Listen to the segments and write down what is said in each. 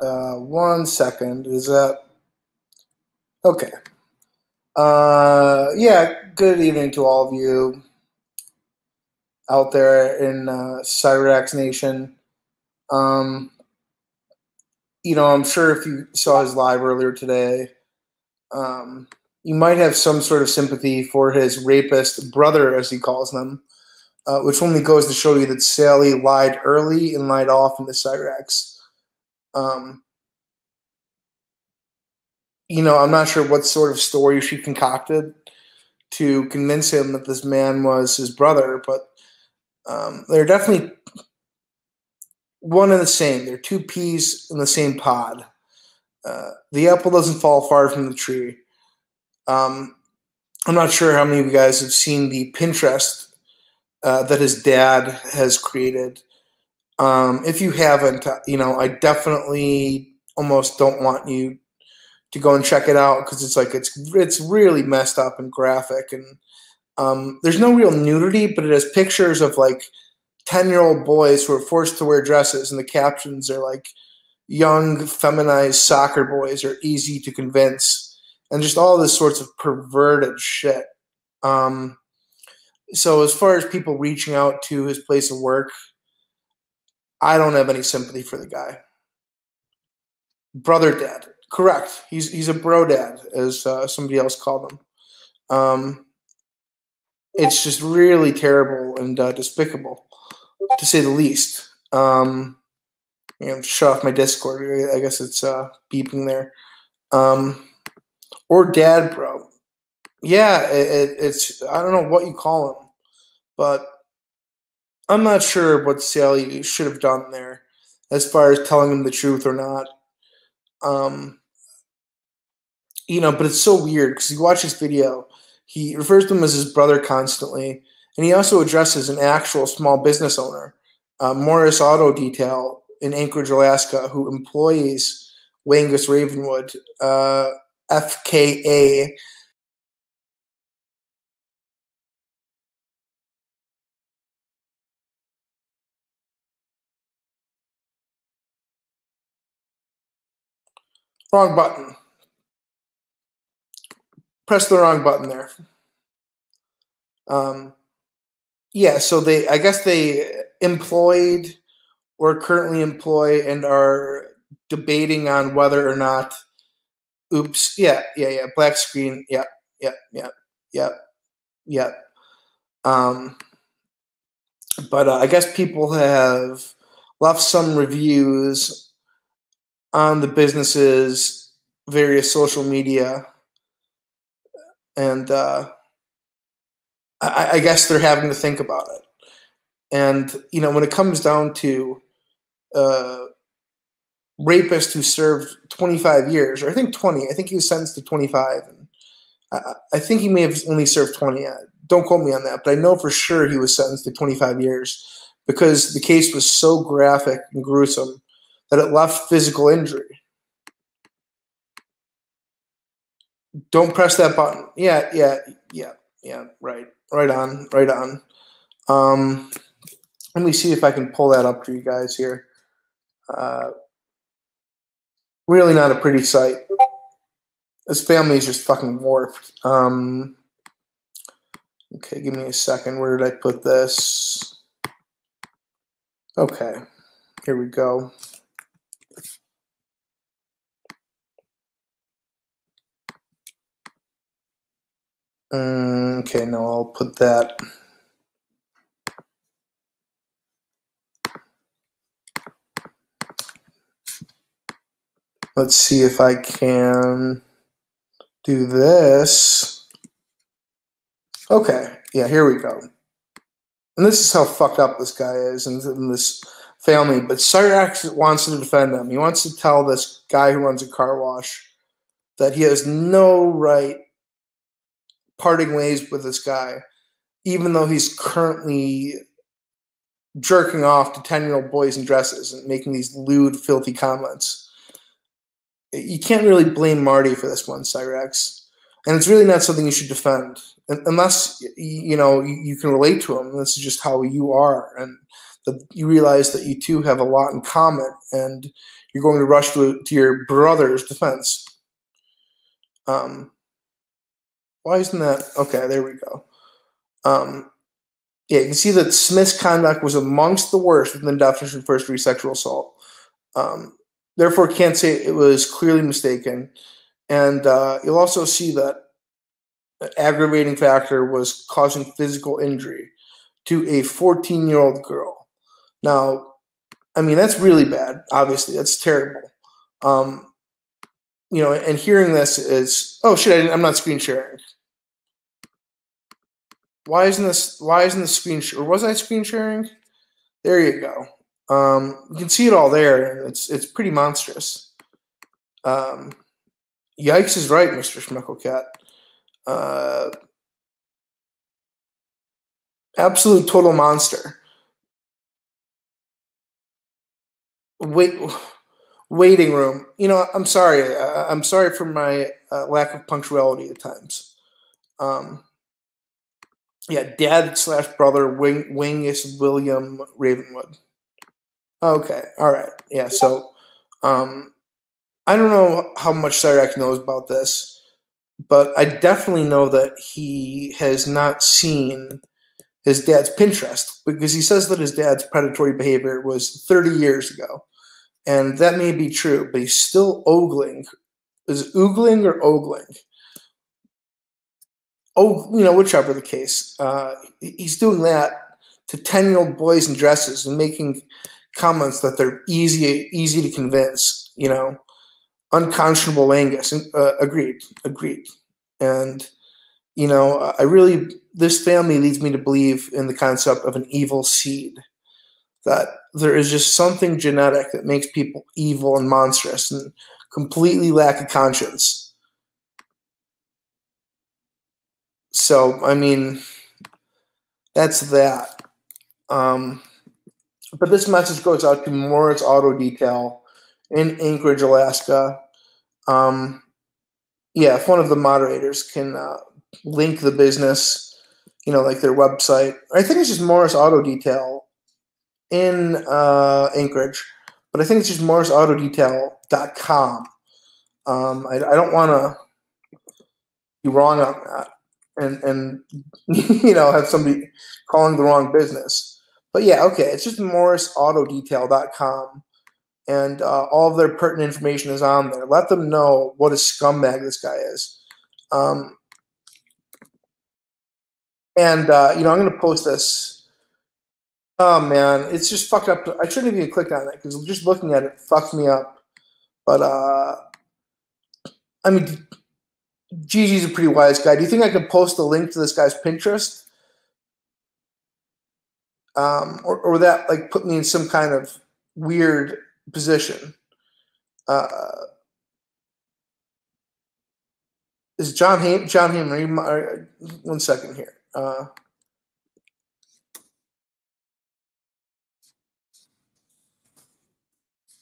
One second. Is that okay? Yeah. Good evening to all of you out there in Cyrax Nation. Um, I'm sure if you saw his live earlier today, um, you might have some sort of sympathy for his rapist brother, as he calls them, which only goes to show you that Sally lied early and lied often to Cyrax. Um, I'm not sure what sort of story she concocted to convince him that this man was his brother, but they're definitely one and the same. They're two peas in the same pod. The apple doesn't fall far from the tree. Um, I'm not sure how many of you guys have seen the Pinterest that his dad has created. If you haven't, I definitely almost don't want you to go and check it out because it's really messed up and graphic, and there's no real nudity, but it has pictures of like 10-year-old boys who are forced to wear dresses, and the captions are like, young feminized soccer boys are easy to convince, and just all this sorts of perverted shit. So as far as people reaching out to his place of work, I don't have any sympathy for the guy. Brother dad, correct. He's a bro dad, as somebody else called him. It's just really terrible and despicable, to say the least. Shut off my Discord. I guess it's beeping there. Or dad, bro. Yeah, it's I don't know what you call him, but I'm not sure what Sally should have done there, as far as telling him the truth or not. Um, but it's so weird because you watch this video, he refers to him as his brother constantly, and he also addresses an actual small business owner, Morris Auto Detail in Anchorage, Alaska, who employs Wangus Ravenwood, FKA. Wrong button. Press the wrong button there. Yeah, so I guess they employed or currently employ and are debating on whether or not. Oops. Yeah. Black screen. Yeah. Yeah. Yeah. Yeah. Yeah. Um, but I guess people have left some reviews on the business's various social media, and I guess they're having to think about it. And when it comes down to rapist who served 25 years, or I think 20. I think he was sentenced to 25. And I think he may have only served 20. Don't quote me on that, but I know for sure he was sentenced to 25 years because the case was so graphic and gruesome that it left physical injury. Don't press that button. Yeah. Right on. Let me see if I can pull that up for you guys here. Really not a pretty sight. This family is just fucking warped. Okay, give me a second. Where did I put this? Okay, here we go. Okay, no, I'll put that. Let's see if I can do this. Okay, yeah, here we go. And this is how fucked up this guy is and this family. But Cyrax wants to defend them. He wants to tell this guy who runs a car wash that he has no right parting ways with this guy, even though he's currently jerking off to 10-year-old boys in dresses and making these lewd, filthy comments. You can't really blame Marty for this one, Cyrax. And it's really not something you should defend unless you can relate to him. This is just how you are, and that you realize that you two have a lot in common, and you're going to rush to your brother's defense. Why isn't that? Okay, there we go. Yeah, you can see that Smith's conduct was amongst the worst within the definition of first-degree sexual assault. Therefore, can't say it was clearly mistaken. And you'll also see that an aggravating factor was causing physical injury to a 14-year-old girl. Now, I mean, that's really bad. Obviously, that's terrible. You know, and hearing this is, oh shit, I'm not screen sharing. Why isn't this screen or was I screen sharing? There you go. You can see it all there, and it's pretty monstrous. Yikes is right, Mr. Schmecklecat. Absolute total monster. Waiting room. You know, I'm sorry. I'm sorry for my lack of punctuality at times. Yeah, dad/brother, Wingus William Ravenwood. Okay, all right. Yeah, so I don't know how much Cyrax knows about this, but I definitely know that he has not seen his dad's Pinterest, because he says that his dad's predatory behavior was 30 years ago. And that may be true, but he's still ogling. Is it oogling or ogling? Oh, you know, whichever the case. He's doing that to 10-year-old boys in dresses and making comments that they're easy to convince, you know. Unconscionable language. Agreed. And, you know, this family leads me to believe in the concept of an evil seed. That there is just something genetic that makes people evil and monstrous and completely lack a conscience. So, I mean, that's that. But this message goes out to Morris Auto Detail in Anchorage, Alaska. Yeah, if one of the moderators can link the business, you know, like their website. I think it's just Morris Auto Detail in Anchorage, but I think it's just morrisautodetail.com. I don't want to be wrong on that and you know, have somebody calling the wrong business. But yeah, okay, it's just morrisautodetail.com, and all of their pertinent information is on there. Let them know what a scumbag this guy is. And you know, I'm going to post this. Oh man, it's just fucked up. I shouldn't even click on it because just looking at it fucks me up. But I mean, Gigi's a pretty wise guy. Do you think I could post a link to this guy's Pinterest? Or would that like put me in some kind of weird position? Is John Heyman? One second here.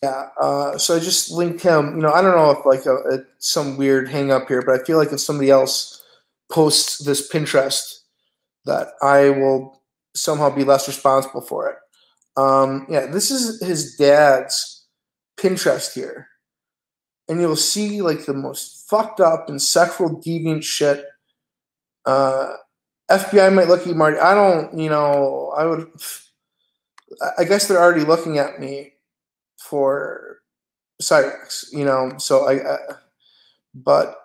Yeah. So I just linked him. You know, I don't know if like some weird hang up here, but I feel like if somebody else posts this Pinterest, that I will somehow be less responsible for it. Yeah, this is his dad's Pinterest here. And you'll see like the most fucked up and sexual deviant shit. FBI might look at you, Marty. I don't, you know, I guess they're already looking at me for Cyrax, you know, so but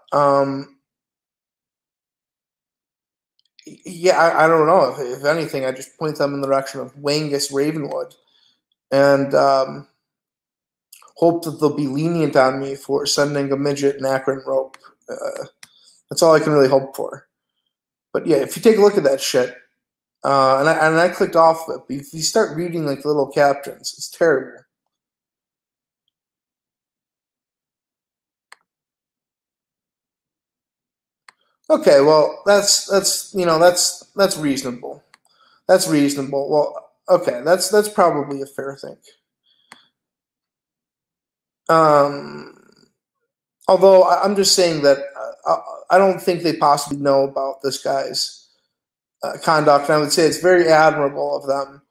yeah, I don't know. If anything, I just point them in the direction of Wangus Ravenwood, and hope that they'll be lenient on me for sending a midget an Akron rope. That's all I can really hope for. But yeah, if you take a look at that shit, and I clicked off it, but if you start reading like the little captions, it's terrible. Okay, well that's you know that's reasonable. That's reasonable. Well, okay, that's probably a fair thing. Although I'm just saying that I don't think they possibly know about this guy's conduct, and I would say it's very admirable of them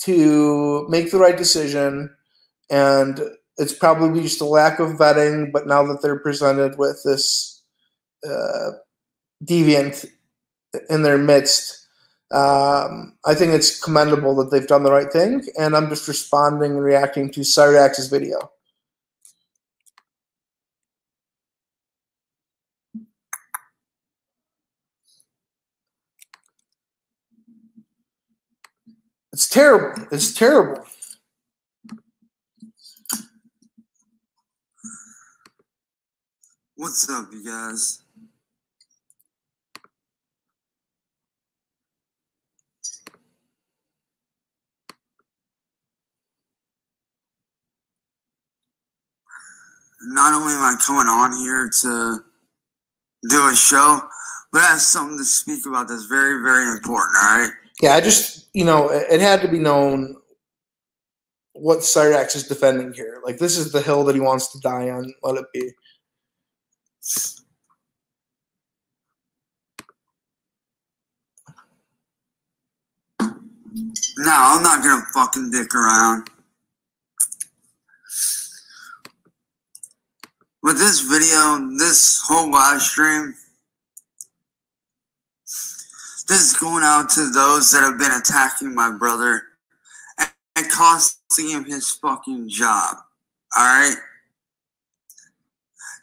to make the right decision, and it's probably just a lack of vetting. But now that they're presented with this deviant in their midst, I think it's commendable that they've done the right thing, and I'm just responding and reacting to Cyrax's video. It's terrible. It's terrible. What's up, you guys? Not only am I coming on here to do a show, but I have something to speak about that's very, very important, all right? Yeah, I just, it had to be known what Cyrax is defending here. Like, this is the hill that he wants to die on. Let it be. No, I'm not gonna fucking dick around. With this video, this whole live stream, this is going out to those that have been attacking my brother and costing him his fucking job. Alright?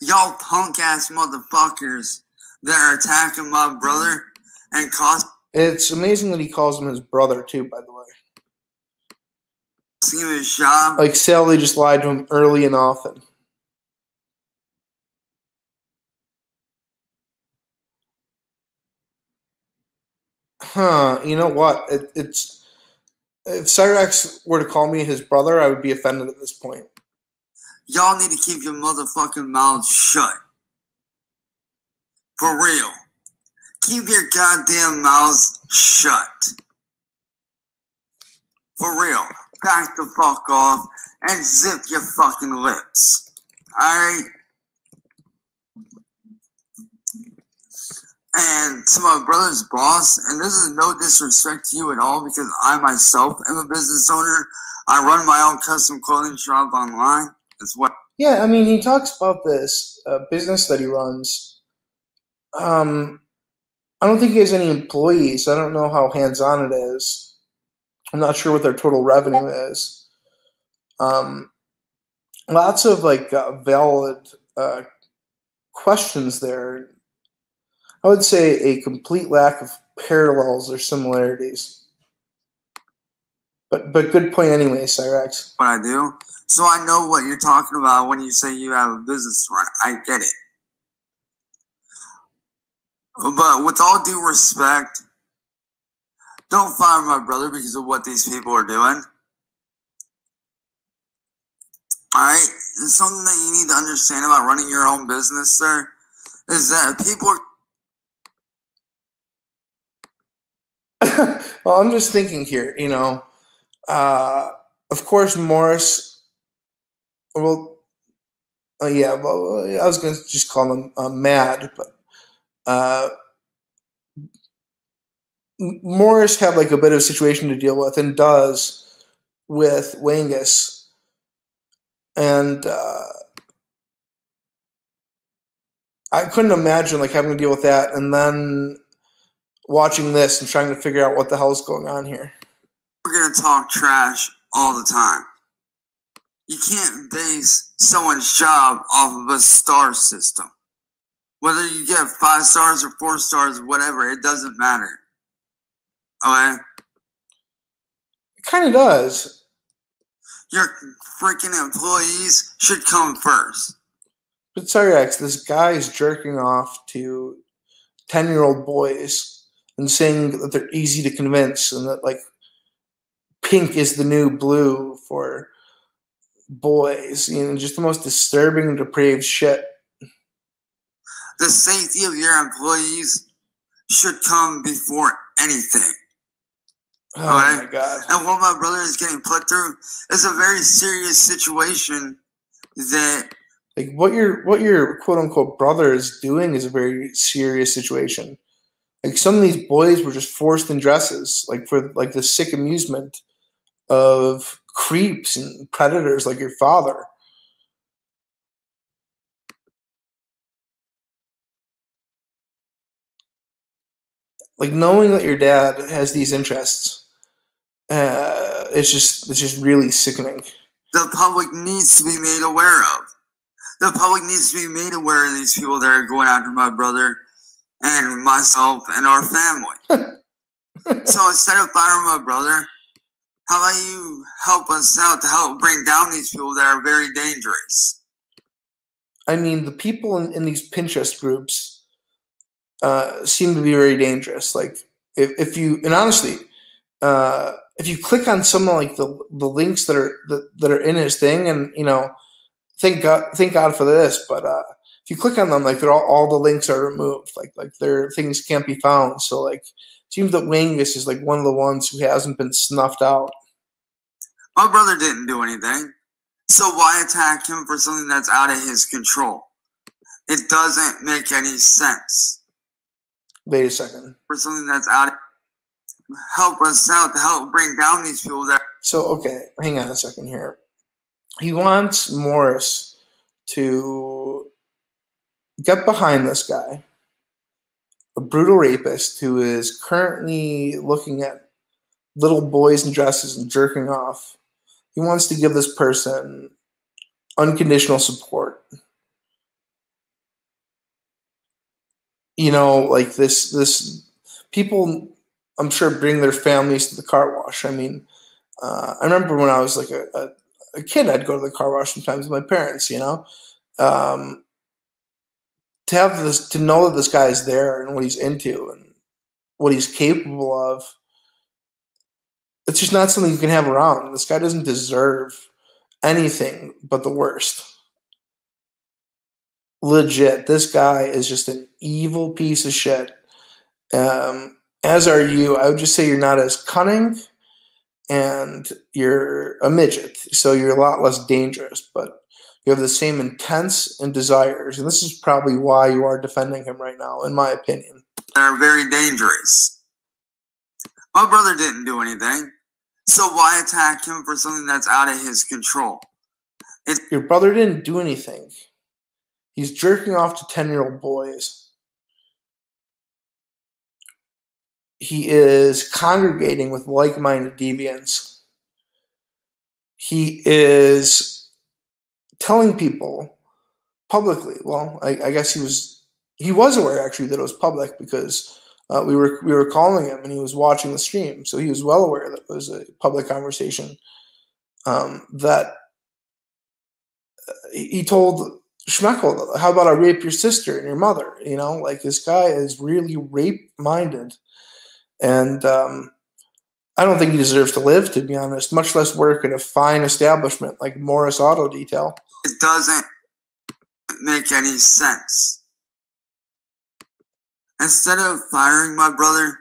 Y'all punk ass motherfuckers that are attacking my brother and It's amazing that he calls him his brother too, by the way. Costing him his job. Like Sally just lied to him early and often. You know what? It's if Cyrax were to call me his brother, I would be offended at this point. Y'all need to keep your motherfucking mouths shut. For real. Keep your goddamn mouths shut. For real. Back the fuck off and zip your fucking lips. Alright? And to my brother's boss, and this is no disrespect to you at all because I myself am a business owner. I run my own custom clothing shop online. That's what. Yeah, I mean, he talks about this business that he runs. I don't think he has any employees. I don't know how hands-on it is. I'm not sure what their total revenue is. Lots of valid questions there. I would say a complete lack of parallels or similarities. But good point anyway, Cyrax. What I do. So I know what you're talking about when you say you have a business to run. I get it. But with all due respect, don't fire my brother because of what these people are doing. Alright? Something that you need to understand about running your own business, sir, is that people are... Well, I'm just thinking here, of course, Morris, I was going to just call him Mad, but Morris had a bit of a situation to deal with and does with Wangus. And I couldn't imagine having to deal with that and then watching this and trying to figure out what the hell is going on here. We're going to talk trash all the time. You can't base someone's job off of a star system. Whether you get 5 stars or 4 stars, whatever, it doesn't matter. Okay? It kind of does. Your freaking employees should come first. But Cyrax, this guy is jerking off to 10-year-old boys and saying that they're easy to convince and that pink is the new blue for boys. Just the most disturbing and depraved shit. The safety of your employees should come before anything. Oh my God. And what my brother is getting put through is a very serious situation that what your quote unquote brother is doing is a very serious situation. Some of these boys were just forced in dresses, for the sick amusement of creeps and predators like your father. Like, knowing that your dad has these interests, it's just really sickening. The public needs to be made aware of. The public needs to be made aware of these people that are going after my brother and myself and our family. So instead of firing my brother, how about you help us out to help bring down these people that are very dangerous? I mean, the people in these Pinterest groups seem to be very dangerous. Like, if you, and honestly, if you click on some of like the links that are in his thing, and thank God for this, but if you click on them, like, they're all the links are removed, like their things can't be found. So like, it seems that Wangus is like one of the ones who hasn't been snuffed out. My brother didn't do anything, so why attack him for something that's out of his control? It doesn't make any sense. Wait a second. For something that's out of, help us out to help bring down these people that. So okay, hang on a second here. He wants Morris to get behind this guy, a brutal rapist who is currently looking at little boys in dresses and jerking off. He wants to give this person unconditional support. Like this people, I'm sure, bring their families to the car wash. I mean, I remember when I was like a kid, I'd go to the car wash sometimes with my parents, to have this, to know that this guy is there and what he's into and what he's capable of. It's just not something you can have around. This guy doesn't deserve anything but the worst. Legit, this guy is just an evil piece of shit. As are you. I would just say you're not as cunning, and you're a midget, so you're a lot less dangerous, but you have the same intents and desires, and this is probably why you are defending him right now, in my opinion. Are very dangerous. My brother didn't do anything, so why attack him for something that's out of his control? Your brother didn't do anything. He's jerking off to 10-year-old boys. He is congregating with like-minded deviants. He is telling people publicly. Well, I guess he was aware actually that it was public, because we were calling him and he was watching the stream, so he was well aware that it was a public conversation. That he told Schmeckel, "How about I rape your sister and your mother?" Like, this guy is really rape-minded, and I don't think he deserves to live, to be honest, much less work in a fine establishment like Morris Auto Detail. It doesn't make any sense. Instead of firing my brother,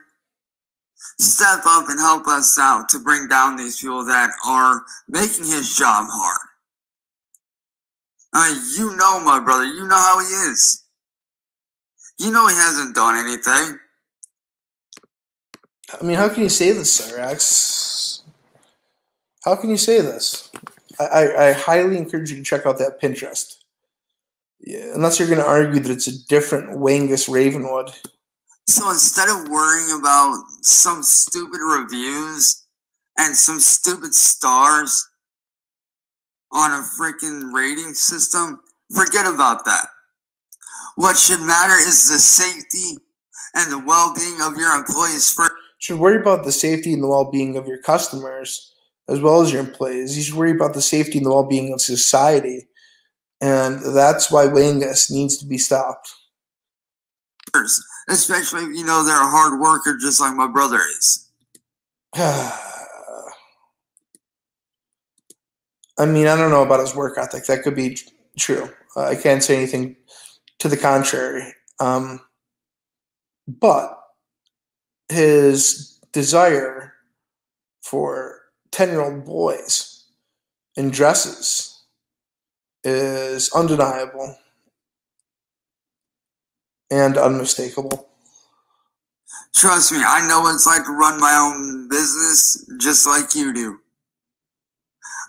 step up and help us out to bring down these people that are making his job hard. You know my brother. You know how he is. You know he hasn't done anything. I mean, how can you say this, Cyrax? How can you say this? I highly encourage you to check out that Pinterest. Yeah, unless you're going to argue that it's a different Wangus Ravenwood. So instead of worrying about some stupid reviews and some stupid stars on a freaking rating system, forget about that. What should matter is the safety and the well-being of your employees first. You should worry about the safety and the well-being of your customers as well as your employees. You should worry about the safety and the well-being of society. And that's why Wangus needs to be stopped. Especially if you know they're a hard worker just like my brother is. I mean, I don't know about his work ethic. That could be true. I can't say anything to the contrary. But his desire for 10-year-old boys in dresses is undeniable and unmistakable. Trust me, I know what it's like to run my own business just like you do.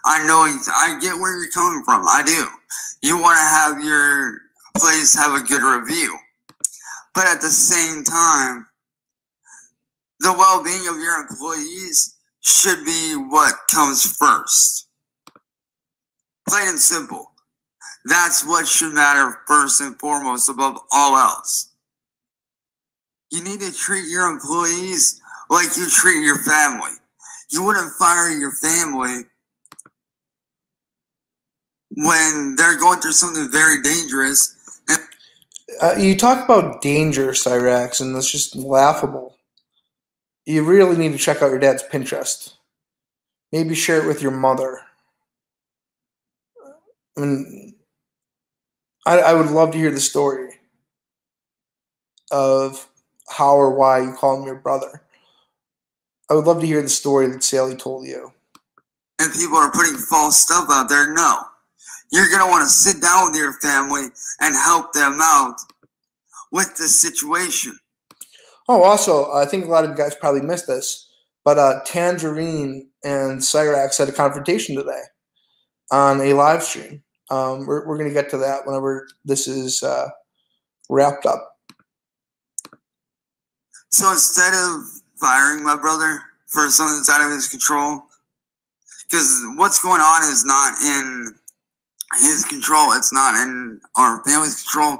I get where you're coming from. I do. You want to have your place have a good review. But at the same time, the well-being of your employees should be what comes first. Plain and simple. That's what should matter first and foremost above all else. You need to treat your employees like you treat your family. You wouldn't fire your family when they're going through something very dangerous. You talk about danger, Cyrax, and that's just laughable. You really need to check out your dad's Pinterest. Maybe share it with your mother. I mean, I would love to hear the story of how or why you call him your brother. I would love to hear the story that Sally told you. And people are putting false stuff out there. No. You're going to want to sit down with your family and help them out with the situation. Oh, also, I think a lot of you guys probably missed this, but Tangerine and Cyrax had a confrontation today on a live stream. We're going to get to that whenever this is wrapped up. So instead of firing my brother for something that's out of his control, because what's going on is not in his control. It's not in our family's control.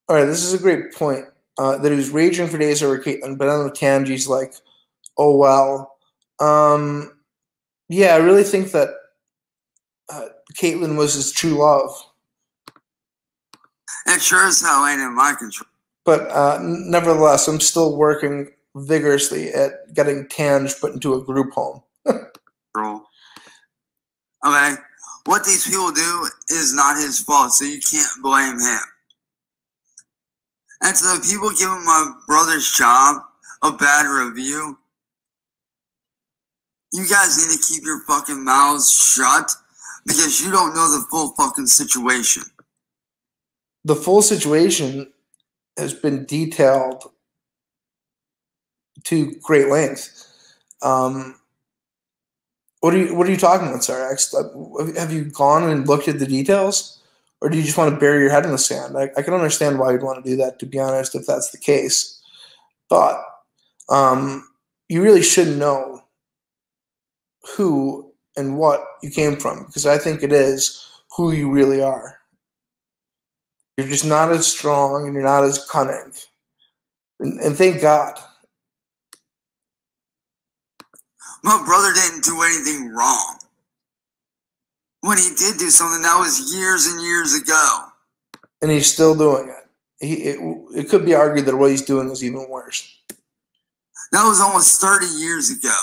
All right, this is a great point. That he was raging for days over Caitlyn, but then with Tangi's like, oh, well. Yeah, I really think that Caitlyn was his true love. It sure as hell ain't in my control. But nevertheless, I'm still working vigorously at getting Tange put into a group home. Okay? What these people do is not his fault, so you can't blame him. And to the people giving my brother's job a bad review, you guys need to keep your fucking mouths shut because you don't know the full fucking situation. The full situation has been detailed to great length. What are you talking about, Cyrax? Have you gone and looked at the details? Or do you just want to bury your head in the sand? I can understand why you'd want to do that, to be honest, if that's the case. But you really should know who and what you came from, because I think it is who you really are. You're just not as strong and you're not as cunning. And thank God. My brother didn't do anything wrong. When he did do something, that was years and years ago. And he's still doing it. It could be argued that what he's doing is even worse. That was almost 30 years ago.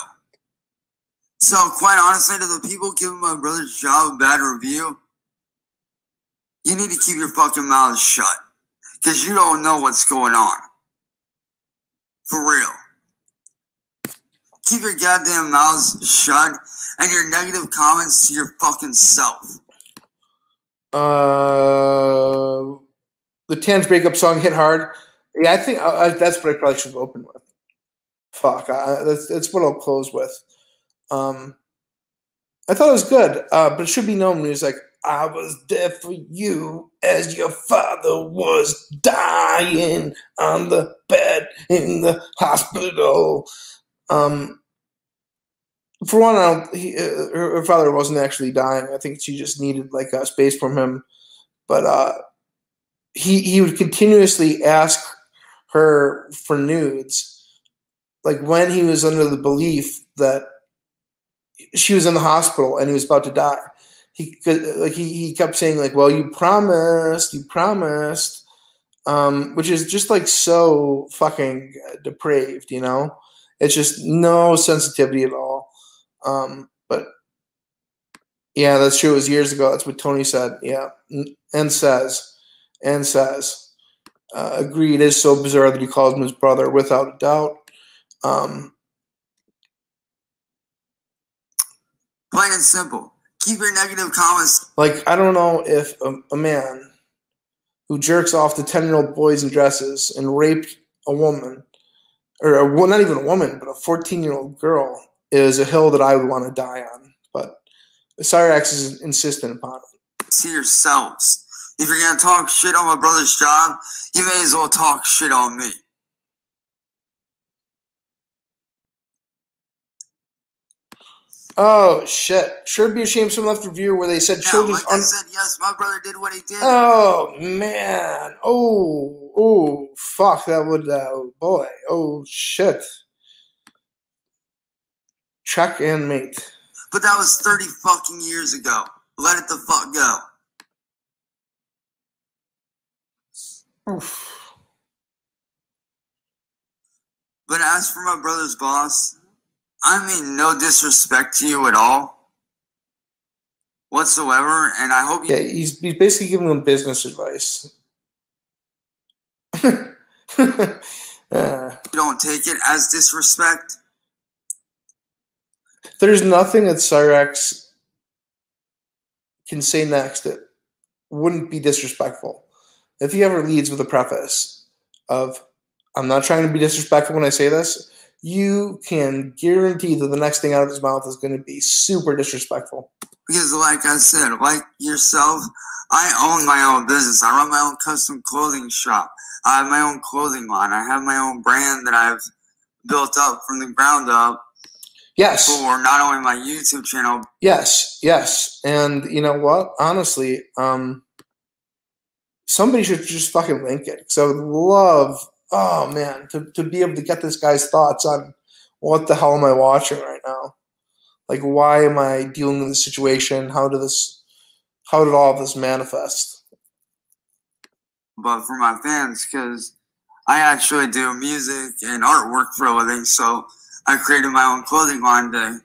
So, quite honestly, to the people giving my brother's job a bad review, you need to keep your fucking mouths shut. Because you don't know what's going on. For real. Keep your goddamn mouths shut and your negative comments to your fucking self. The Tange breakup song hit hard. Yeah, I think that's what I probably should have opened with. Fuck, that's what I'll close with. I thought it was good, but it should be known when he was like, I was there for you as your father was dying on the bed in the hospital. For one, her father wasn't actually dying. I think she just needed like a space from him. But he would continuously ask her for nudes, like when he was under the belief that she was in the hospital and he was about to die. He kept saying like, "Well, you promised," which is just like so fucking depraved, you know. It's just no sensitivity at all. But yeah, that's true. It was years ago. That's what Tony said. Yeah, and says. Agreed. It is so bizarre that he calls him his brother, without a doubt. Plain and simple. Keep your negative comments. Like, I don't know if a man who jerks off to 10-year-old boys in dresses and raped a woman, or not even a woman, but a 14-year-old girl, is a hill that I would want to die on. But Cyrax is insistent upon it. To yourselves. If you're gonna talk shit on my brother's job, you may as well talk shit on me. Oh shit! Sure be ashamed. Someone left a review where they said children. Like I said, yes, my brother did what he did. Oh man! Oh fuck! That would boy! Oh shit! Check and mate. But that was 30 fucking years ago. Let it the fuck go. Oof. But as for my brother's boss, I mean no disrespect to you at all whatsoever, and I hope you... Yeah, he's basically giving them business advice. You don't take it as disrespect. There's nothing that Cyrax can say next that wouldn't be disrespectful. If he ever leads with a preface of, I'm not trying to be disrespectful when I say this, you can guarantee that the next thing out of his mouth is going to be super disrespectful. Because like I said, like yourself, I own my own business. I run my own custom clothing shop. I have my own clothing line. I have my own brand that I've built up from the ground up. Yes. For not only my YouTube channel. Yes. And you know what? Honestly, somebody should just fucking link it. Because I would love, oh man, to be able to get this guy's thoughts on what the hell am I watching right now? Like, why am I dealing with this situation? How did all of this manifest? But for my fans, because I actually do music and artwork for a living, so I created my own clothing line to,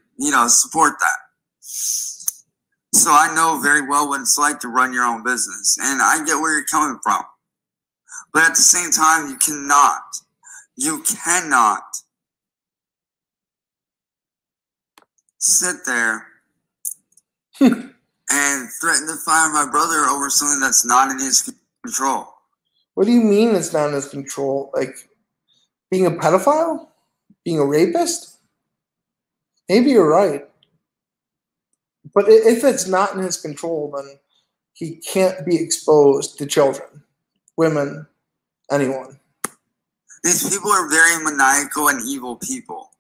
support that. So I know very well what it's like to run your own business, and I get where you're coming from. But at the same time, you cannot sit there and threaten to fire my brother over something that's not in his control. What do you mean it's not in his control? Like, being a pedophile? Being a rapist? Maybe you're right. But if it's not in his control, then he can't be exposed to children, women, anyone. These people are very maniacal and evil people.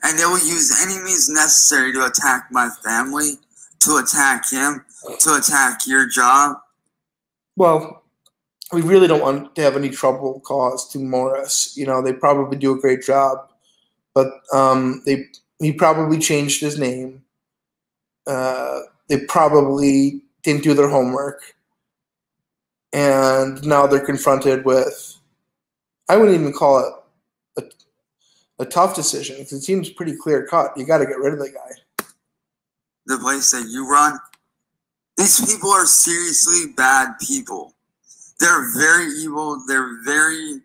And they will use any means necessary to attack my family, to attack him, to attack your job. Well, we really don't want to have any trouble caused to Morris. They probably do a great job. But he probably changed his name. They probably didn't do their homework. And now they're confronted with, I wouldn't even call it a tough decision, because it seems pretty clear cut. You got to get rid of the guy. The place that you run, these people are seriously bad people. They're very evil. They're very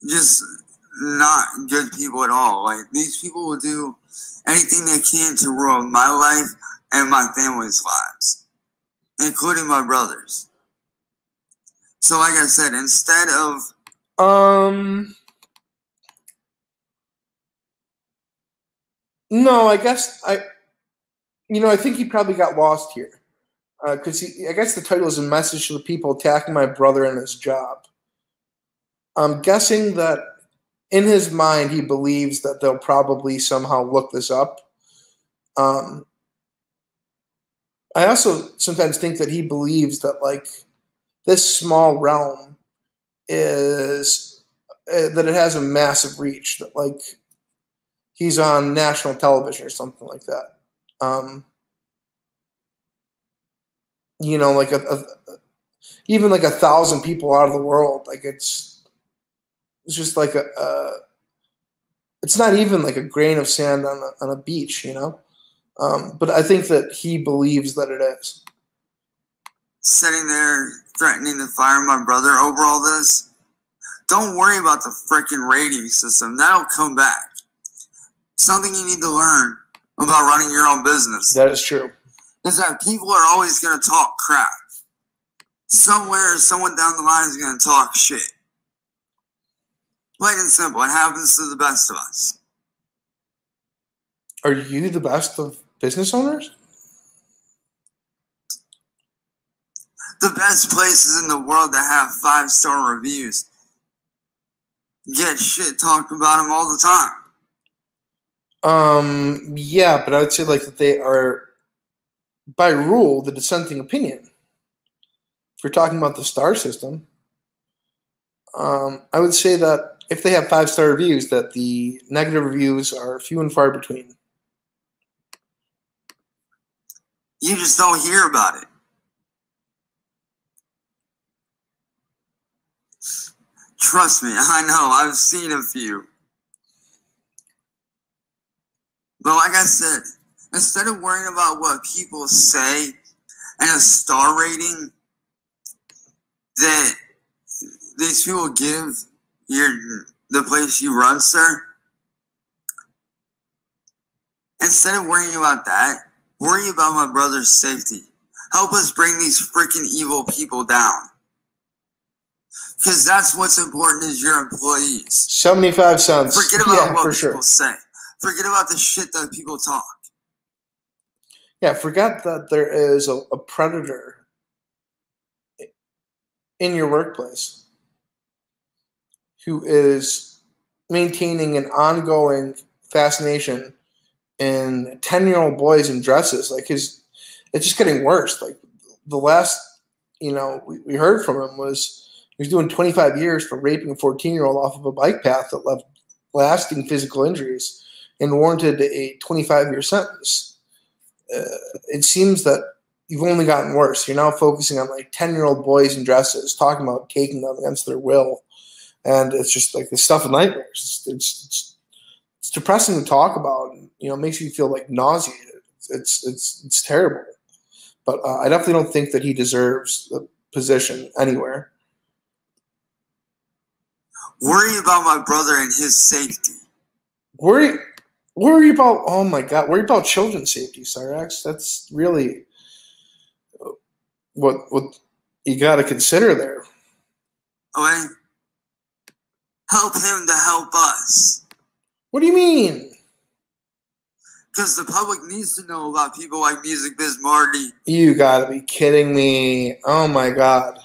just not good people at all. Like, these people will do anything they can to ruin my life and my family's lives, including my brother's. So like I said, instead of no, I guess I think he probably got lost here, because I guess the title is a message to the people attacking my brother and his job. I'm guessing that in his mind he believes that they'll probably somehow look this up. I also sometimes think that he believes that, like, this small realm is that it has a massive reach, that, like, he's on national television or something like that. Like even like 1,000 people out of the world. Like, it's just like it's not even like a grain of sand on a beach, But I think that he believes that it is. Sitting there threatening to fire my brother over all this, don't worry about the freaking rating system. That'll come back. Something you need to learn about running your own business. That is true. Is that people are always going to talk crap. Somewhere, someone down the line is going to talk shit. Plain and simple. It happens to the best of us. Are you the best of business owners? The best places in the world that have 5-star reviews get shit talked about them all the time. Yeah, but I would say like that they are, by rule, the dissenting opinion. If you're talking about the star system, I would say that if they have 5-star reviews, that the negative reviews are few and far between. You just don't hear about it. Trust me, I know, I've seen a few. But like I said, instead of worrying about what people say and a star rating that these people give the place you run, sir, instead of worrying about that, worry about my brother's safety. Help us bring these freaking evil people down. Because that's what's important is your employees. 75 cents. Forget about what for people say. Forget about the shit that people talk. Yeah, forget that there is a predator in your workplace who is maintaining an ongoing fascination in 10-year-old boys in dresses. Like it's just getting worse. Like the last, we heard from him was he was doing 25 years for raping a 14-year-old off of a bike path that left lasting physical injuries and warranted a 25-year sentence. It seems that you've only gotten worse. You're now focusing on like 10-year-old boys in dresses, talking about taking them against their will. And it's just like the stuff of nightmares. It's depressing to talk about. And, it makes you feel like nauseated. It's terrible. But I definitely don't think that he deserves the position anywhere. Worry about my brother and his safety. Worry about, oh my God, worry about children's safety, Cyrax. That's really what you got to consider there. Okay? Help him to help us. What do you mean? Because the public needs to know about people like Music Biz Marty. You got to be kidding me. Oh my God.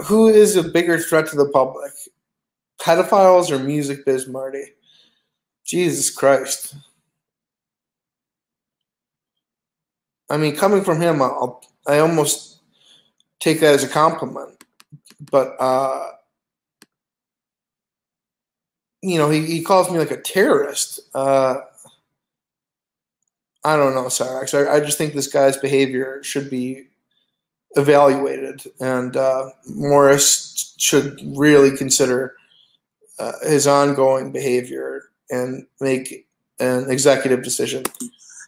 Who is a bigger threat to the public? Pedophiles or Music Biz Marty? Jesus Christ. I mean, coming from him, I almost take that as a compliment. But, he calls me like a terrorist. I don't know, Cyrax. I just think this guy's behavior should be evaluated, and Morris should really consider his ongoing behavior and make an executive decision.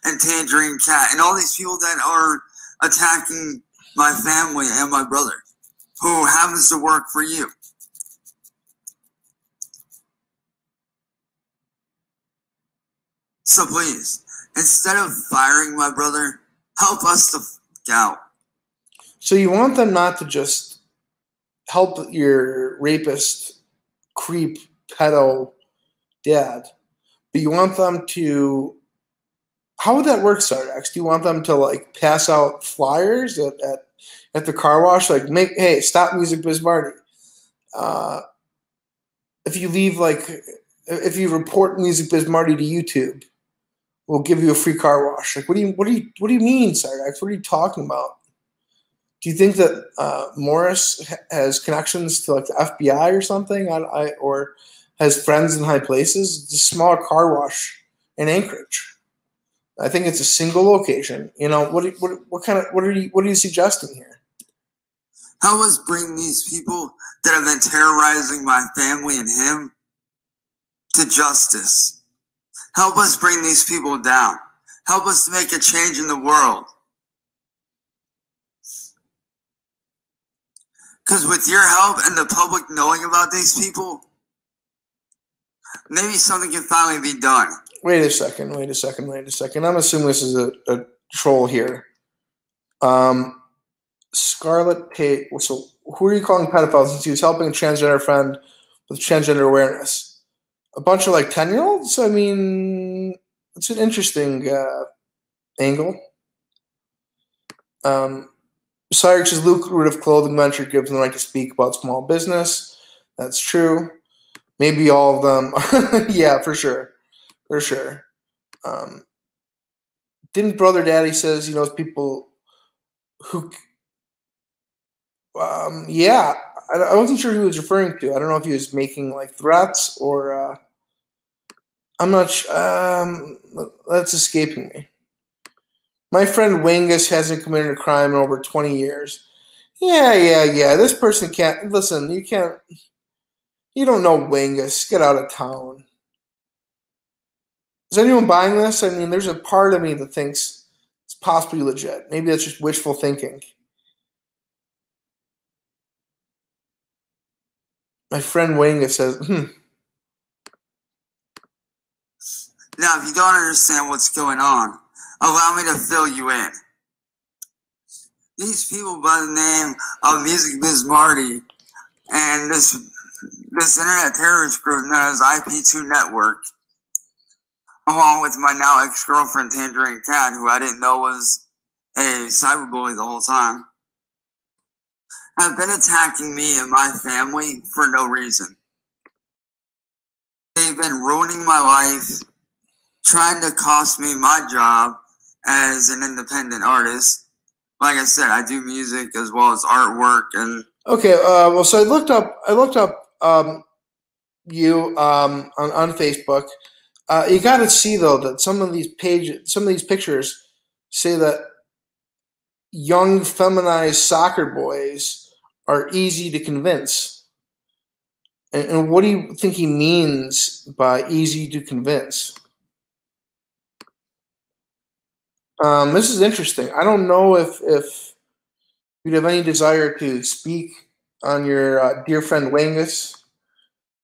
And Tangerine Cat and all these people that are attacking my family and my brother who happens to work for you. So please, instead of firing my brother, help us to f*** out. So you want them not to just help your rapist, creep, pedo dad, but you want them to, how would that work, Cyrax? Do you want them to like pass out flyers at the car wash? Like, hey, stop Music Biz Marty. If you report Music Biz Marty to YouTube, we'll give you a free car wash. Like, what do you mean, Cyrax? What are you talking about? Do you think that Morris has connections to like the FBI or something, or has friends in high places? It's a small car wash in Anchorage. I think it's a single location. What are you suggesting here? Help us bring these people that have been terrorizing my family and him to justice. Help us bring these people down. Help us to make a change in the world. Because with your help and the public knowing about these people, maybe something can finally be done. Wait a second. I'm assuming this is a troll here. Scarlet Pate. So who are you calling pedophiles since he was helping a transgender friend with transgender awareness? A bunch of like 10-year-olds? I mean, it's an interesting angle. Cyrax's lucrative clothing venture gives them the right to speak about small business. That's true. Maybe all of them. Yeah, for sure. For sure. Um, didn't Brother Daddy says he knows people who yeah, I wasn't sure who he was referring to. I don't know if he was making like threats or I'm not sure. That's escaping me. My friend Wingus hasn't committed a crime in over 20 years. Yeah, yeah, yeah. This person can't listen. You can't. You don't know Wingus. Get out of town. Is anyone buying this? I mean, there's a part of me that thinks it's possibly legit. Maybe that's just wishful thinking. My friend Wingus says, Now, if you don't understand what's going on, allow me to fill you in. These people by the name of Music Biz Marty and this internet terrorist group known as IP2 Network, along with my now ex-girlfriend Tangerine Cat, who I didn't know was a cyberbully the whole time, have been attacking me and my family for no reason. They've been ruining my life, trying to cost me my job as an independent artist. Like I said, I do music as well as artwork and. Okay, well, so I looked up you on Facebook. You got to see though that some of these pictures say that young feminized soccer boys are easy to convince. And what do you think he means by easy to convince? This is interesting. I don't know if you'd have any desire to speak on your dear friend Wangus,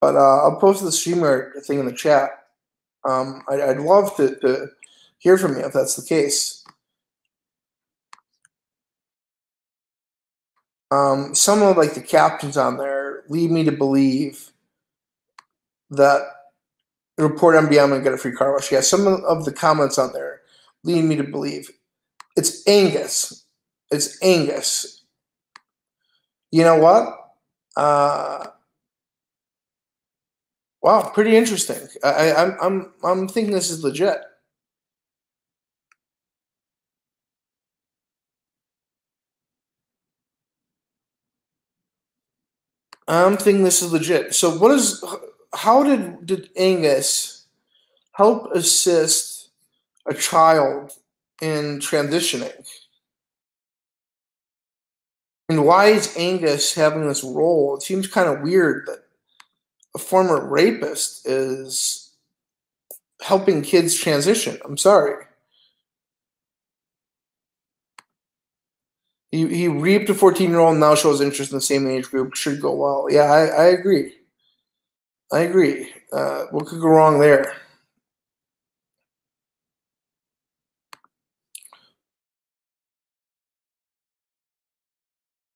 but I'll post the streamer thing in the chat. I'd love to hear from you if that's the case. Some of like the captions on there lead me to believe that report MBM and get a free car wash. Yeah, some of the comments on there lead me to believe it's Angus. It's Angus. You know what? Wow, pretty interesting. I'm thinking this is legit. I'm thinking this is legit. So how did Angus help assist a child in transitioning? And why is Angus having this role? It seems kind of weird that a former rapist is helping kids transition. I'm sorry. He reaped a 14-year-old and now shows interest in the same age group. Should go well. Yeah, I agree. I agree. What could go wrong there?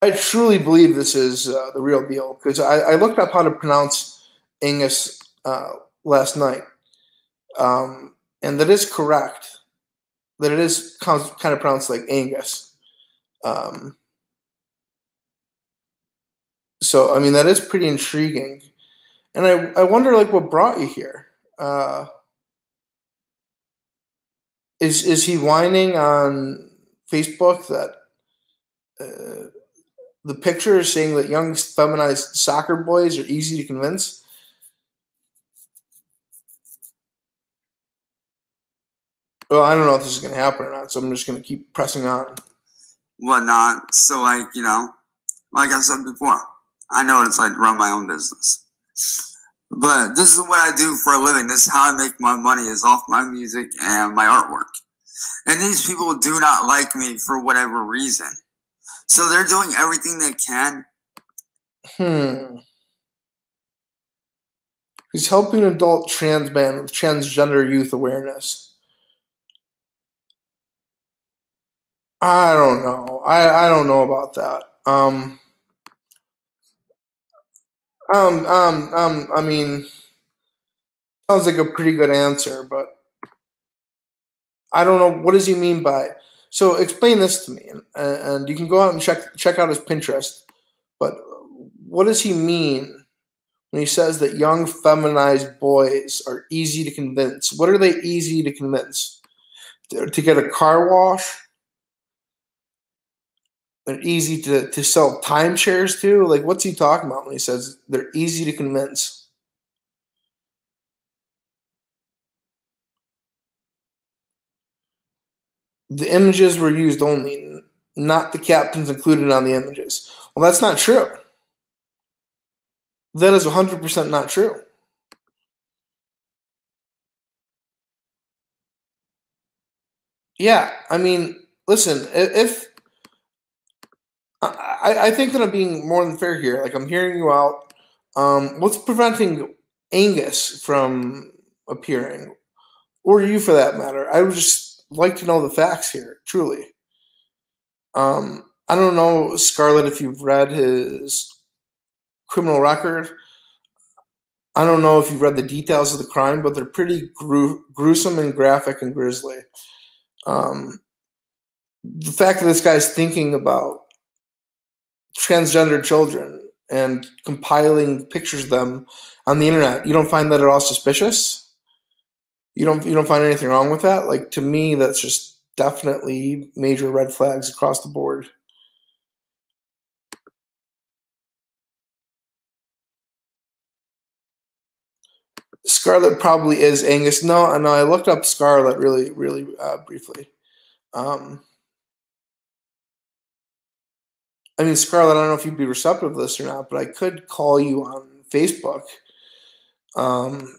I truly believe this is the real deal because I looked up how to pronounce Angus last night, and that is correct. That it is kind of pronounced like Angus. So I mean that is pretty intriguing, and I wonder like what brought you here. Is he whining on Facebook that the picture is saying that young feminized soccer boys are easy to convince? Well, I don't know if this is going to happen or not, so I'm just going to keep pressing on. Whatnot. So, like, you know, like I said before, I know what it's like to run my own business. But this is what I do for a living. This is how I make my money, is off my music and my artwork. And these people do not like me for whatever reason. So they're doing everything they can. He's helping an adult trans man with transgender youth awareness. I don't know. I don't know about that. I mean, Sounds like a pretty good answer, but I don't know, what does he mean by. So explain this to me, and you can go out and check out his Pinterest. But what does he mean when he says that young feminized boys are easy to convince? What are they easy to convince? To get a car wash? They're easy to sell timeshares to? Like, what's he talking about when he says they're easy to convince? The images were used only, not the captions included on the images. Well, that's not true. That is 100% not true. Yeah, I mean, listen, if I think that I'm being more than fair here. Like, I'm hearing you out. What's preventing Angus from appearing, or you for that matter? I would just like to know the facts here, truly. I don't know, Scarlett, if you've read his criminal record. I don't know if you've read the details of the crime, but they're pretty gruesome and graphic and grisly. Um, the fact that this guy's thinking about transgender children and compiling pictures of them on the internet, you don't find that at all suspicious? You don't find anything wrong with that? Like, to me, that's just definitely major red flags across the board. Scarlett probably is Angus. No, I looked up Scarlett really, really briefly. Um, I mean, Scarlett, I don't know if you'd be receptive to this or not, but I could call you on Facebook. Um,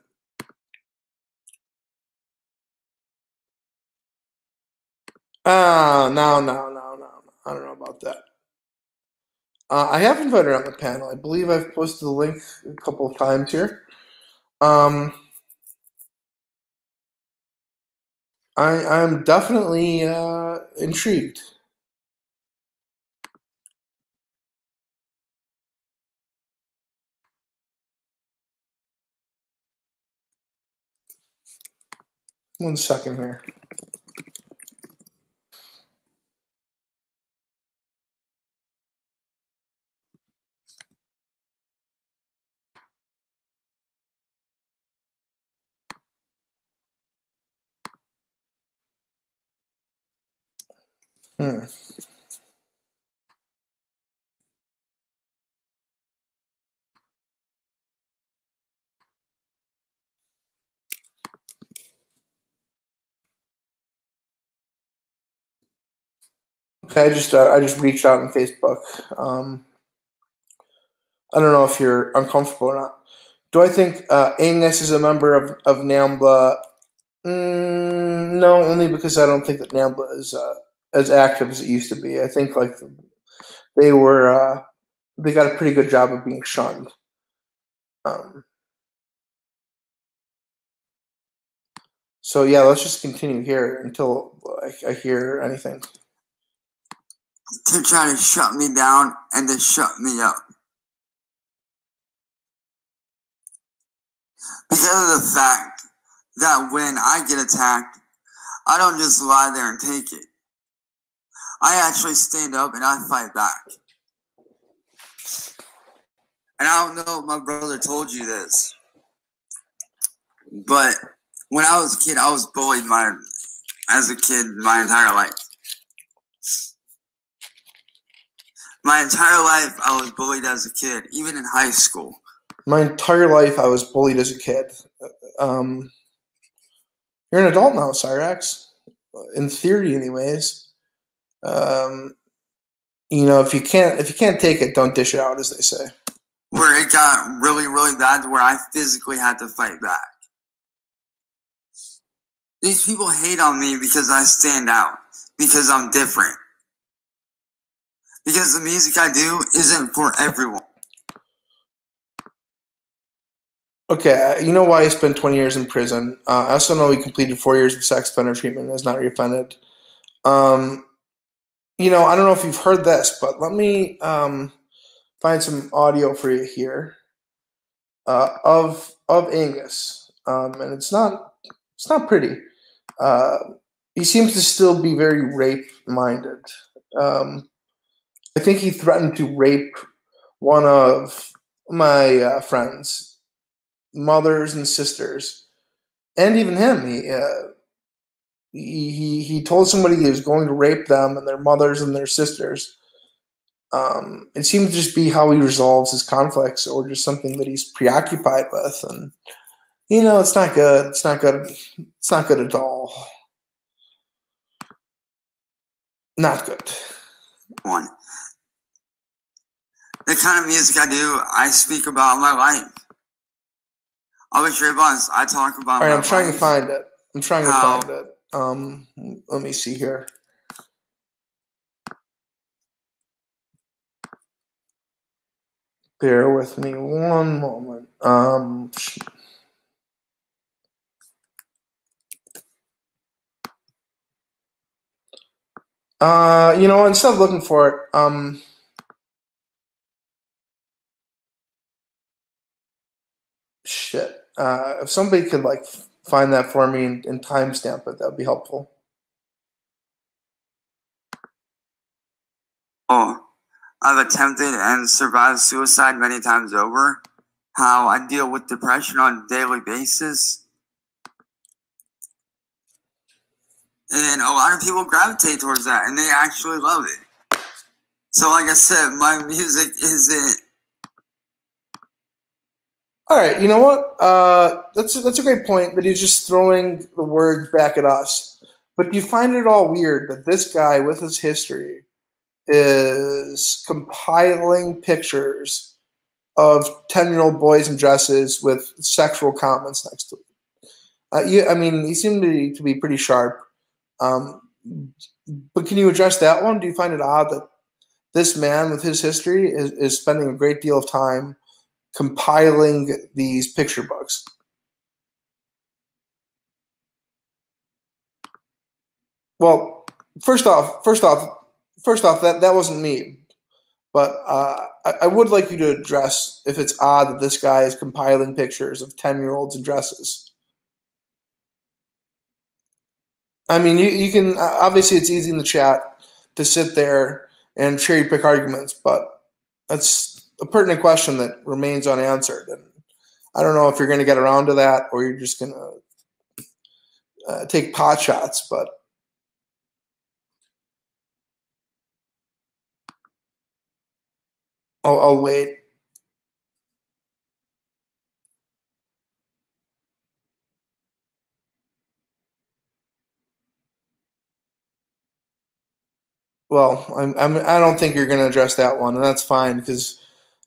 no. I don't know about that. I have invited her on the panel. I believe I've posted the link a couple of times here. I'm definitely intrigued. One second here. Hmm. Okay, I just reached out on Facebook. I don't know if you're uncomfortable or not. Do I think Angus is a member of NAMBLA? No, only because I don't think that NAMBLA is as active as it used to be. I think like they were they got a pretty good job of being shunned. Um, so yeah, let's just continue here until I hear anything. To try to shut me down and to shut me up. Because of the fact that when I get attacked, I don't just lie there and take it. I actually stand up and I fight back. And I don't know if my brother told you this, but when I was a kid, I was bullied as a kid my entire life. My entire life, I was bullied as a kid, even in high school. My entire life, I was bullied as a kid. You're an adult now, Cyrax. In theory, anyways. If you can't take it, don't dish it out, as they say. Where it got really, really bad, where I physically had to fight back. These people hate on me because I stand out, because I'm different. Because the music I do isn't for everyone. Okay, you know why he spent 20 years in prison. I also know he completed 4 years of sex offender treatment and is not reoffended. I don't know if you've heard this, but let me find some audio for you here of Angus. and it's not pretty. He seems to still be very rape-minded. I think he threatened to rape one of my friends, mothers and sisters, and even him. He told somebody he was going to rape them and their mothers and their sisters. It seems to just be how he resolves his conflicts, or just something that he's preoccupied with, and it's not good. It's not good. It's not good at all. Not good. One. The kind of music I do, I speak about my life. I'll be straight honest. I talk about. All right, my I'm trying life, to find it. I'm trying to find it. Let me see here. Bear with me one moment. Instead of looking for it, shit. If somebody could find that for me and timestamp it, that'd be helpful. Oh, I've attempted and survived suicide many times over. How I deal with depression on a daily basis. And a lot of people gravitate towards that, and they actually love it. So like I said, my music isn't. All right, you know what? That's a great point, but he's just throwing the words back at us. But do you find it all weird that this guy with his history is compiling pictures of 10-year-old boys in dresses with sexual comments next to it? He seemed to be pretty sharp. But can you address that one? Do you find it odd that this man with his history is spending a great deal of time compiling these picture books? Well, first off, that wasn't me. But I would like you to address if it's odd that this guy is compiling pictures of 10-year-olds in dresses. I mean, you can obviously it's easy in the chat to sit there and cherry pick arguments, but that's a pertinent question that remains unanswered. And I don't know if you're going to get around to that or you're just going to take pot shots, but I'll wait. Well, I don't think you're going to address that one, and that's fine because,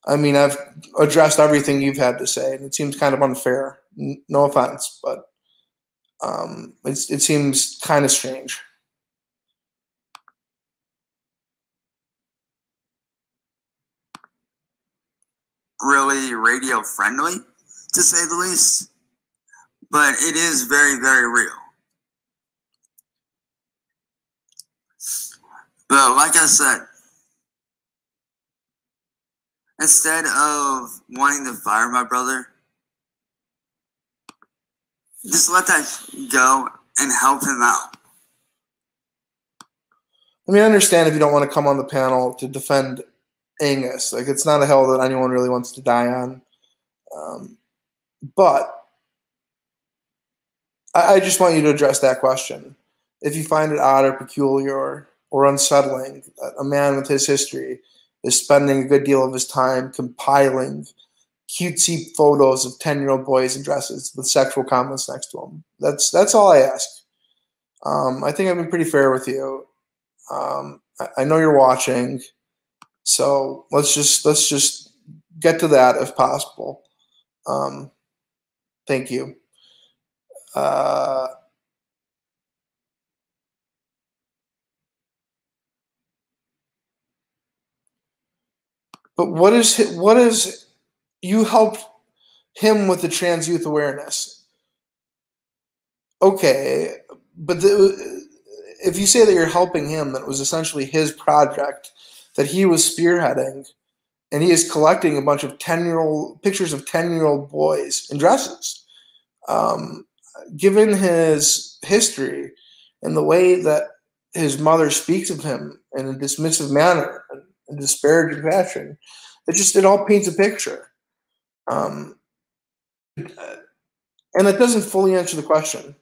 I've addressed everything you've had to say, and it seems kind of unfair. No offense, but it seems kind of strange. Really radio friendly, to say the least. But it is very, very real. But like I said, instead of wanting to fire my brother, just let that go and help him out. I understand if you don't want to come on the panel to defend Angus. It's not a hill that anyone really wants to die on. But I just want you to address that question. If you find it odd or peculiar or unsettling that a man with his history is spending a good deal of his time compiling cutesy photos of 10-year-old boys in dresses with sexual comments next to them. That's all I ask. I think I've been pretty fair with you. I know you're watching, so let's just get to that if possible. Thank you. But what is you helped him with the trans youth awareness? Okay, but if you say that you're helping him, that it was essentially his project that he was spearheading, and he is collecting a bunch of 10-year-old pictures of 10-year-old boys in dresses. Um, Given his history and the way that his mother speaks of him in a dismissive manner and in disparaging fashion, it all paints a picture. Um, and it doesn't fully answer the question.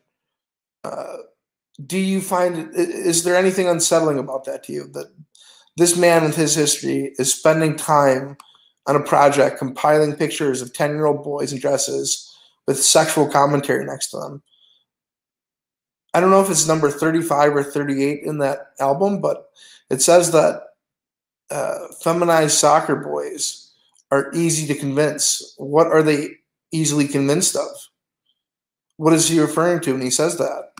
Uh, do you find is there anything unsettling about that to you, that this man with his history is spending time on a project compiling pictures of 10-year-old boys in dresses with sexual commentary next to them? I don't know if it's number 35 or 38 in that album, but it says that feminized soccer boys are easy to convince. What are they easily convinced of? What is he referring to when he says that?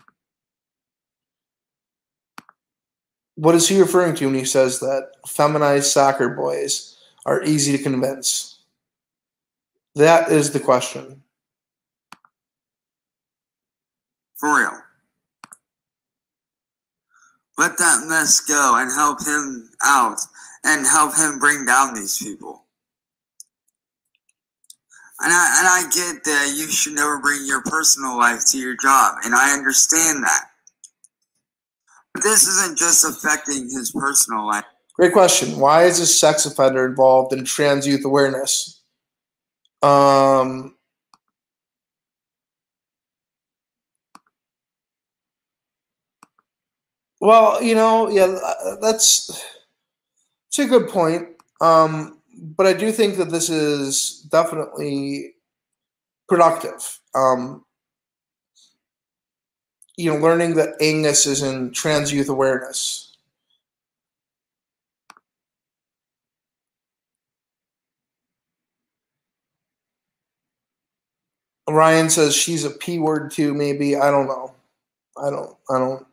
What is he referring to when he says that feminized soccer boys are easy to convince? That is the question. For real. Let that mess go and help him out and help him bring down these people. And I get that you should never bring your personal life to your job, and I understand that. But this isn't just affecting his personal life. Great question. Why is a sex offender involved in trans youth awareness? Well, yeah, that's a good point. But I do think that this is definitely productive. Learning that Angus is in trans youth awareness. Ryan says she's a P word too, maybe. I don't know. I don't.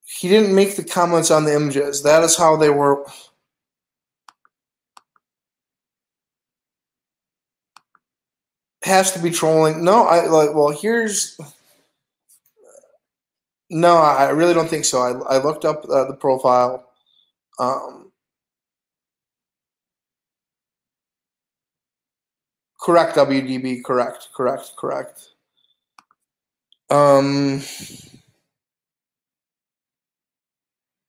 He didn't make the comments on the images. That is how they were. Has to be trolling. No, here's. No, I really don't think so. I looked up the profile. Correct, WDB. Correct.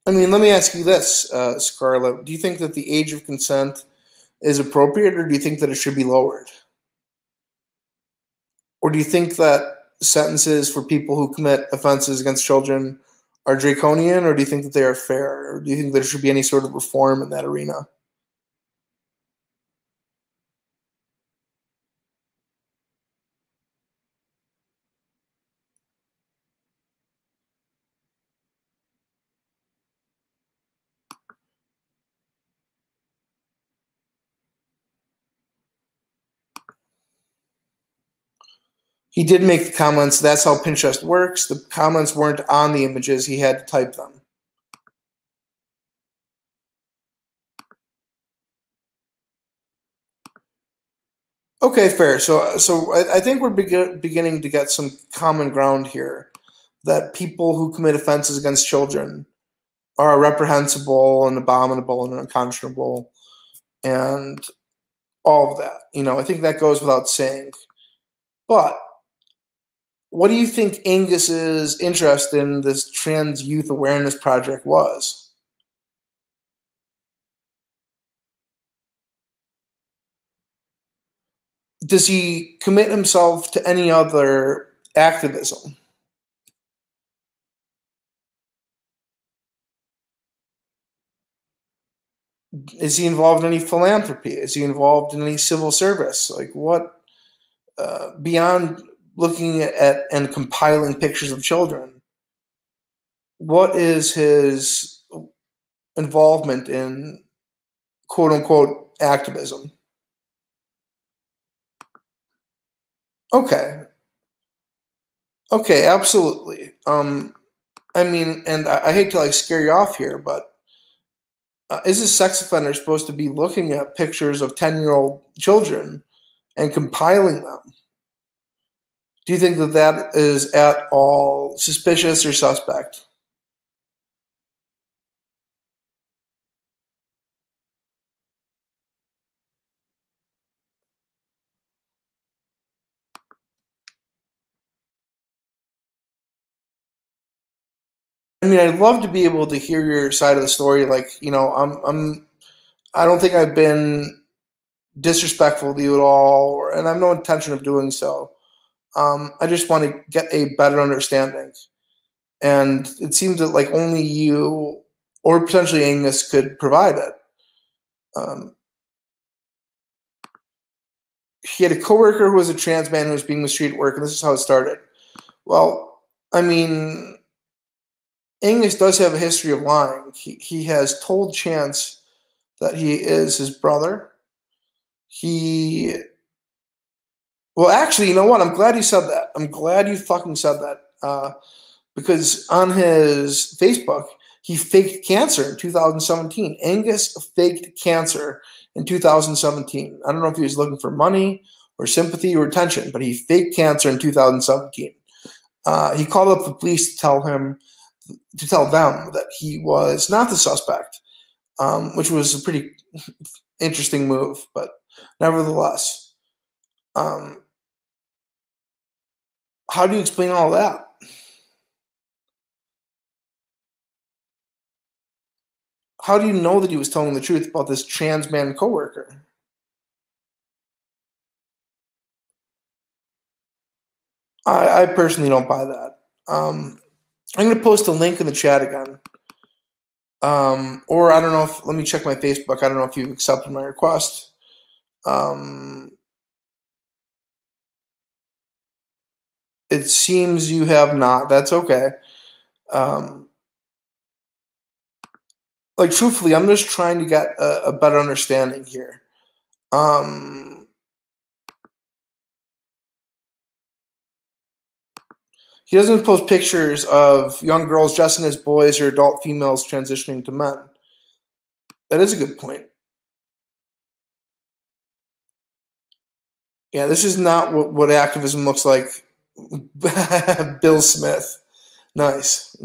I mean, let me ask you this, Scarlett. Do you think that the age of consent is appropriate, or do you think that it should be lowered? Or do you think that sentences for people who commit offenses against children are draconian, or do you think that they are fair? Or do you think there should be any sort of reform in that arena? He did make the comments. That's how Pinterest works. The comments weren't on the images. He had to type them. Okay, fair. So I think we're beginning to get some common ground here, that people who commit offenses against children are reprehensible and abominable and unconscionable and all of that. I think that goes without saying. But what do you think Angus's interest in this trans youth awareness project was? Does he commit himself to any other activism? Is he involved in any philanthropy? Is he involved in any civil service? Like what, beyond looking at and compiling pictures of children, what is his involvement in quote unquote activism? Okay. Okay, absolutely. I mean, and I hate to scare you off here, but is a sex offender supposed to be looking at pictures of 10-year-old children and compiling them? Do you think that that is at all suspicious or suspect? mean, I'd love to be able to hear your side of the story. Like, I don't think I've been disrespectful to you at all, and I have no intention of doing so. I just want to get a better understanding. And it seems that like only you or potentially Angus could provide it. Um, he had a coworker who was a trans man who was being mistreated at work, and this is how it started. Well, I mean, Angus does have a history of lying. He has told Chance that he is his brother. Well, actually, you know what? I'm glad you said that. I'm glad you fucking said that. Because on his Facebook, he faked cancer in 2017. Angus faked cancer in 2017. I don't know if he was looking for money or sympathy or attention, but he faked cancer in 2017. He called up the police to tell them that he was not the suspect, which was a pretty interesting move, but nevertheless. How do you explain all that? How do you know that he was telling the truth about this trans man coworker? I personally don't buy that. I'm going to post a link in the chat again. Or I don't know if, let me check my Facebook. I don't know if you've accepted my request. It seems you have not. That's okay. Like, truthfully, I'm just trying to get a better understanding here. He doesn't post pictures of young girls dressing as boys or adult females transitioning to men. That is a good point. Yeah, this is not what activism looks like. Bill Smith. Nice.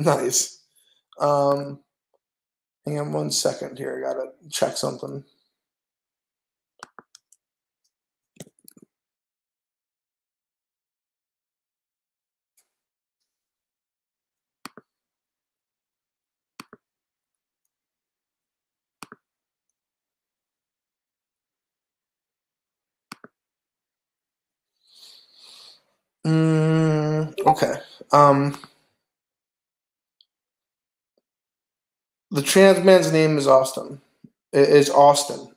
Hang on 1 second here. I gotta check something. Okay. The trans man's name is Austin. Is Austin.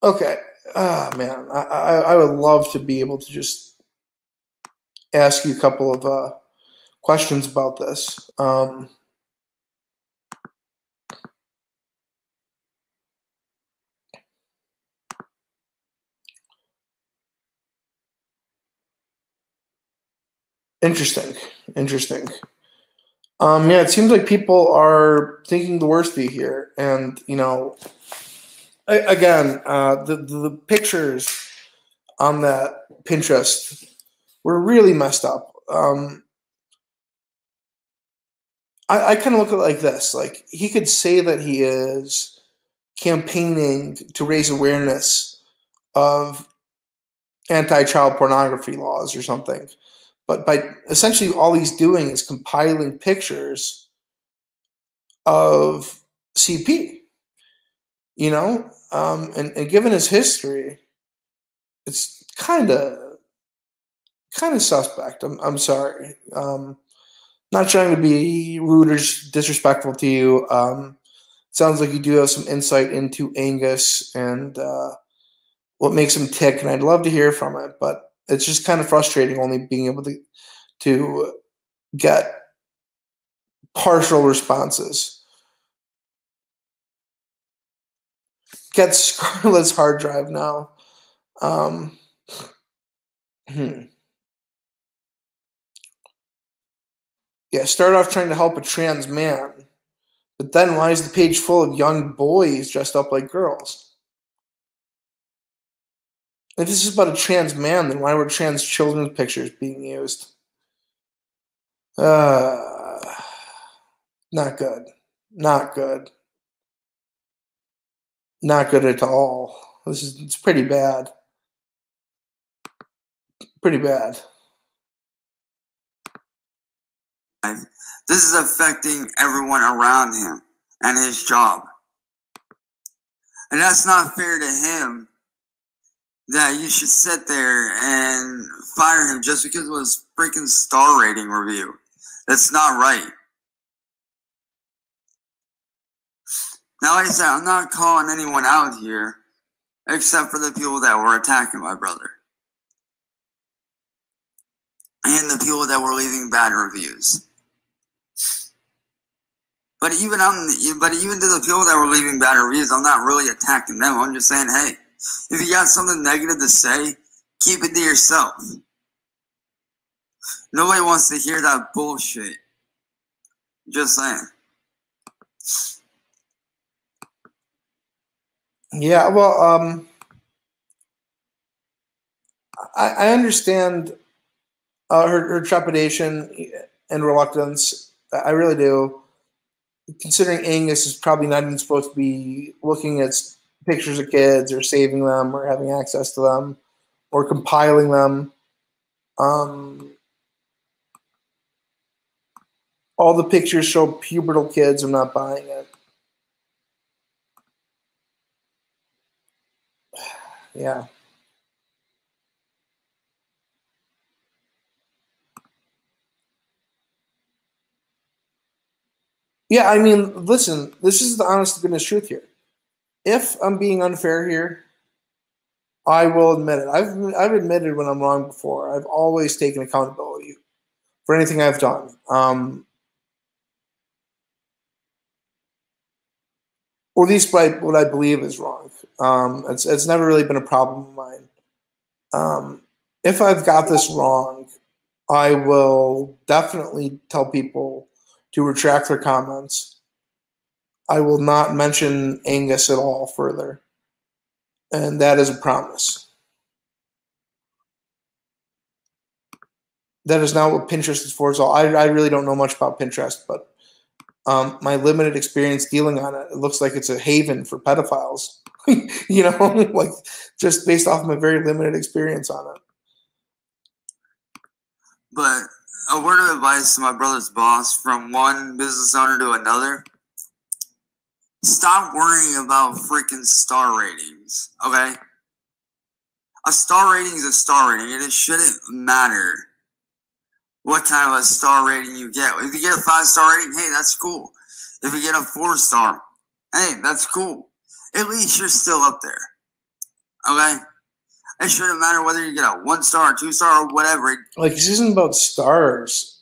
Okay. Ah, man. I would love to be able to just ask you a couple of questions about this. Interesting. Yeah, it seems like people are thinking the worst of you here, and again, the pictures on that Pinterest were really messed up. I kind of look at it like this: like he could say that he is campaigning to raise awareness of anti-child pornography laws or something, but by essentially all he's doing is compiling pictures of CP. And given his history, it's kind of suspect. I'm sorry. Not trying to be rude or disrespectful to you. Sounds like you do have some insight into Angus and what makes him tick, and I'd love to hear from it. But it's just kind of frustrating only being able to get partial responses. Get Scarlett's hard drive now. Yeah, start off trying to help a trans man, but then why is the page full of young boys dressed up like girls? If this is about a trans man, then why were trans children's pictures being used? Not good. Not good. Not good at all. It's pretty bad. Pretty bad. This is affecting everyone around him and his job. And that's not fair to him that you should sit there and fire him just because it was freaking star rating review. That's not right. Now, like I said, I'm not calling anyone out here except for the people that were attacking my brother. And the people that were leaving bad reviews. But even to the people that were leaving bad reviews, I'm not really attacking them. I'm just saying, hey, if you got something negative to say, keep it to yourself. Nobody wants to hear that bullshit. Just saying. Yeah, well, I understand her trepidation and reluctance. I really do. Considering Angus is probably not even supposed to be looking at pictures of kids or saving them or having access to them or compiling them. All the pictures show pubertal kids. I'm not buying it. Yeah. Yeah, I mean, listen, this is the honest to goodness truth here. If I'm being unfair here, I will admit it. I've admitted when I'm wrong before. I've always taken accountability for anything I've done. Or at least what I believe is wrong. It's never really been a problem of mine. If I've got this wrong, I will definitely tell people to retract their comments. I will not mention Angus at all further. And that is a promise. That is not what Pinterest is for. So I really don't know much about Pinterest, but my limited experience dealing on it, it looks like it's a haven for pedophiles. You know, like just based off my very limited experience on it. But a word of advice to my brother's boss from one business owner to another. Stop worrying about freaking star ratings, okay? A star rating is a star rating, and it shouldn't matter what kind of a star rating you get. If you get a 5-star rating, hey, that's cool. If you get a 4-star, hey, that's cool. At least you're still up there, okay? It shouldn't matter whether you get a 1-star, 2-star, or whatever. Like, this isn't about stars,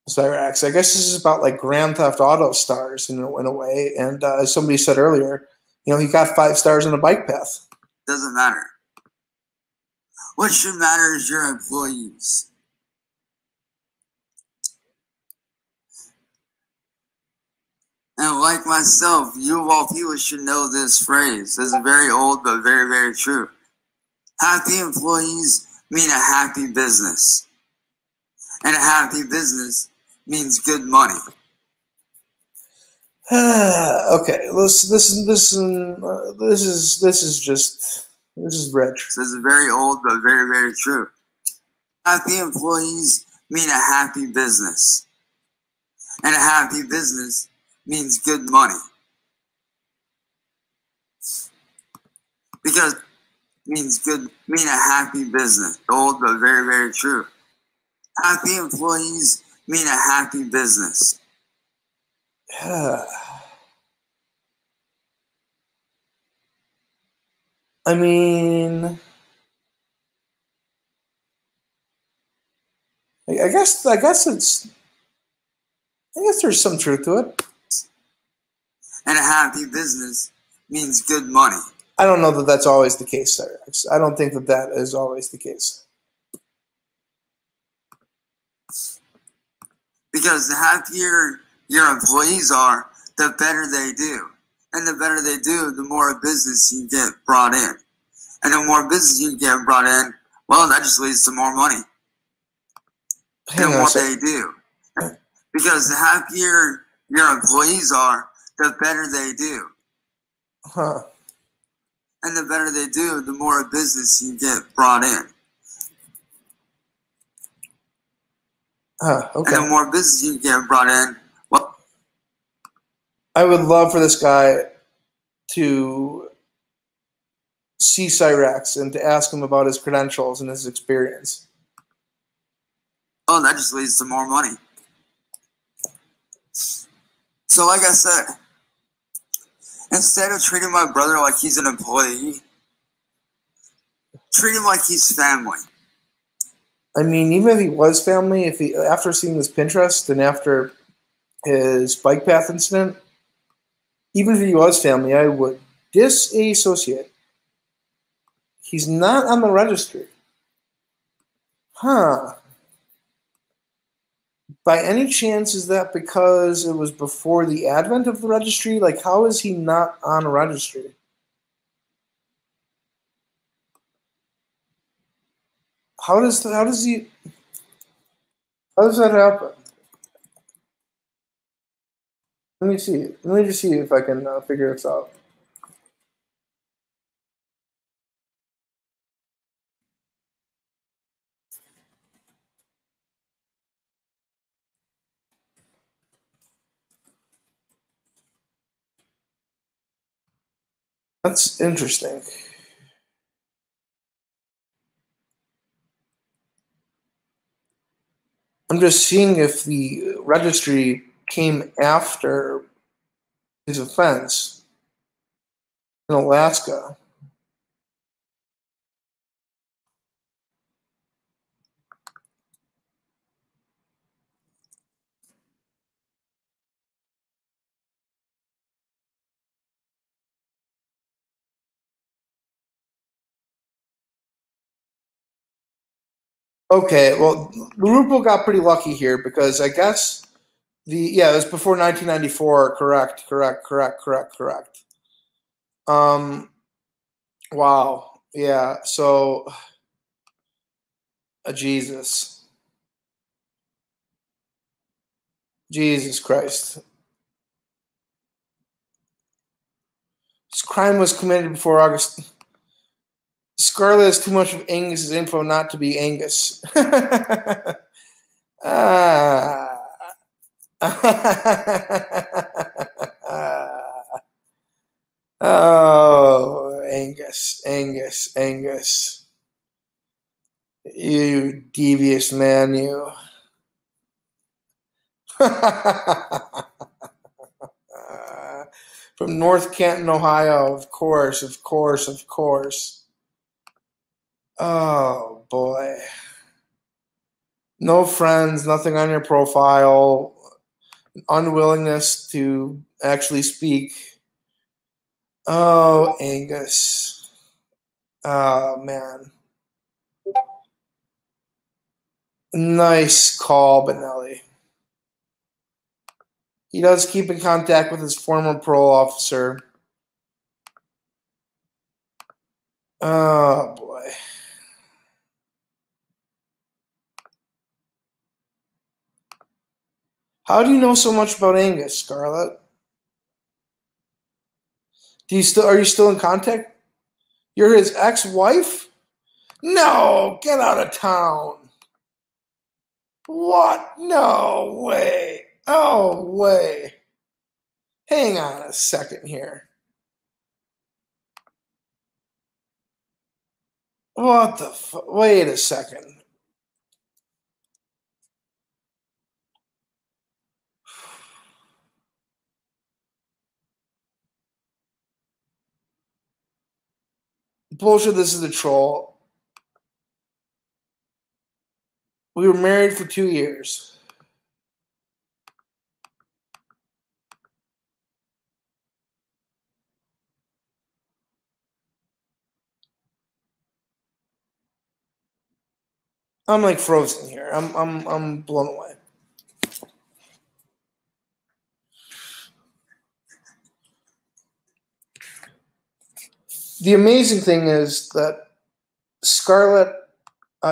Cyrax. I guess this is about like Grand Theft Auto stars in a way. And as somebody said earlier, you know, he got 5 stars on a bike path. Doesn't matter. What should matter is your employees. And like myself, you of all people should know this phrase. This is very old, but very, very true. Happy employees mean a happy business. And a happy business means good money. Okay, this is rich. This is very old, but very, very true. Happy employees mean a happy business. And a happy business means good money. Because means a happy business. Old, but very, very true. Happy employees mean a happy business. I mean, I guess there's some truth to it. And a happy business means good money. I don't know that that's always the case, Cyrax. I don't think that is always the case. Because the happier your employees are, the better they do. And the better they do, the more business you get brought in. And the more business you get brought in, well, that just leads to more money. And the more they do. Because the happier your employees are, the better they do. Huh. And the better they do, the more business you get brought in. Okay. And the more business you get brought in, well, I would love for this guy to see Cyrax and to ask him about his credentials and his experience. oh, that just leads to more money. So like I said, instead of treating my brother like he's an employee, treat him like he's family. I mean, even if he was family, if he after seeing this Pinterest and after his bike path incident, even if he was family, I would disassociate. He's not on the registry. Huh. By any chance, is that because it was before the advent of the registry? Like, how is he not on a registry? How does that happen? Let me see. Let me just see if I can figure this out. That's interesting. I'm just seeing if the registry came after his offense in Alaska. Okay, well, Lurupo got pretty lucky here because I guess it was before 1994. Correct. Wow. Yeah. So, Jesus Christ. This crime was committed before August. Scarlet has too much of Angus's info not to be Angus. Ah. Oh, Angus. You devious man, you. From North Canton, Ohio, of course. Oh, boy. No friends, nothing on your profile, unwillingness to actually speak. Oh, Angus. Oh, man. Nice call, Benelli. He does keep in contact with his former parole officer. Oh, boy. How do you know so much about Angus, Scarlett? Are you still in contact? You're his ex-wife? No, get out of town. What? No way. Oh, way. Hang on a second here. What the wait a second. Bullshit, this is a troll. We were married for 2 years. I'm like frozen here. I'm blown away. The amazing thing is that Scarlett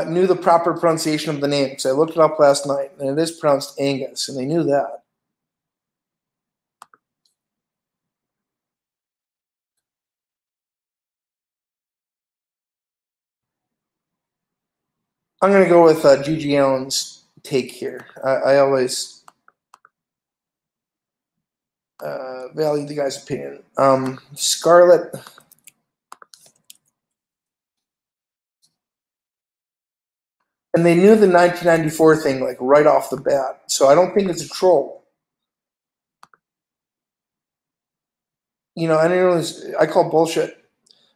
knew the proper pronunciation of the name because I looked it up last night, and it is pronounced Angus, and they knew that. I'm going to go with Gigi Allen's take here. I always value the guy's opinion. Scarlet. And they knew the 1994 thing like right off the bat, so I don't think it's a troll. You know, I call bullshit.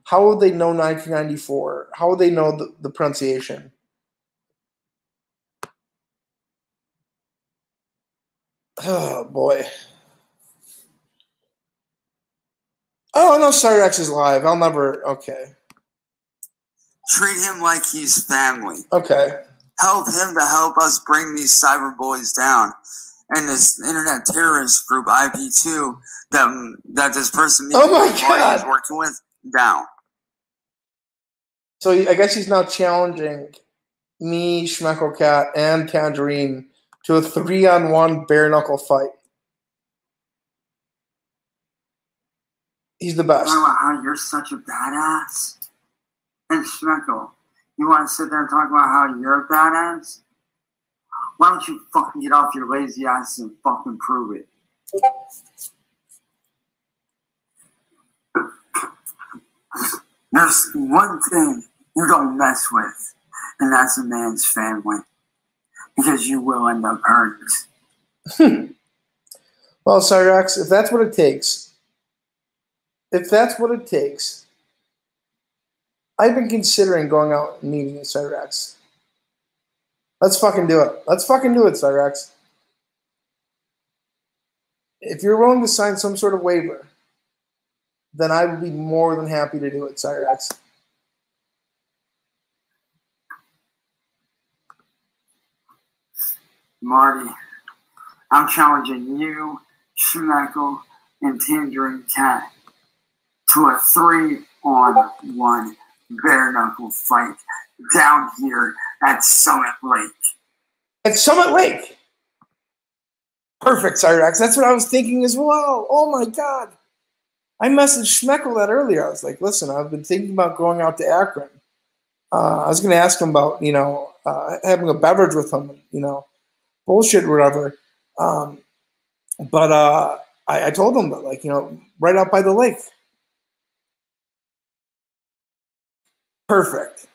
How would they know 1994? How would they know the pronunciation? Oh boy. Oh no, Cyrax is live. I'll never. Okay. Treat him like he's family. Okay. Help him to help us bring these cyber boys down. And this internet terrorist group, IP2, that this person oh my God. is working with, down. So I guess he's now challenging me, Schmecko Cat, and Tangerine to a 3-on-1 bare knuckle fight. He's the best. Talk about how you're such a badass. And Schmecko, you want to sit there and talk about how you're a badass? Why don't you fucking get off your lazy ass and fucking prove it? There's one thing you don't mess with, and that's a man's family. Because you will end up hurt. Well, Cyrax, if that's what it takes, I've been considering going out and meeting Cyrax. Let's fucking do it. Let's fucking do it, Cyrax. If you're willing to sign some sort of waiver, then I would be more than happy to do it, Cyrax. Marty, I'm challenging you, Schmecko, and Tangerine Cat to a 3-on-1 bare knuckle fight down here at Summit Lake. At Summit Lake? Perfect, Cyrax. That's what I was thinking as well. Oh my God. I messaged Schmecko that earlier. I was like, listen, I've been thinking about going out to Akron. I was going to ask him about, having a beverage with him, bullshit or whatever. But I told him that, right out by the lake. Perfect.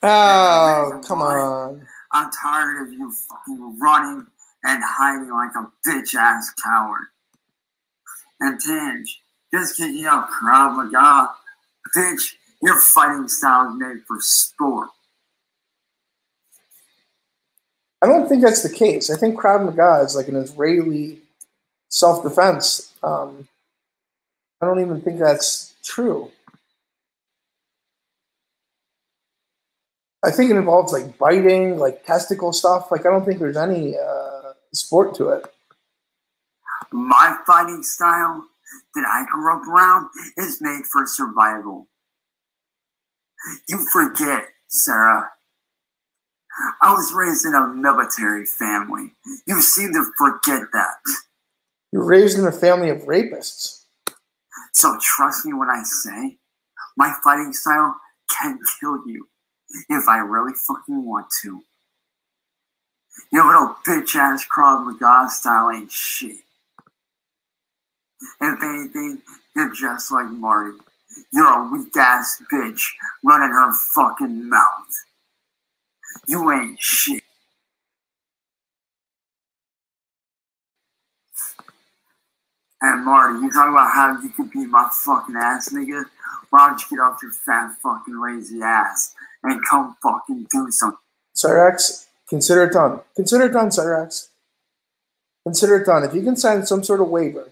Oh, come on. I'm tired of you fucking running and hiding like a bitch-ass coward. And Tange, just kicking out Krav Maga. Bitch, your fighting style is made for sport. I don't think that's the case. I think Krav Maga is like an Israeli self-defense. I don't even think that's true. I think it involves like biting, like testicle stuff. Like I don't think there's any sport to it. My fighting style that I grew up around is made for survival. You forget, Sarah. I was raised in a military family. You seem to forget that. You're raised in a family of rapists. So trust me when I say, my fighting style can kill you if I really fucking want to. Your little bitch-ass Krav Maga style ain't shit. If anything, you're just like Marty. You're a weak-ass bitch running her fucking mouth. You ain't shit. And Marty, you talk about how you can beat my fucking ass, nigga? Why don't you get off your fat fucking lazy ass and come fucking do something? Cyrax, consider it done. Consider it done, Cyrax. Consider it done. If you can sign some sort of waiver,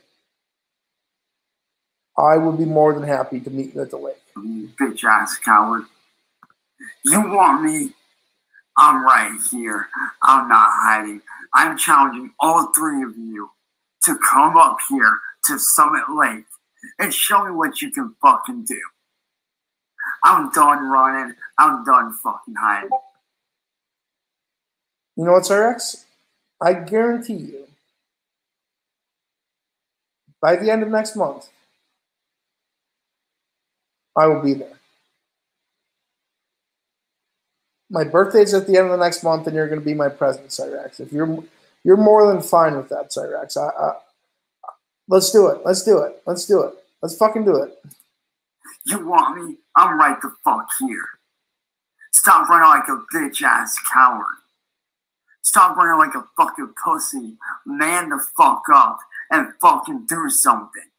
I would be more than happy to meet you at the lake. You bitch-ass coward. You want me? I'm right here. I'm not hiding. I'm challenging all three of you to come up here to Summit Lake and show me what you can fucking do. I'm done running. I'm done fucking hiding. You know what, Cyrax? I guarantee you, by the end of next month, I will be there. My birthday's at the end of the next month, and you're going to be my present, Cyrax. If you're more than fine with that, Cyrax. Let's do it. Let's do it. Let's do it. Let's fucking do it. You want me? I'm right the fuck here. Stop running like a bitch-ass coward. Stop running like a fucking pussy. Man the fuck up and fucking do something.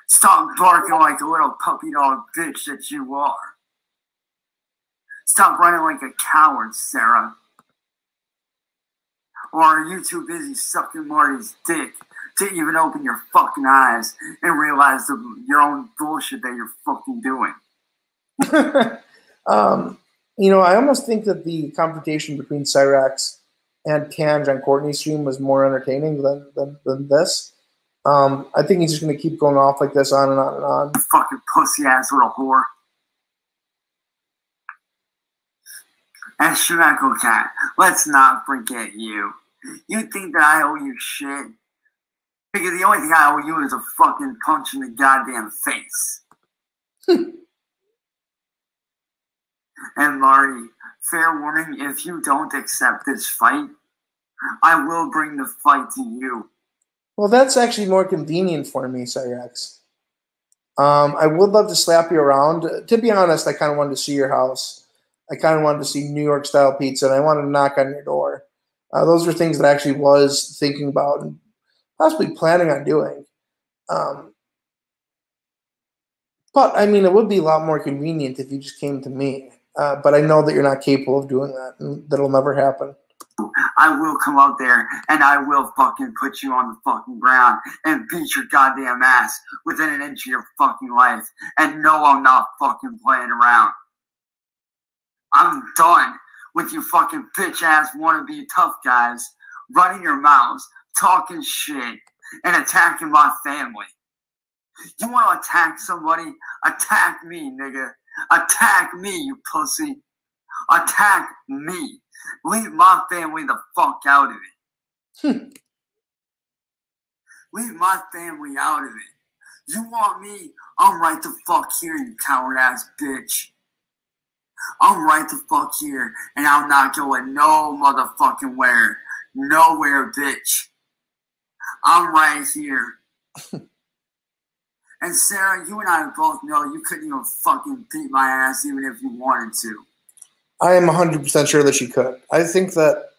Stop barking like a little puppy dog bitch that you are. Stop running like a coward, Sarah. Or are you too busy sucking Marty's dick to even open your fucking eyes and realize your own bullshit that you're fucking doing? I almost think that the confrontation between Cyrax and Tange on Courtney's stream was more entertaining than this. I think he's just going to keep going off like this on and on and on. Fucking pussy-ass little whore. And Shreko Cat, let's not forget you. You think that I owe you shit? Because the only thing I owe you is a fucking punch in the goddamn face. And Marty, fair warning, if you don't accept this fight, I will bring the fight to you. Well, that's actually more convenient for me, Cyrax. I would love to slap you around. To be honest, I kind of wanted to see your house. I kind of wanted to see New York-style pizza, and I wanted to knock on your door. Those were things that I actually was thinking about and possibly planning on doing. But, I mean, it would be a lot more convenient if you just came to me. But I know that you're not capable of doing that, and that'll never happen. I will come out there, and I will fucking put you on the fucking ground and beat your goddamn ass within an inch of your fucking life. And no, I'm not fucking playing around. I'm done with you fucking bitch-ass wannabe tough guys running your mouths, talking shit, and attacking my family. You want to attack somebody? Attack me, nigga. Attack me, you pussy. Attack me. Leave my family the fuck out of it. Leave my family out of it. You want me? I'm right the fuck here, you coward-ass bitch. I'm right the fuck here, and I'm not going no motherfucking where. Nowhere, bitch. I'm right here. And Sarah, you and I both know you couldn't even fucking beat my ass even if you wanted to. I am 100% sure that she could. I think that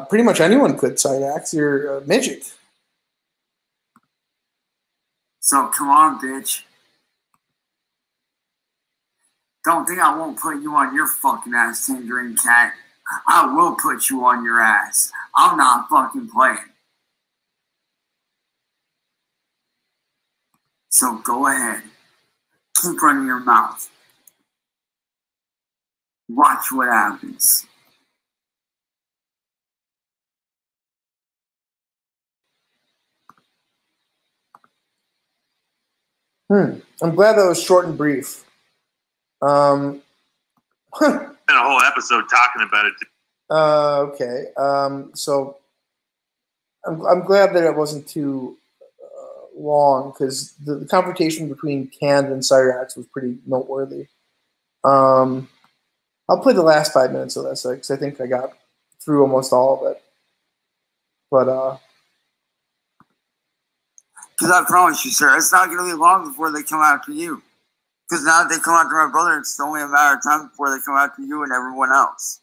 pretty much anyone could, Cyrax. You're a midget. So come on, bitch. Don't think I won't put you on your fucking ass, Tangerine Cat. I will put you on your ass. I'm not fucking playing. So go ahead. Keep running your mouth. Watch what happens. I'm glad that was short and brief. Spent a whole episode talking about it. Okay. So I'm glad that it wasn't too long because the confrontation between Cand and Cyrax was pretty noteworthy. I'll play the last 5 minutes of this because I think I got through almost all of it. But because I promise you, sir, it's not going to be long before they come after you. Because now that they come after my brother, it's only a matter of time before they come after you and everyone else.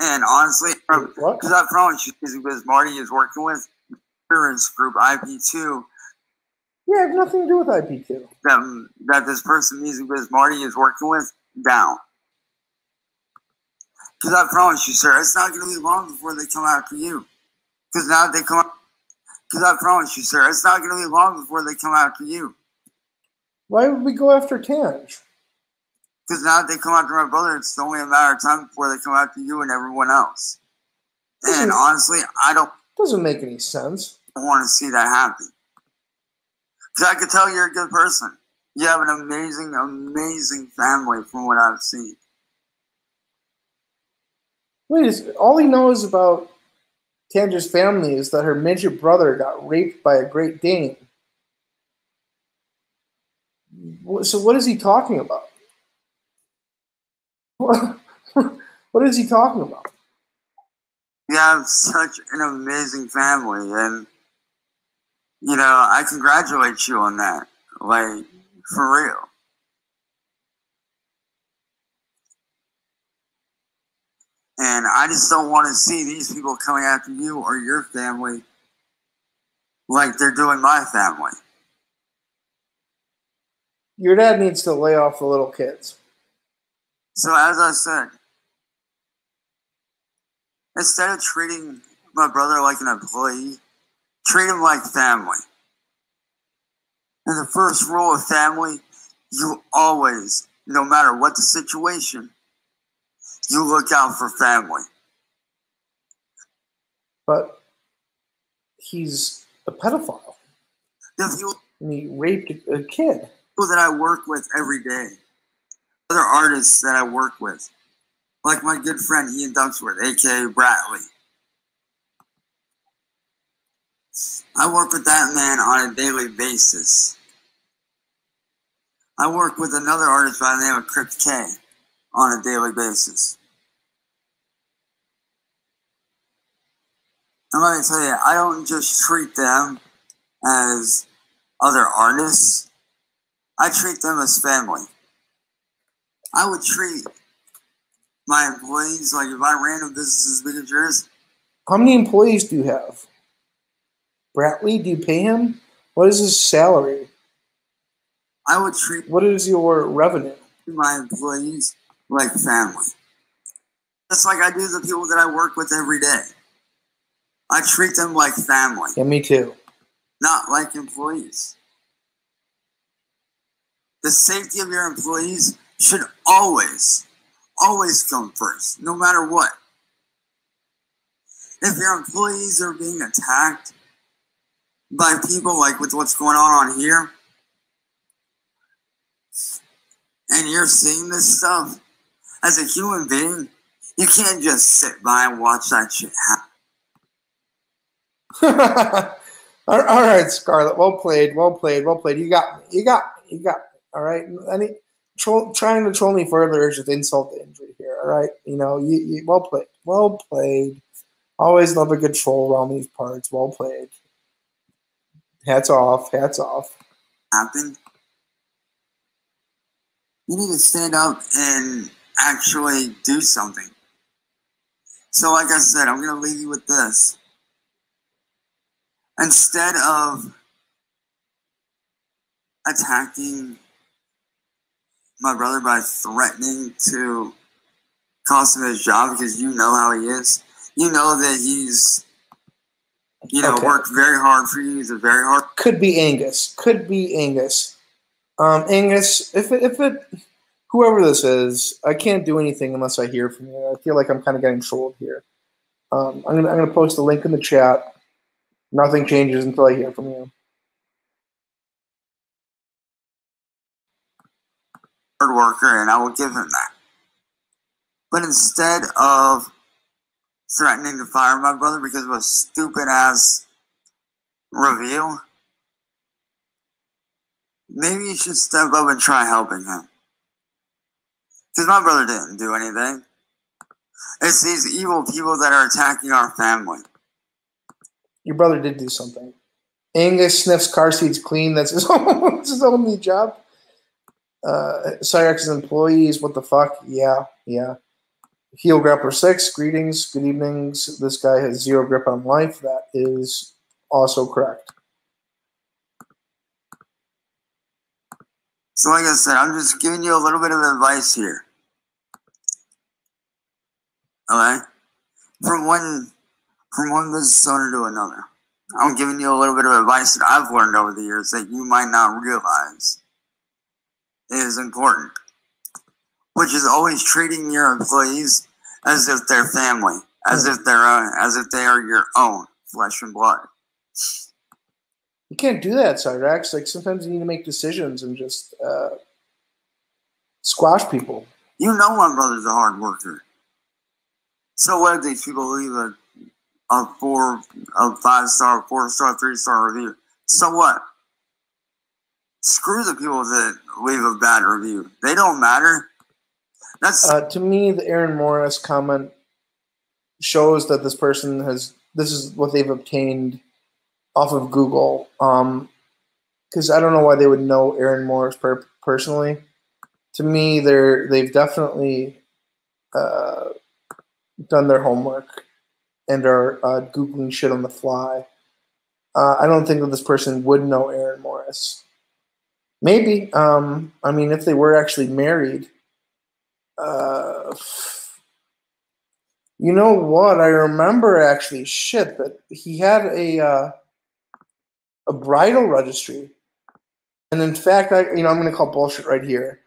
And honestly, because I promise you, because Marty is working with insurance group IP2. Yeah, I have nothing to do with IP2. That this person, Music Biz Marty, is working with, down. Because I promise you, sir, it's not going to be long before they come after you. Because now that they come. Because I promise you, sir, it's not going to be long before they come after you. Why would we go after Tange? Because now that they come after my brother, it's only a matter of time before they come after you and everyone else. And honestly, I don't. Doesn't make any sense. I want to see that happen. Because I could tell you're a good person. You have an amazing, amazing family from what I've seen. Wait, all he knows about Tange's family is that her midget brother got raped by a Great Dane. So what is he talking about? What is he talking about? You have such an amazing family, and you know, I congratulate you on that. Like, for real. And I just don't want to see these people coming after you or your family like they're doing my family. Your dad needs to lay off the little kids. So as I said, instead of treating my brother like an employee, treat him like family. And the first rule of family, you always, no matter what the situation, you look out for family. But he's a pedophile. And he raped a kid. People that I work with every day, other artists that I work with, like my good friend Ian Ducksworth, aka Bradley. I work with that man on a daily basis. I work with another artist by the name of Crypt K on a daily basis. And let me tell you, I don't just treat them as other artists. I treat them as family. I would treat my employees like if I ran a business as big as yours. How many employees do you have? Bradley, do you pay him? What is his salary? I would treat What is your revenue? my employees like family. Just like I do the people that I work with every day. I treat them like family. Yeah, me too. Not like employees. The safety of your employees should always come first, no matter what. If your employees are being attacked by people like with what's going on here, and you're seeing this stuff, as a human being, you can't just sit by and watch that shit happen. All right, Scarlett. Well played. You got me. All right. Trying to troll me further is just insult to injury here. All right. You know, you well played. Well played. Always love a good troll around these parts. Well played. Hats off. Happen. You need to stand up and actually do something. So like I said, I'm going to leave you with this. Instead of attacking my brother by threatening to cost him his job because you know how he is, you know that he's, worked very hard for you. He's a very hard. Could be Angus. Angus, if it whoever this is, I can't do anything unless I hear from you. I feel like I'm kind of getting trolled here. I'm gonna post a link in the chat. Nothing changes until I hear from you. Hard worker, and I will give him that. But instead of threatening to fire my brother because of a stupid ass reveal, maybe you should step up and try helping him. Because my brother didn't do anything. It's these evil people that are attacking our family. Your brother did do something. Angus sniffs car seats clean. That's his own new job. Cyrax's employees, what the fuck? Yeah. Heel Grappler 6, greetings, good evenings. This guy has zero grip on life. That is also correct. So like I said, I'm just giving you a little bit of advice here. Okay? From one business owner to another. I'm giving you a little bit of advice that I've learned over the years that you might not realize is important. Which is always treating your employees as if they're family, as if they are your own flesh and blood. You can't do that, Cyrax. Like sometimes you need to make decisions and just squash people. You know my brother's a hard worker. So what if these people leave a 5-star, 4-star, 3-star review? So what? Screw the people that leave a bad review. They don't matter. That's to me, the Aaron Morris comment shows that this person has. This is what they've obtained off of Google. Because I don't know why they would know Aaron Morris personally. To me, they've definitely done their homework and are Googling shit on the fly. I don't think that this person would know Aaron Morris. Maybe. I mean, if they were actually married. You know what? I remember actually shit that he had a bridal registry. And in fact, I'm going to call bullshit right here.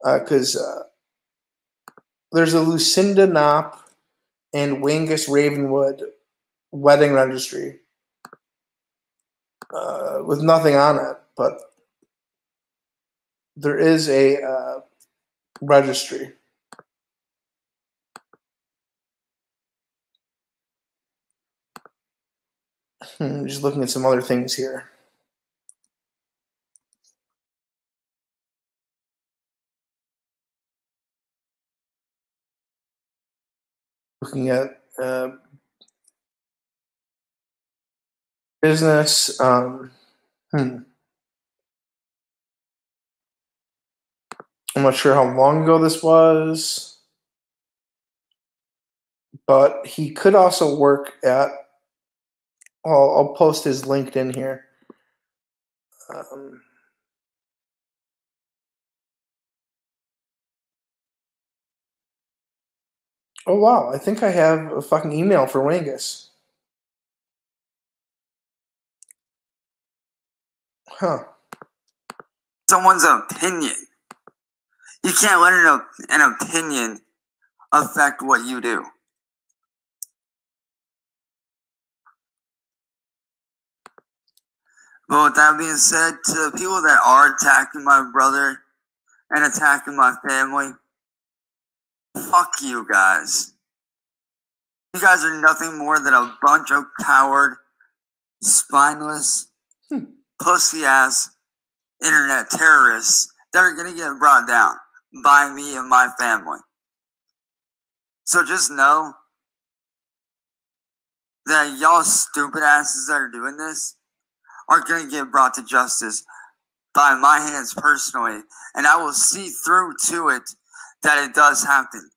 Because there's a Lucinda Knopp and Wangus Ravenwood wedding registry with nothing on it, but there is a registry. Just looking at some other things here. Looking at business. I'm not sure how long ago this was, but he could also work at. I'll post his LinkedIn here. Oh wow! I think I have a fucking email for Wangus. Huh. someone's opinion. You can't let an opinion affect what you do. But with that being said, to the people that are attacking my brother and attacking my family, fuck you guys. You guys are nothing more than a bunch of coward, spineless, pussy-ass internet terrorists that are going to get brought down by me and my family. So just know that y'all stupid asses that are doing this are going to get brought to justice by my hands personally, and I will see through to it that it does happen.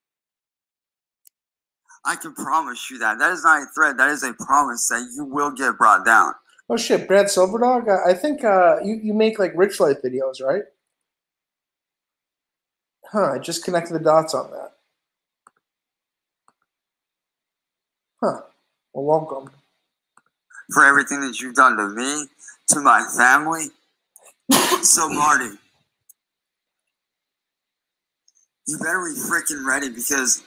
I can promise you that. That is not a threat. That is a promise that you will get brought down. Oh shit, Brad Silverdog. I think you make like rich life videos, right? Huh. I just connected the dots on that. Huh. Well, welcome. For everything that you've done to me, to my family. So, Marty, you better be freaking ready because,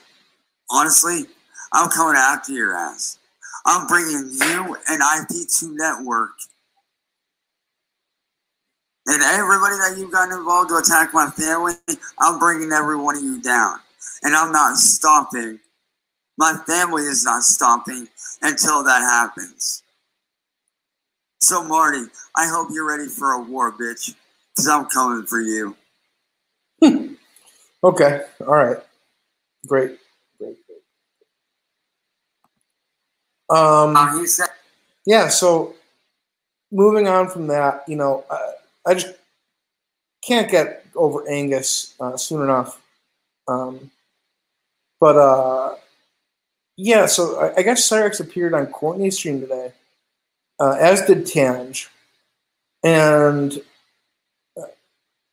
honestly, I'm coming after your ass. I'm bringing you and IP2 Network and everybody that you've gotten involved to attack my family, I'm bringing every one of you down. And I'm not stopping. My family is not stopping until that happens. So, Marty, I hope you're ready for a war, bitch, because I'm coming for you. Okay. All right. Great. Yeah, so moving on from that, I just can't get over Angus soon enough. Yeah, so I guess Cyrax appeared on Courtney's stream today, as did Tange. And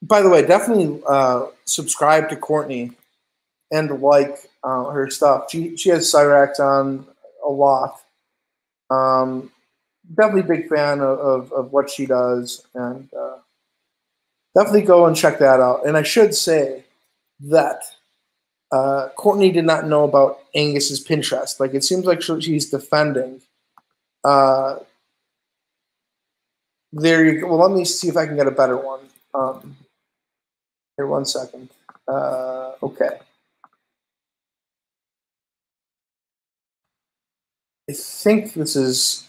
by the way, definitely subscribe to Courtney and like her stuff. She has Cyrax on a lot. Definitely big fan of what she does, and definitely go and check that out. And I should say that Courtney did not know about Angus's Pinterest. Like, it seems like she's defending. There you go. Well, let me see if I can get a better one. Here, 1 second. Okay. I think this is...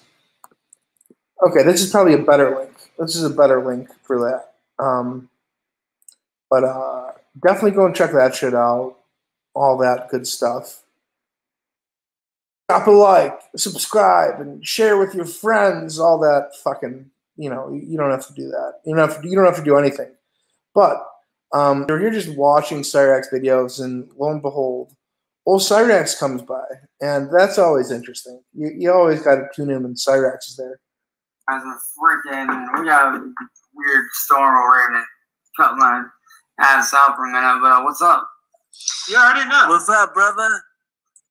Okay, this is probably a better link. This is a better link for that. But definitely go and check that shit out. All that good stuff. Drop a like, subscribe, and share with your friends. All that fucking, you don't have to do that. You don't have to do anything. But you're just watching Cyrax videos, and lo and behold, old Cyrax comes by, and that's always interesting. You always got to tune in when Cyrax is there. As a freaking, we got a weird storm over here that cut my ass out for a minute. But what's up? You already know. What's up, brother?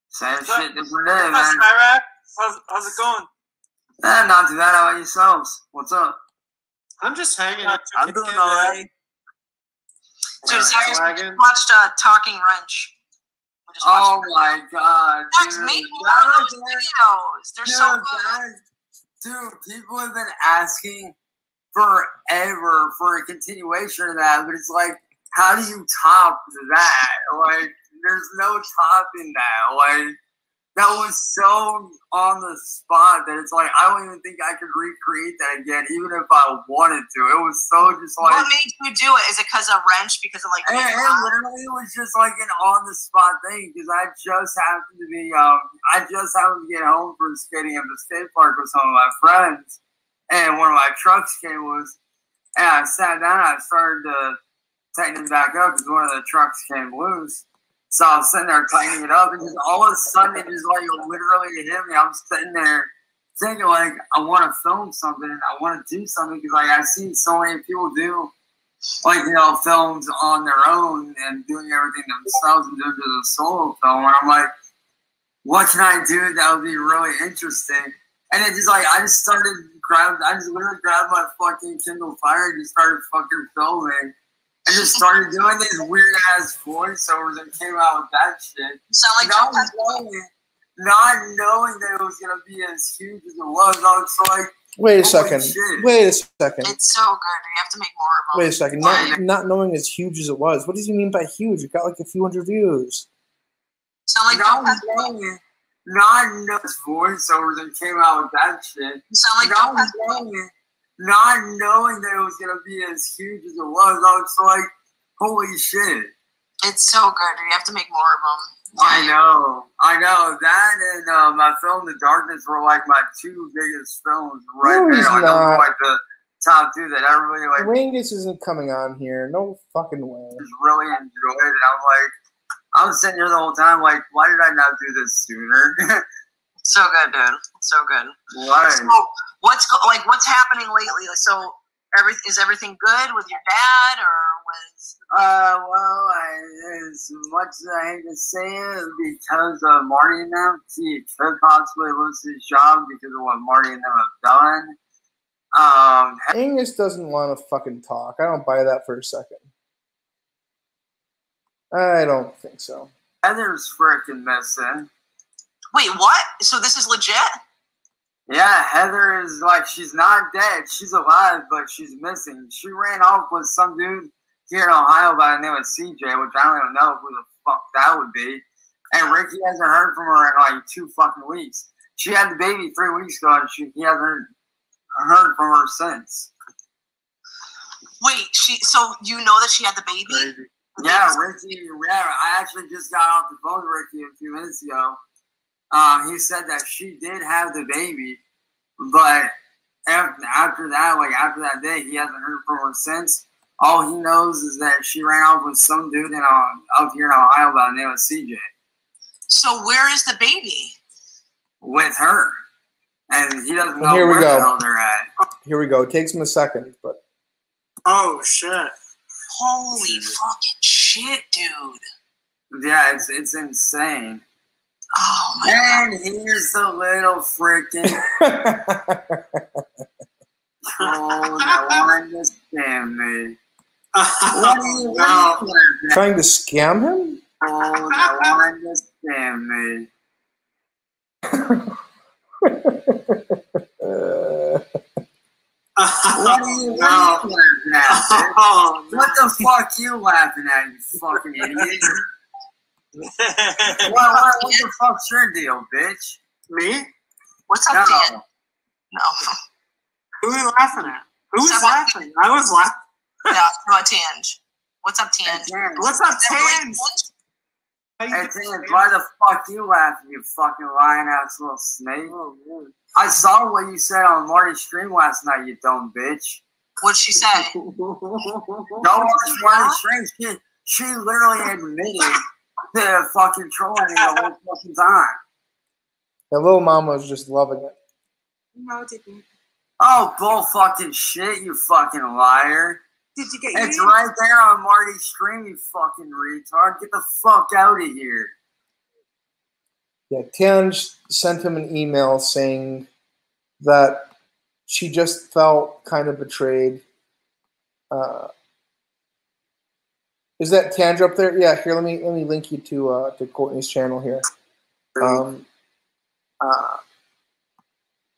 Same shit, different day, man. Cyrax? How's it going? Not too bad. How about yourselves? What's up? I'm just hanging out. I'm doing alright. Dude, Cyrax, we watched Talking Wrench. Oh my god, Guys, make more of those videos. They're so good. Dude, people have been asking forever for a continuation of that, but it's like, how do you top that? Like, there's no topping that. Like, that was so on the spot that it's like, I don't even think I could recreate that again, even if I wanted to. It was so just like... What made you do it? Is it because of Wrench? Because of like... And literally it was just like an on-the-spot thing, because I just happened to be, get home from skating at the skate park with some of my friends, and one of my trucks came loose, and I sat down and I started to tighten it back up because one of the trucks came loose. So I was sitting there tightening it up, and just all of a sudden, it just like literally hit me. I'm sitting there thinking like, I want to film something, I want to do something, because like I've seen so many people do, like, films on their own and doing everything themselves and doing the solo film. And I'm like, what can I do that would be really interesting? And it just like, I just literally grabbed my fucking Kindle Fire and just started fucking filming. I just started doing these weird ass voiceovers and came out with that shit. Sound like not knowing that it was gonna be as huge as it was. I was like, wait a second. Shit. Wait a second. It's so good. You have to make more of them. Wait a second. Not knowing as huge as it was. What does he mean by huge? It got like a few hundred views. Sound like not knowing this voiceovers and came out with that shit. Sound like not knowing that it was gonna be as huge as it was. I was like, holy shit. It's so good. You have to make more of them. I know. That and my film The Darkness were like my two biggest films right there. Like, those were like the top two that I really like. Rangus isn't coming on here. No fucking way. Just really enjoyed it. I was sitting here the whole time like, why did I not do this sooner? So good, dude. So good. Right. So what's happening lately? So is everything good with your dad, or was? Well, as much as I hate to say it, because of Marty and them, he could possibly lose his job because of what Marty and them have done. Angus doesn't want to fucking talk. I don't buy that for a second. I don't think so. Heather's freaking missing. Wait, what? So this is legit? Yeah, Heather is like, she's not dead. She's alive, but she's missing. She ran off with some dude here in Ohio by the name of CJ, which I don't even know who the fuck that would be. And Ricky hasn't heard from her in like 2 fucking weeks. She had the baby 3 weeks ago, and he hasn't heard from her since. Wait, so you know that she had the baby? Crazy. Yeah, Ricky, I actually just got off the phone with Ricky a few minutes ago. He said that she did have the baby, but after that day, he hasn't heard from her since. All he knows is that she ran off with some dude up here in Ohio by the name of CJ. So where is the baby? With her. And he doesn't know where the hell they're at. Here we go. It takes him a second, but... Oh, shit. Holy fucking shit, dude. Yeah, it's insane. Oh my god. And here's the little freaking trying to scam me. What are you trying to scam him? Trying to scam me. What are you laughing at? What the fuck you laughing at, you fucking idiot? What the fuck's your deal, bitch? Me? What's up, Dan? No. Who are you laughing at? Who was laughing? I was laughing. Yeah, no, Tange. What's up, Tange? What's up, Tange? Hey, Tange, why the fuck you laughing, you fucking lying ass little snake? I saw what you said on Marty's stream last night, you dumb bitch. What'd she say? Don't watch Marty's stream. She literally admitted to fucking trolling me the whole fucking time. The little mama was just loving it. No, I didn't. Oh, bull fucking shit, you fucking liar. Did you get It's right there on Marty's stream, you fucking retard. Get the fuck out of here. Yeah, Tange sent him an email saying that she just felt kind of betrayed. Is that Tange up there? Yeah, here, let me link you to Courtney's channel here.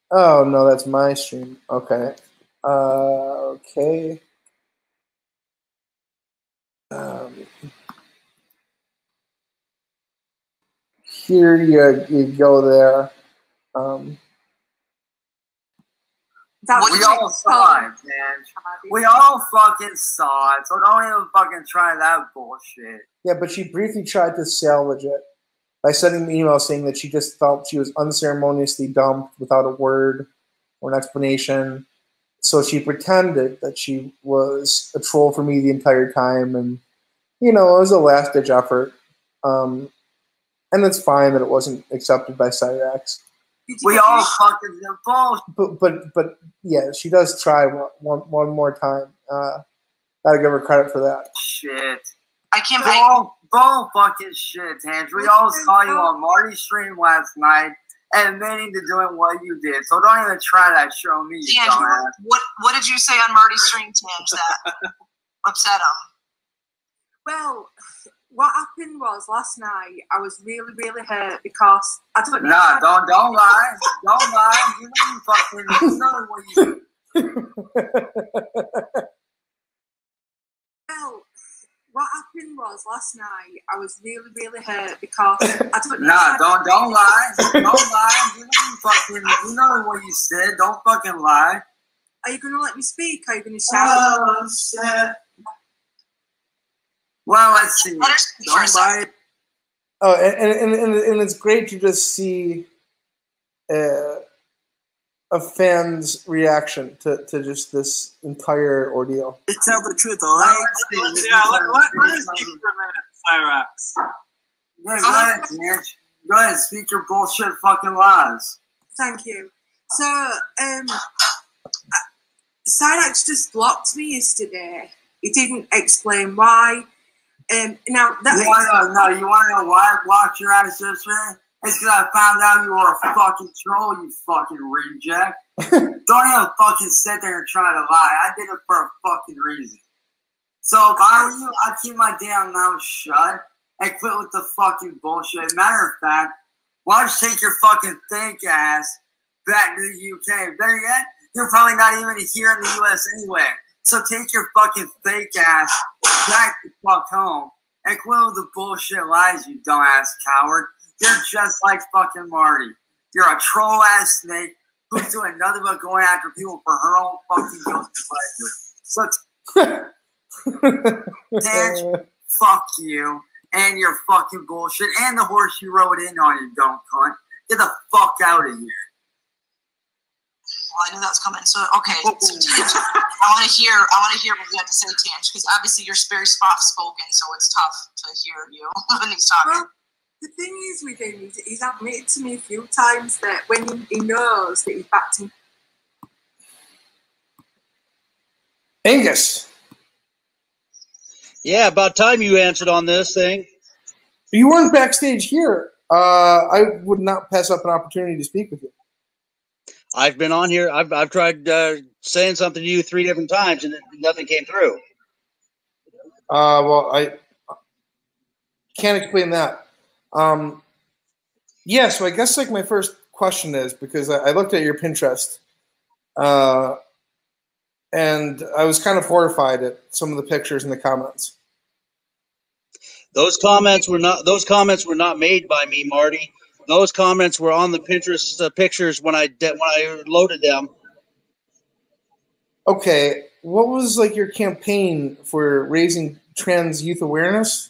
Oh no, that's my stream. Okay. Okay. Here you go there. We all saw it, man. We all fucking saw it, so don't even fucking try that bullshit. Yeah, but she briefly tried to salvage it by sending an email saying that she just felt she was unceremoniously dumped without a word or an explanation. So she pretended that she was a troll for me the entire time, and you know, it was a last-ditch effort. And it's fine that it wasn't accepted by Cyrax. We all fucking bullshit. But yeah, she does try one more time. Gotta give her credit for that. Shit. I can't. Bull fucking shit, Tange. We all saw you on Marty's stream last night, admitting to doing what you did. So don't even try that show me, you Tange, dumbass. what did you say on Marty's stream, Tange, that upset him? Well, what happened was last night I was really, really hurt because I don't know. Nah, don't lie. Don't lie. You know what you Well, what happened was last night I was really, really hurt because I don't know. Nah, don't lie. Don't lie. You know what you said. Don't fucking lie. Are you gonna let me speak? Are you gonna shout? Oh shit. Well, let's see. Don't bite. Oh, and it's great to just see a fan's reaction to just this entire ordeal. To tell the truth, all right? Yeah, let us speak for a minute, Cyrax. Yeah, go ahead, Mitch. Go ahead, speak your bullshit fucking lies. Thank you. So, Cyrax just blocked me yesterday. He didn't explain why. Now that you want to know why I blocked your ass yesterday? It's because I found out you were a fucking troll, you fucking reject. Don't even fucking sit there and try to lie. I did it for a fucking reason. So if I were you, I'd keep my damn mouth shut and quit with the fucking bullshit. Matter of fact, why don't you take your fucking fake ass back to the UK? Better yet, you're probably not even here in the US anyway. So take your fucking fake ass back the fuck home and quit with the bullshit lies, you dumbass coward. You're just like fucking Marty. You're a troll ass snake who's doing nothing but going after people for her own fucking guilty pleasure. So, Tange, fuck you and your fucking bullshit and the horse you rode in on, you dumb cunt. Get the fuck out of here. Well, I knew that was coming. So okay, so Tange, I want to hear what you have to say, Tange, because obviously you're very soft spoken, so it's tough to hear you when he's talking. Well, the thing is with him, he's admitted to me a few times that when he knows that he's backed him. Angus. Yeah, about time you answered on this thing. You weren't backstage here. I would not pass up an opportunity to speak with you. I've been on here. I've tried saying something to you 3 different times, and nothing came through. Well, I can't explain that. Yeah, so I guess like my first question is, because I looked at your Pinterest, and I was kind of horrified at some of the pictures in the comments. Those comments were not made by me, Marty. Those comments were on the Pinterest pictures when I loaded them. Okay, what was like your campaign for raising trans youth awareness?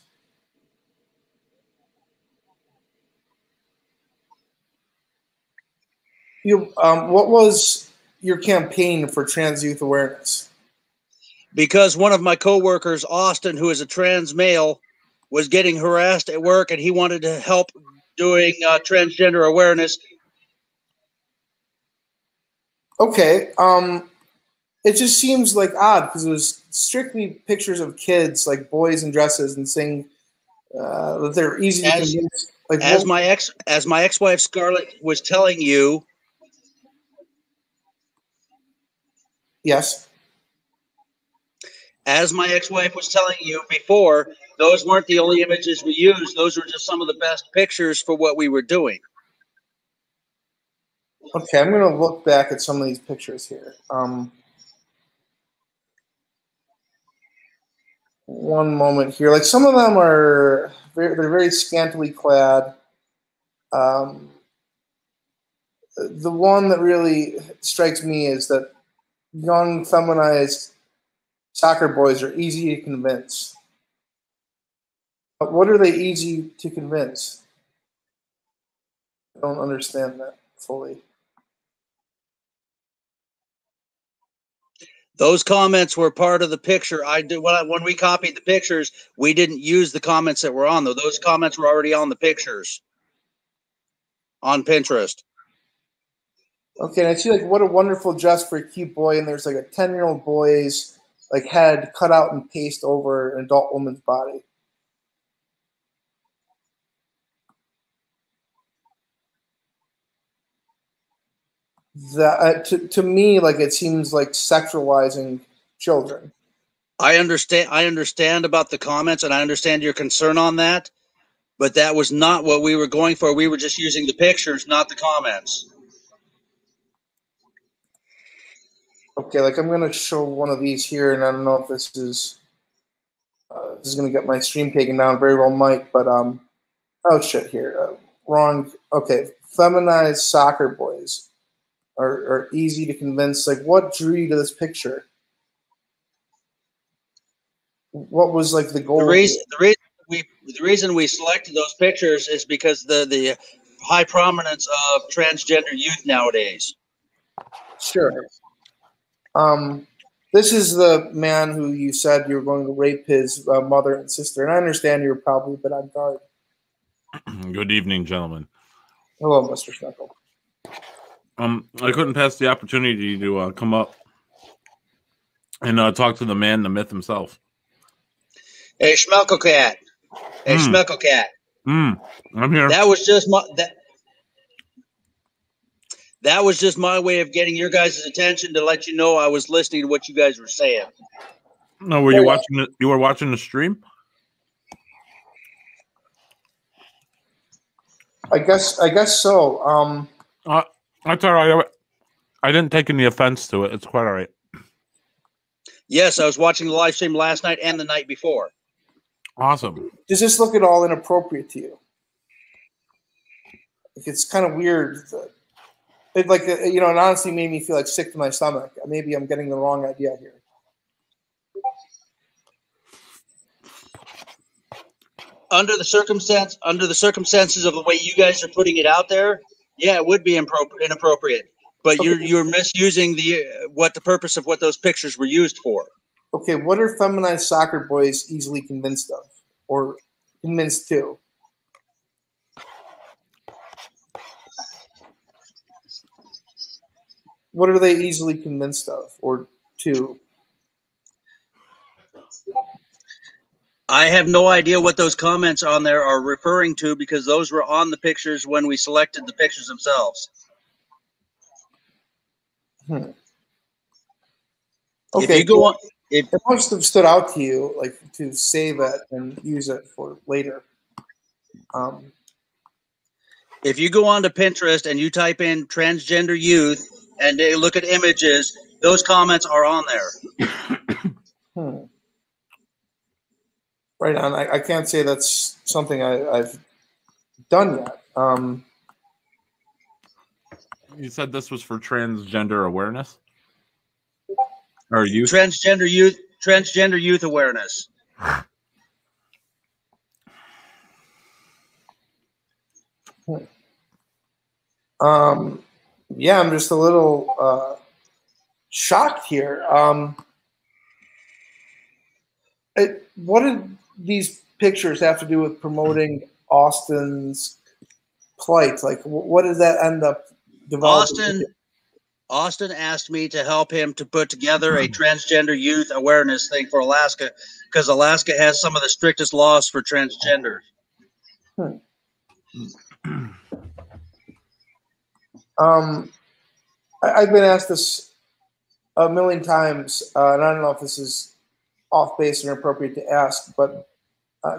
What was your campaign for trans youth awareness? Because one of my coworkers, Austin, who is a trans male, was getting harassed at work, and he wanted to help doing transgender awareness. Okay, it just seems like odd because it was strictly pictures of kids, like boys in dresses, and saying that they're easy to convince. Like as my ex-wife Scarlett was telling you. Yes. As my ex-wife was telling you before, those weren't the only images we used. Those were just some of the best pictures for what we were doing. Okay, I'm going to look back at some of these pictures here. One moment here. Like some of them are they're very scantily clad. The one that really strikes me is that young feminized soccer boys are easy to convince. But what are they easy to convince? I don't understand that fully. Those comments were part of the picture. When we copied the pictures, we didn't use the comments that were on there. Those comments were already on the pictures on Pinterest. Okay, and I see like what a wonderful dress for a cute boy, and there's like a 10-year-old boy's like head cut out and paste over an adult woman's body. That to me, like it seems like sexualizing children. I understand about the comments, and I understand your concern on that, but that was not what we were going for. We were just using the pictures, not the comments. Okay, like I'm gonna show one of these here, and I don't know if this is gonna get my stream taken down. Very well might, but oh shit, here, wrong. Okay, feminized soccer boys are easy to convince. Like, what drew you to this picture? What was like the goal? The reason we selected those pictures is because the high prominence of transgender youth nowadays. Sure. This is the man who you said you were going to rape his mother and sister, and I understand you were probably a bit on guard. Good evening, gentlemen. Hello, Mr. Schmeckle. I couldn't pass the opportunity to come up and talk to the man, the myth himself. Hey, Schmeckle Cat. Hey, Schmeckle Cat. I'm here. That was just that was just my way of getting your guys' attention to let you know I was listening to what you guys were saying. No, were you watching it? You were watching the stream? I guess so. That's all right. I didn't take any offense to it. It's quite all right. Yes, I was watching the live stream last night and the night before. Awesome. Does this look at all inappropriate to you? Like, it's kind of weird. It it honestly made me feel like sick to my stomach. Maybe I'm getting the wrong idea here. Under the circumstances of the way you guys are putting it out there, yeah, it would be inappropriate. But Okay. you're misusing the purpose of what those pictures were used for. Okay, what are feminized soccer boys easily convinced of, or convinced to? What are they easily convinced of, or to? I have no idea what those comments on there are referring to because those were on the pictures when we selected the pictures themselves. Okay, if you go on, it must have stood out to you, like to save it and use it for later. If you go on to Pinterest and you type in transgender youth and they look at images, those comments are on there. Right on. I can't say that's something I've done yet. You said this was for transgender awareness? Or youth? Transgender youth awareness. Yeah, I'm just a little shocked here. What did these pictures have to do with promoting Austin's plight? Like, what did that end up developing? Austin asked me to help him to put together a transgender youth awareness thing for Alaska, because Alaska has some of the strictest laws for transgender. I've been asked this a million times, and I don't know if this is off base and appropriate to ask, but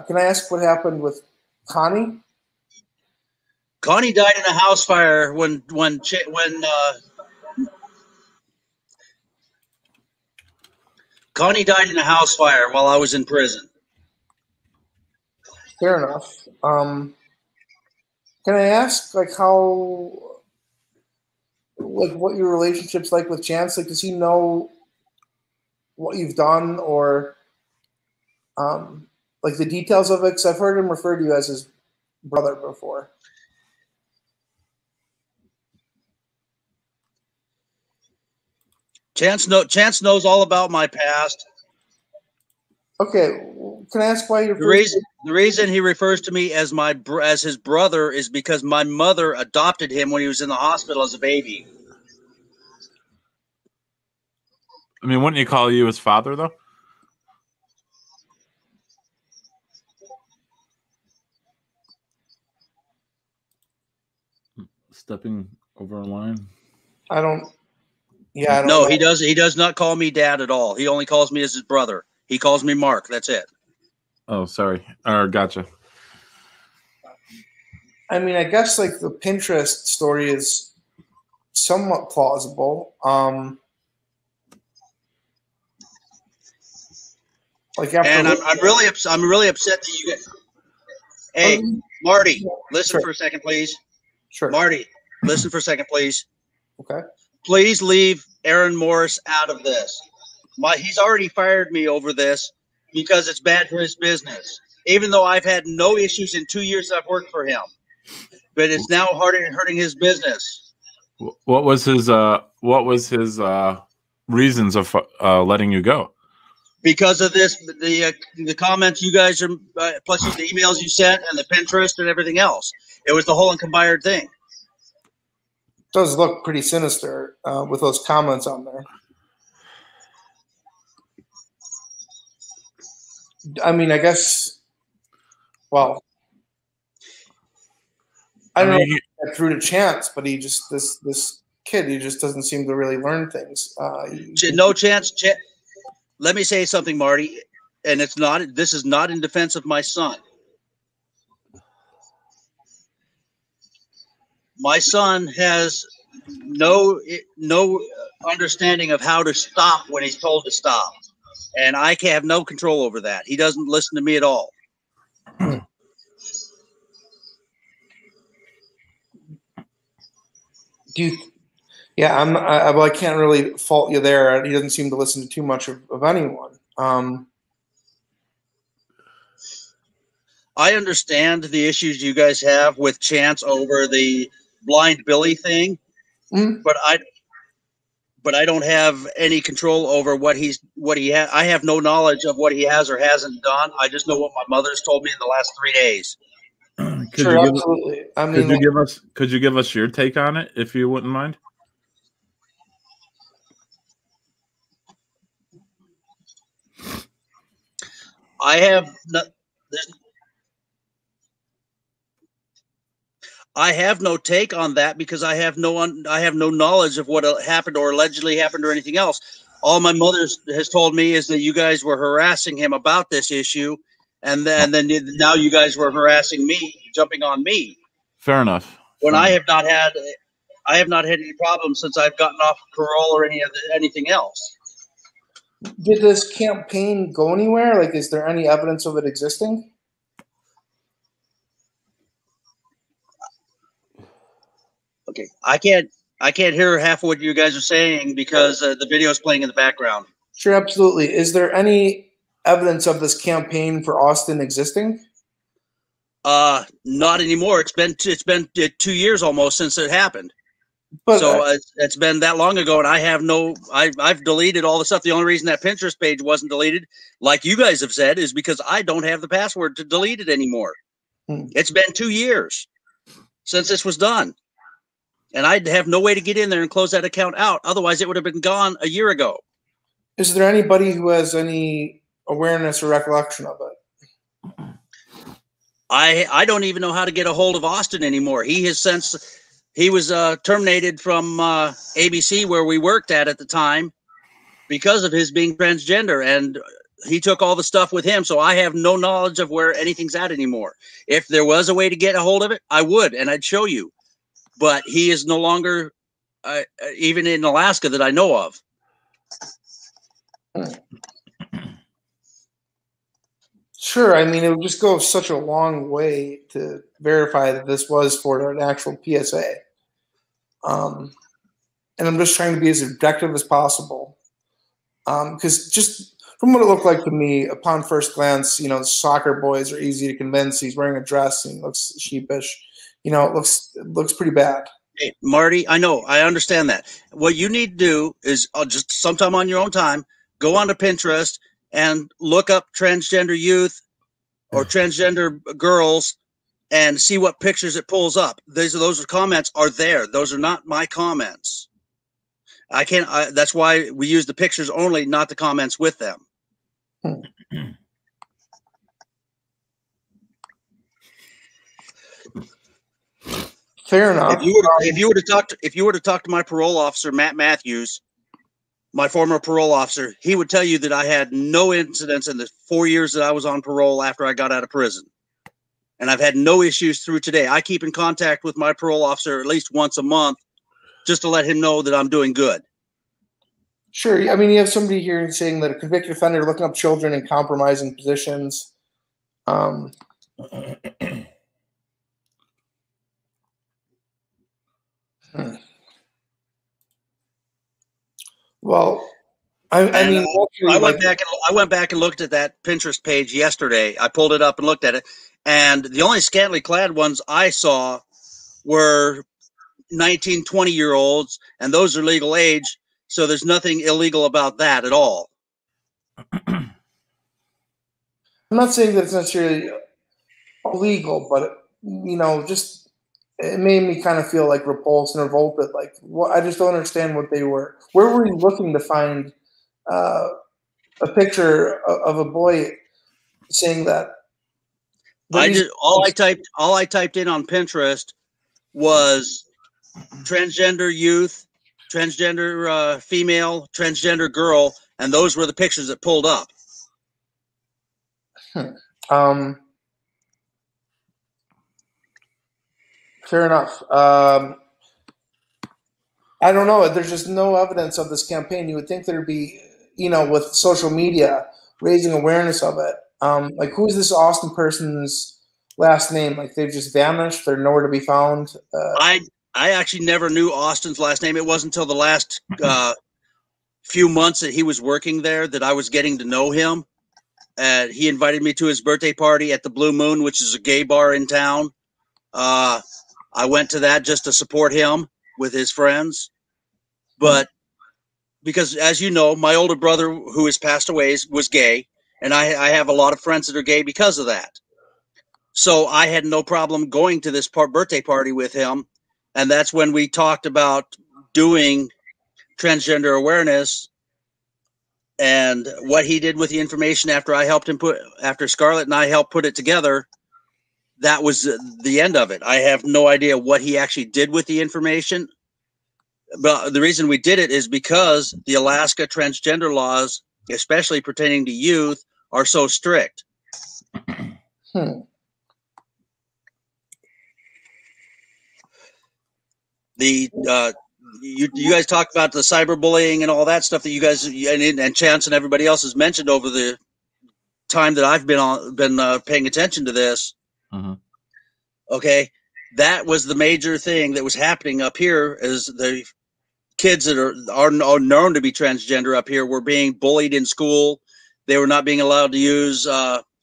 can I ask what happened with Connie? Connie died in a house fire when Connie died in a house fire while I was in prison. Fair enough. Can I ask, like, how, like, what your relationship's like with Chance? Like, does he know what you've done, or like the details of it? Because I've heard him refer to you as his brother before. Chance knows all about my past. Okay, can I ask why you're the reason he refers to me as his brother is because my mother adopted him when he was in the hospital as a baby. I mean, wouldn't you call you his father, though? Stepping over a line. I don't. Yeah, I don't no, know. He does not call me dad at all. He only calls me as his brother. He calls me Mark. That's it. Oh, sorry. Gotcha. I mean, I guess like the Pinterest story is somewhat plausible. Like, and I'm really upset that you get. Hey, Marty, listen for a second, please. Sure. Marty, listen for a second, please. Okay. Please leave Aaron Morris out of this. He's already fired me over this because it's bad for his business. Even though I've had no issues in 2 years I've worked for him, but it's now hurting his business. What was his reasons of letting you go? Because of this, the comments you guys are, plus the emails you sent and the Pinterest and everything else. It was the whole and combined thing. It does look pretty sinister with those comments on there. I mean, I guess. Well, I don't know if that through to Chance, but he just this kid, he just doesn't seem to really learn things. No chance. Let me say something, Marty, and this is not in defense of my son. My son has no understanding of how to stop when he's told to stop, and I have no control over that. He doesn't listen to me at all. Well, I can't really fault you there. He doesn't seem to listen to too much of anyone. I understand the issues you guys have with Chance over the blind Billy thing, but I don't have any control over what he has. I have no knowledge of what he has or hasn't done. I just know what my mother's told me in the last 3 days. Sure, absolutely. I mean, could you give us your take on it, if you wouldn't mind? I have no take on that because I have no knowledge of what happened or allegedly happened or anything else. All my mother has told me is that you guys were harassing him about this issue, and then now you guys were harassing me, jumping on me. Fair enough. When I have not had any problems since I've gotten off parole or anything else. Did this campaign go anywhere? Like, is there any evidence of it existing? Okay, I can't hear half of what you guys are saying because the video is playing in the background. Sure, absolutely. Is there any evidence of this campaign for Austin existing? Not anymore. It's been 2 years almost since it happened. But So it's been that long ago, and I have I've deleted all the stuff. The only reason that Pinterest page wasn't deleted, like you guys have said, is because I don't have the password to delete it anymore. It's been 2 years since this was done, and I'd have no way to get in there and close that account out. Otherwise, it would have been gone a year ago. Is there anybody who has any awareness or recollection of it? I don't even know how to get a hold of Austin anymore. He has since he was terminated from ABC, where we worked at the time, because of his being transgender, and he took all the stuff with him. So I have no knowledge of where anything's at anymore. If there was a way to get a hold of it, I would, and I'd show you. But he is no longer even in Alaska that I know of. Sure. I mean, it would just go such a long way to verify that this was for an actual PSA. And I'm just trying to be as objective as possible. Because just from what it looked like to me, upon first glance, the soccer boys are easy to convince. He's wearing a dress and he looks sheepish. It looks pretty bad. Hey, Marty, I know, I understand that. What you need to do is just sometime on your own time, go onto Pinterest and look up transgender youth or transgender girls and see what pictures it pulls up. Those comments are there. Those are not my comments. I can't. That's why we use the pictures only, not the comments with them. Fair enough. If you were to talk to my parole officer, Matt Matthews, my former parole officer, he would tell you that I had no incidents in the 4 years that I was on parole after I got out of prison. And I've had no issues through today. I keep in contact with my parole officer at least once a month just to let him know that I'm doing good. Sure. I mean, you have somebody here saying that a convicted offender looking up children in compromising positions. Well, I went back and looked at that Pinterest page yesterday. I pulled it up and looked at it, and the only scantily clad ones I saw were 19, 20-year-olds, and those are legal age, so there's nothing illegal about that at all. I'm not saying that it's necessarily illegal, but just it made me kind of feel like repulsed and revolted. Like, I just don't understand what they were. Where were you looking to find a picture of a boy saying that? All I typed in on Pinterest was transgender youth, transgender female, transgender girl, and those were the pictures that pulled up. Fair enough. I don't know. There's just no evidence of this campaign. You would think there'd be, with social media raising awareness of it. Like, who is this Austin person's last name? Like, they've just vanished. They're nowhere to be found. I actually never knew Austin's last name. It wasn't until the last few months that he was working there that I was getting to know him. He invited me to his birthday party at the Blue Moon, which is a gay bar in town. I went to that just to support him with his friends. But because, as you know, my older brother, who has passed away, was gay, and I have a lot of friends that are gay because of that. So I had no problem going to this birthday party with him. And that's when we talked about doing transgender awareness, and what he did with the information after after Scarlett and I helped put it together. That was the end of it. I have no idea what he actually did with the information. But the reason we did it is because the Alaska transgender laws, especially pertaining to youth, are so strict. You guys talked about the cyberbullying and all that stuff that you guys and Chance and everybody else has mentioned over the time that I've been paying attention to this. Okay, that was the major thing that was happening up here. Is the kids that are known to be transgender up here were being bullied in school. They were not being allowed to use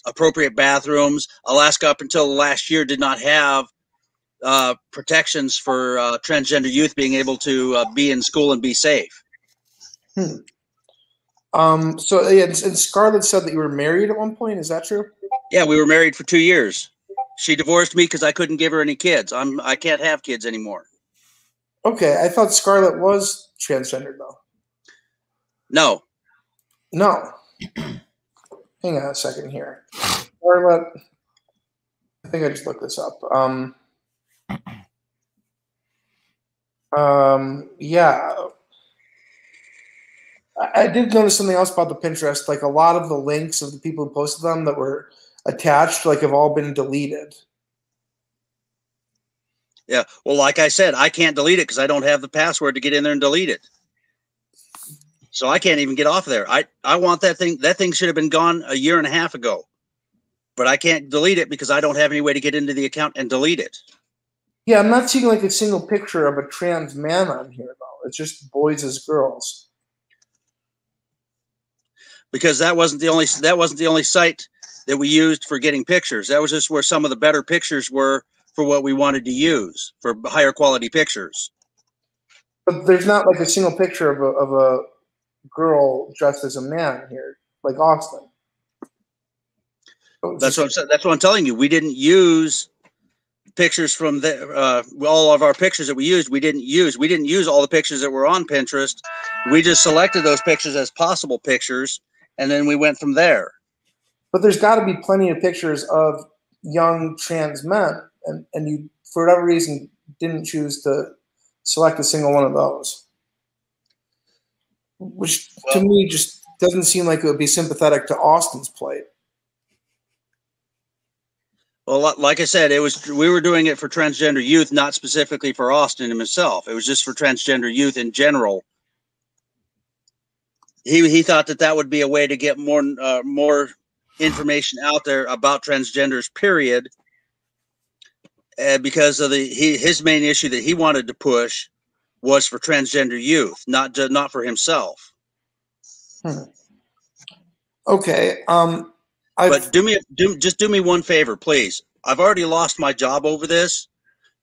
appropriate bathrooms. Alaska, up until last year, did not have protections for transgender youth being able to be in school and be safe. So yeah, and Scarlett said that you were married at one point. Is that true? Yeah, we were married for 2 years. She divorced me because I couldn't give her any kids. I can't have kids anymore. Okay, I thought Scarlett was transgender though. No. Hang on a second here. Scarlett, I think I just looked this up. Yeah. I did notice something else about the Pinterest. Like a lot of the links of the people who posted them that were attached, like have all been deleted. Yeah. Well, like I said, I can't delete it because I don't have the password to get in there and delete it. So I can't even get off there. I want that thing. That thing should have been gone a year and a half ago. But I can't delete it because I don't have any way to get into the account and delete it. Yeah, I'm not seeing like a single picture of a trans man on here though. It's just boys as girls. Because that wasn't the only site that we used for getting pictures. That was just where some of the better pictures were for what we wanted to use for higher quality pictures. But there's not like a single picture of a girl dressed as a man here, like Austin. That's what I'm telling you. We didn't use pictures from all of our pictures that we used. We didn't use all the pictures that were on Pinterest. We just selected those pictures as possible pictures, and then we went from there. But there's got to be plenty of pictures of young trans men, and you, for whatever reason, didn't choose to select a single one of those. Which, to me, just doesn't seem like it would be sympathetic to Austin's plight. Well, like I said, we were doing it for transgender youth, not specifically for Austin himself. It was just for transgender youth in general. He thought that would be a way to get more information out there about transgenders, period. Because of his main issue that he wanted to push was for transgender youth, not for himself. Okay. But just do me one favor, please. I've already lost my job over this.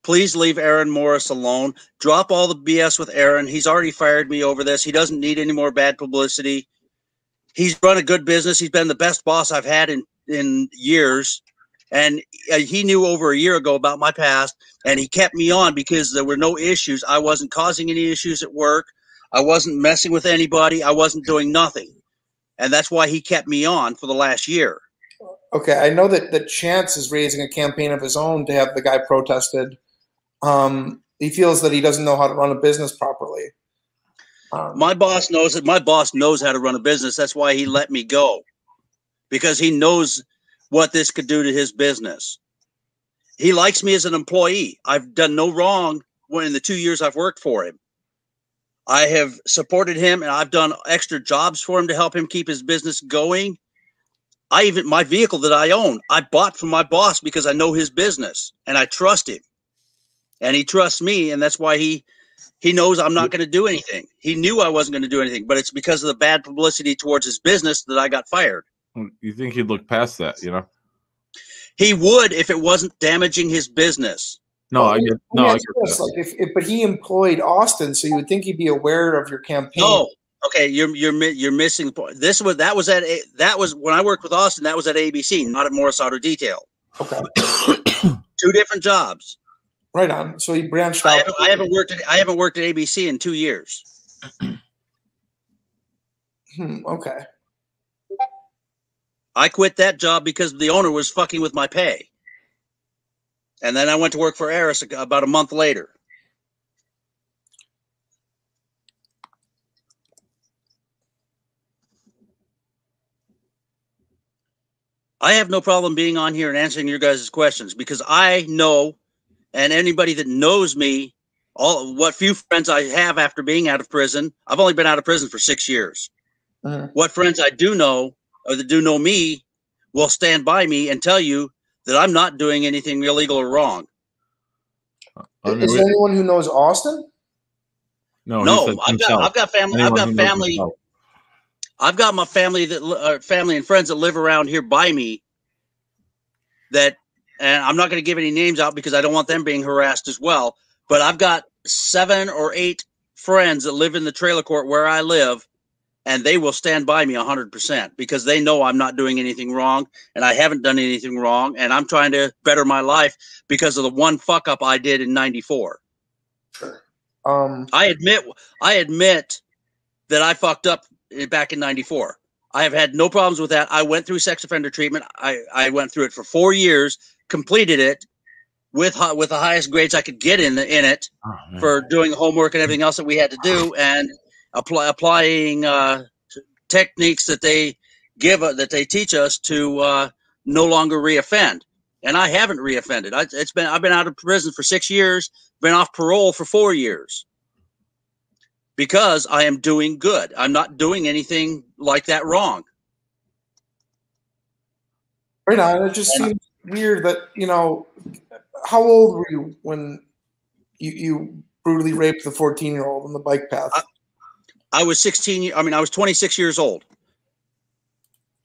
Please leave Aaron Morris alone. Drop all the BS with Aaron. He's already fired me over this. He doesn't need any more bad publicity. He's run a good business. He's been the best boss I've had in years. And he knew over a year ago about my past, and he kept me on because there were no issues. I wasn't causing any issues at work. I wasn't messing with anybody. I wasn't doing nothing. And that's why he kept me on for the last year. Okay, I know that Chance is raising a campaign of his own to have the guy protested. He feels that he doesn't know how to run a business properly. My boss knows it. My boss knows how to run a business. That's why he let me go, because he knows what this could do to his business. He likes me as an employee. I've done no wrong in the 2 years I've worked for him. I have supported him, and I've done extra jobs for him to help him keep his business going. My vehicle that I own, I bought from my boss because I know his business and I trust him, and he trusts me. And that's why he knows I'm not going to do anything. He knew I wasn't going to do anything, but it's because of the bad publicity towards his business that I got fired. You think he'd look past that, He would if it wasn't damaging his business. I get that. Like but he employed Austin, so you would think he'd be aware of your campaign. No. Okay, you're missing the point. That was when I worked with Austin. That was at ABC, not at Morris Auto Detail. Okay, 2 different jobs. Right on. So he branched out. I haven't worked at ABC in 2 years. Okay. I quit that job because the owner was fucking with my pay, and then I went to work for Eris about a month later. I have no problem being on here and answering your guys' questions because I know, and anybody that knows me, what few friends I have after being out of prison, I've only been out of prison for 6 years. What friends I do know, or that do know me, will stand by me and tell you that I'm not doing anything illegal or wrong. Is there anyone who knows Austin? No, I've got family. I've got family. I've got my family family and friends that live around here by me. That, and I'm not going to give any names out because I don't want them being harassed as well. But I've got 7 or 8 friends that live in the trailer court where I live, and they will stand by me 100% because they know I'm not doing anything wrong and I haven't done anything wrong, and I'm trying to better my life because of the one fuck up I did in '94. Sure. I admit that I fucked up back in '94. I have had no problems with that. I went through sex offender treatment. I went through it for 4 years, completed it with the highest grades I could get in it for doing homework and everything else that we had to do, and applying techniques that they teach us to no longer reoffend. And I haven't reoffended. I've been out of prison for 6 years, been off parole for 4 years. Because I am doing good. I'm not doing anything like that wrong. Right on. It just seems weird that, how old were you when you brutally raped the 14-year-old on the bike path? I was 16. I was 26 years old.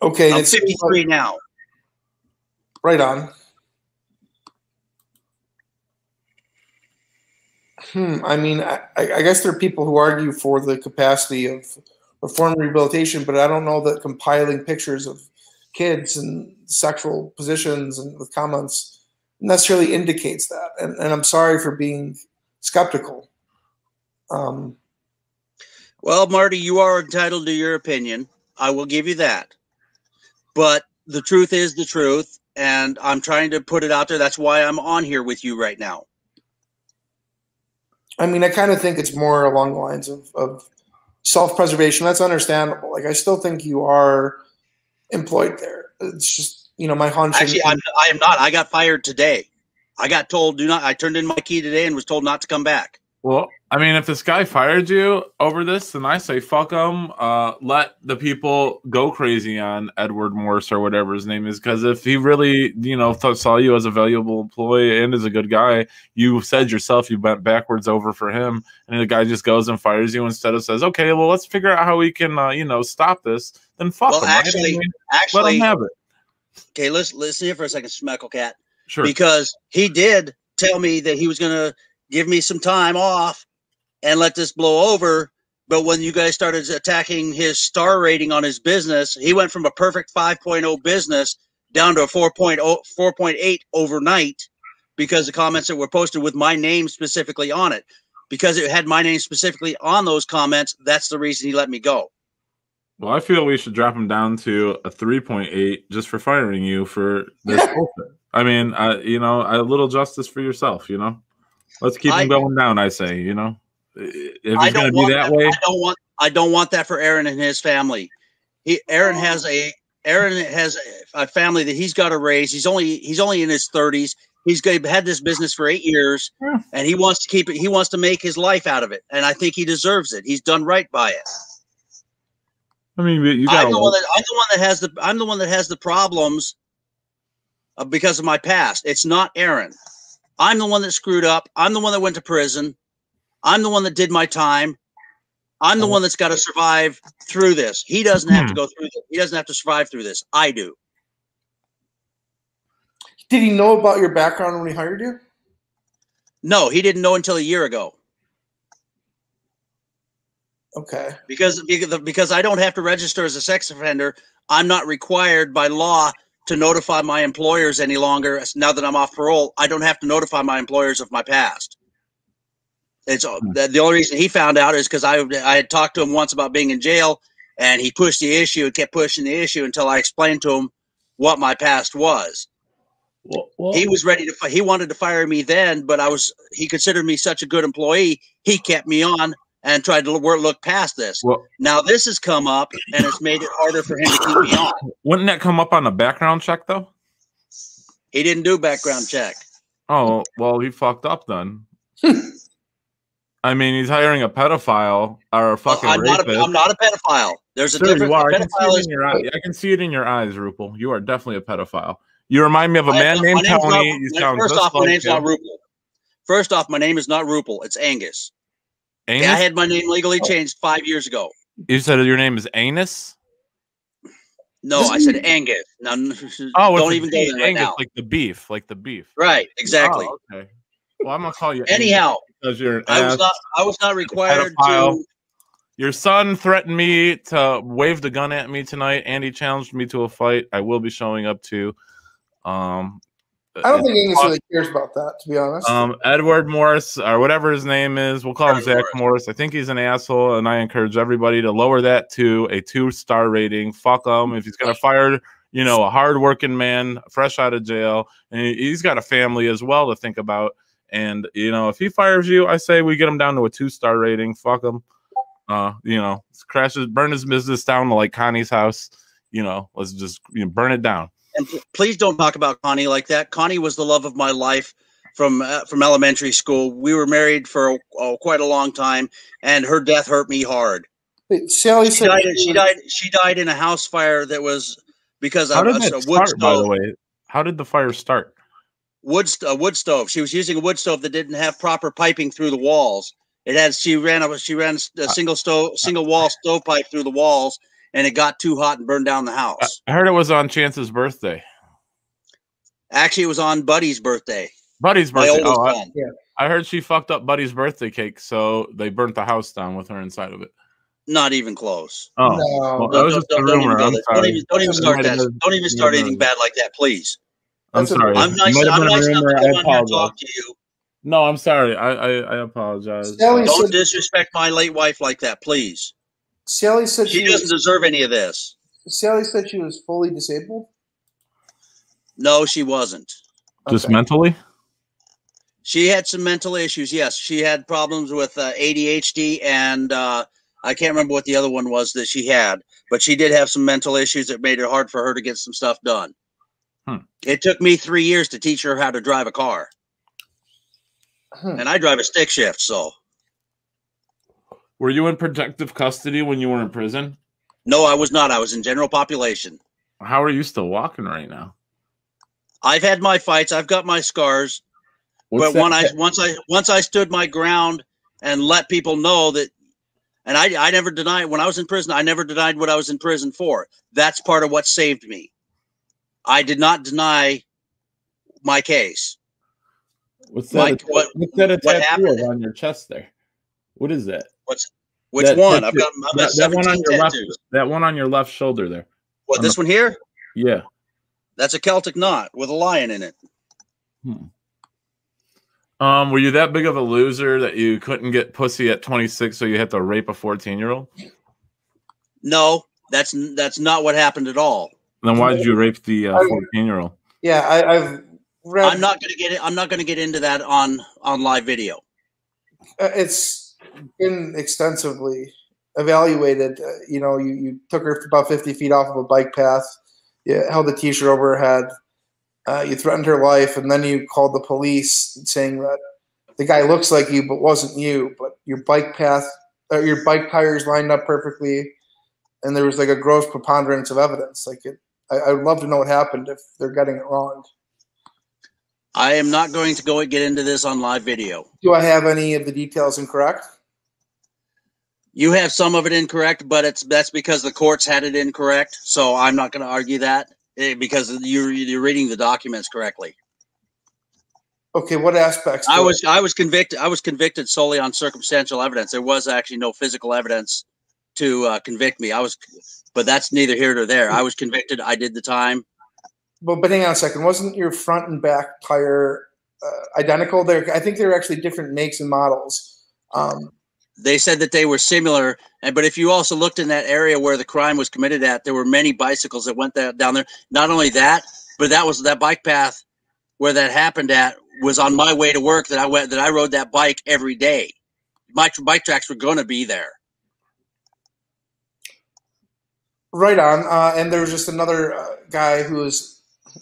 Okay. I'm 53 now. Right on. I guess there are people who argue for the capacity of reform and rehabilitation, but I don't know that compiling pictures of kids and sexual positions and with comments necessarily indicates that. And I'm sorry for being skeptical. Well, Marty, you are entitled to your opinion. I will give you that. But the truth is the truth, and I'm trying to put it out there. That's why I'm on here with you right now. I kind of think it's more along the lines of self-preservation. That's understandable. Like, I still think you are employed there. It's just, my hunch. Actually, I am not. I got fired today. I got told I turned in my key today and was told not to come back. Well, if this guy fired you over this, then I say fuck him. Let the people go crazy on Edward Morse or whatever his name is, because if he really, saw you as a valuable employee and as a good guy, you said yourself you bent backwards over for him, and the guy just goes and fires you instead of says, okay, well, let's figure out how we can, stop this. Then fuck him. Actually, let him have it. Okay, listen here for a second, Smeckle Cat. Sure. Because he did tell me that he was going to give me some time off and let this blow over. But when you guys started attacking his star rating on his business, he went from a perfect 5.0 business down to a 4.8 overnight because the comments that were posted with my name specifically on it. Because it had my name specifically on those comments, that's the reason he let me go. Well, I feel we should drop him down to a 3.8 just for firing you for this bullshit. A little justice for yourself, Let's keep him going down, I say, If he's going to be that way. I don't want that for Aaron and his family. Aaron has a family that he's got to raise. He's only in his 30s. He's had this business for 8 years, and he wants to keep it. He wants to make his life out of it, and I think he deserves it. He's done right by it. You got. I'm the one that has the problems because of my past. It's not Aaron. I'm the one that screwed up. I'm the one that went to prison. I'm the one that did my time. I'm the one that's got to survive through this. He doesn't have to go through this. He doesn't have to survive through this. I do. Did he know about your background when he hired you? No, he didn't know until a year ago. Okay. Because I don't have to register as a sex offender. I'm not required by law to notify my employers any longer. Now that I'm off parole, I don't have to notify my employers of my past. It's the only reason he found out is because I had talked to him once about being in jail, and he pushed the issue and kept pushing the issue until I explained to him what my past was. Well, he was ready to. He wanted to fire me then, but he considered me such a good employee. He kept me on and tried to look past this. Well, now this has come up, and it's made it harder for him to keep me on. Wouldn't that come up on a background check, though? He didn't do background check. Oh, well, he fucked up then. He's hiring a pedophile or a fucking rapist. I'm not a pedophile. There's a difference. I can see it in your eyes, Rupel. You are definitely a pedophile. You remind me of a man named Tony. First off, my name's not Rupel. First off, my name is not Rupel. It's Angus. Anus? Yeah, I had my name legally changed 5 years ago. You said your name is Anus? No, I said Angus. Now, don't even go there right Angus, now. like the beef, like the beef. Right, exactly. Oh, okay. Well, I'm gonna call you. Anyhow, because you're an I was not required to. Your son threatened me to wave the gun at me tonight, and he challenged me to a fight. I will be showing up to. I don't think Angus really cares about that, to be honest. Edward Morris, or whatever his name is, we'll call him Zach Morris. I think he's an asshole, and I encourage everybody to lower that to a 2-star rating. Fuck him. If he's going to fire, you know, a hardworking man, fresh out of jail, and he's got a family as well to think about. And, you know, if he fires you, I say we get him down to a 2-star rating. Fuck him. You know, burn his business down to like Connie's house. You know, let's just burn it down. And please don't talk about Connie like that. Connie was the love of my life from elementary school. We were married for quite a long time, and her death hurt me hard. Wait, Sally said she died in a house fire that was because of a wood stove. By the way, how did the fire start? Wood stove. She was using a wood stove that didn't have proper piping through the walls. She ran a single wall stovepipe through the walls. And it got too hot and burned down the house. I heard it was on Chance's birthday. Actually, it was on Buddy's birthday. Buddy's birthday. Yeah. I heard she fucked up Buddy's birthday cake, so they burnt the house down with her inside of it. Not even close. Oh, no. Well, that was just a rumor. Don't even start that. Don't even start anything bad like that, please. I'm sorry. I'm nice enough to talk to you. No, I'm sorry. I apologize. Don't disrespect my late wife like that, please. Sally said she doesn't deserve any of this. Sally said she was fully disabled? No, she wasn't. Just mentally? She had some mental issues, yes. She had problems with ADHD, and I can't remember what the other one was that she had. But she did have some mental issues that made it hard for her to get some stuff done. It took me 3 years to teach her how to drive a car. And I drive a stick shift, so... Were you in protective custody when you were in prison? No, I was not. I was in general population. How are you still walking right now? I've had my fights. I've got my scars. But once I stood my ground and let people know that, and I never denied when I was in prison. I never denied what I was in prison for. That's part of what saved me. I did not deny my case. What's that? What's that tattoo on your chest there? What is that? Which one? I've got that one on your left. That one on your left shoulder there. What, this one here? Yeah. That's a Celtic knot with a lion in it. Were you that big of a loser that you couldn't get pussy at 26, so you had to rape a 14-year-old? No, that's not what happened at all. Then why did you rape the 14-year-old? Yeah, I've read. I'm not going to get into that on live video. It's been extensively evaluated. You know, you took her about 50 feet off of a bike path. You held a T-shirt over her head. You threatened her life, and then you called the police saying that the guy looks like you but wasn't you. But your bike tires lined up perfectly, and there was like a gross preponderance of evidence. Like I would love to know what happened if they're getting it wrong. I am not going to get into this on live video. Do I have any of the details incorrect? You have some of it incorrect, but that's because the courts had it incorrect. So I'm not going to argue that because you're reading the documents correctly. Okay, what aspects? I was convicted solely on circumstantial evidence. There was actually no physical evidence to convict me. But that's neither here nor there. I was convicted. I did the time. But hang on a second. Wasn't your front and back tire identical? I think they're actually different makes and models. They said that they were similar, but if you also looked in that area where the crime was committed at, there were many bicycles that went down there. Not only that, but that bike path where that happened at was on my way to work. That I rode that bike every day. My bike tracks were going to be there. Right on. And there was just another guy who was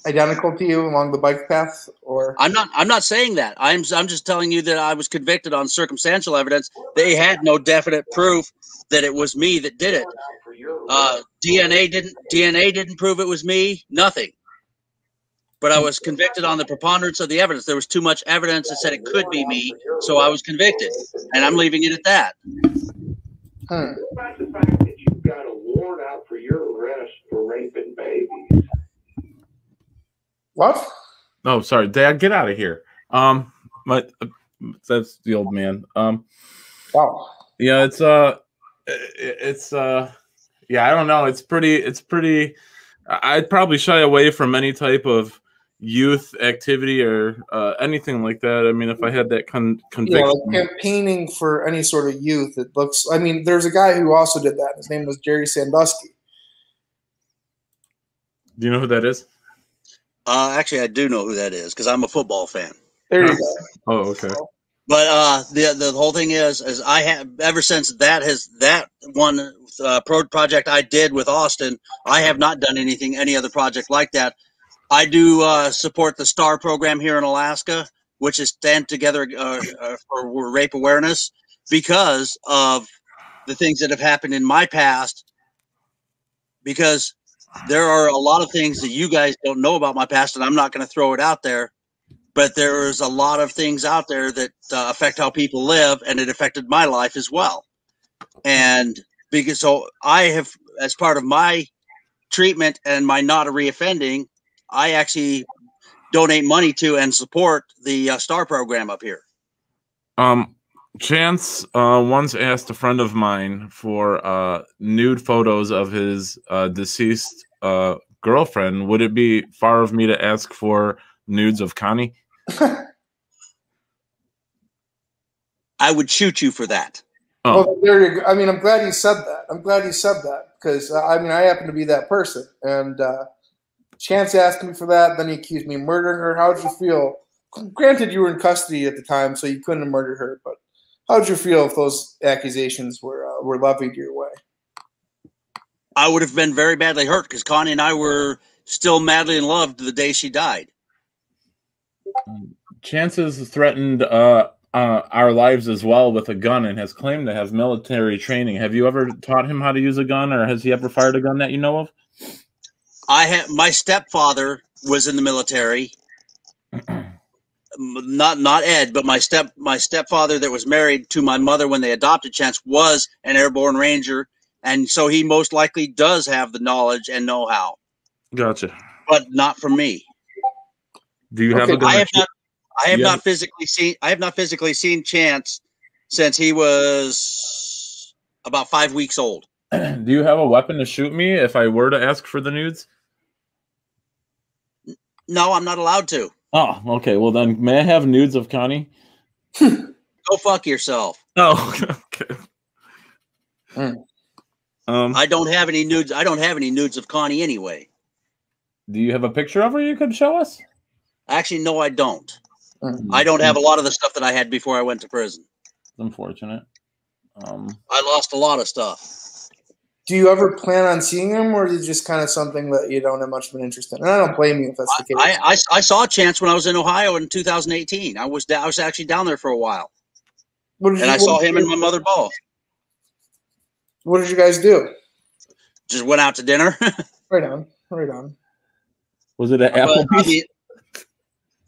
identical to you along the bike path, or I'm not saying that. I'm just telling you that I was convicted on circumstantial evidence. They had no definite proof that it was me that did it. DNA didn't prove it was me. Nothing. but I was convicted on the preponderance of the evidence. There was too much evidence that said it could be me, so I was convicted, and I'm leaving it at that. Despite the fact that you've got a warrant out for your arrest for raping babies. What? Oh, sorry, Dad, get out of here. That's the old man. Wow. Yeah, yeah, I don't know. It's pretty. I'd probably shy away from any type of youth activity or anything like that. I mean, if I had that conviction. Yeah, like campaigning for any sort of youth. It looks. I mean, there's a guy who also did that. His name was Jerry Sandusky. Do you know who that is? Actually, I do know who that is because I'm a football fan. There you go. Oh, okay. But the whole thing is I have ever since that one project I did with Austin, I have not done any other project like that. I do support the STAR program here in Alaska, which is Stand Together for Rape Awareness, because of the things that have happened in my past. Because there are a lot of things that you guys don't know about my past, and I'm not going to throw it out there. But there is a lot of things out there that affect how people live, and it affected my life as well. And so I have, as part of my treatment and my not a reoffending, I actually donate money to and support the STAR program up here. Chance once asked a friend of mine for nude photos of his deceased girlfriend. Would it be far of me to ask for nudes of Connie? I would shoot you for that. Oh. Well, there you go. I mean, I'm glad you said that. Because I mean, I happen to be that person, and Chance asked me for that. Then he accused me of murdering her. How did you feel? Granted, you were in custody at the time, so you couldn't have murdered her. But how did you feel if those accusations were levied your way? I would have been very badly hurt because Connie and I were still madly in love to the day she died. Chance has threatened our lives as well with a gun and has claimed to have military training. Have you ever taught him how to use a gun, or has he ever fired a gun that you know of? My stepfather was in the military. Not Ed, but my stepfather that was married to my mother when they adopted Chance was an airborne ranger, and so he most likely does have the knowledge and know-how. Gotcha. But not from me. Do you have a gun? I have not physically seen Chance since he was about 5 weeks old. Do you have a weapon to shoot me if I were to ask for the nudes? No, I'm not allowed to. Oh, okay. Well, then, may I have nudes of Connie? Go fuck yourself. Oh, okay. I don't have any nudes. I don't have any nudes of Connie anyway. Do you have a picture of her you could show us? Actually, no, I don't. I don't have a lot of the stuff that I had before I went to prison. Unfortunate. I lost a lot of stuff. Do you ever plan on seeing him, or is it just kind of something that you don't have much of an interest in? And I don't blame you if that's the case. I saw Chance when I was in Ohio in 2018. I was actually down there for a while. I saw him and my mother both. What did you guys do? Just went out to dinner. Right on. Was it at Applebee's?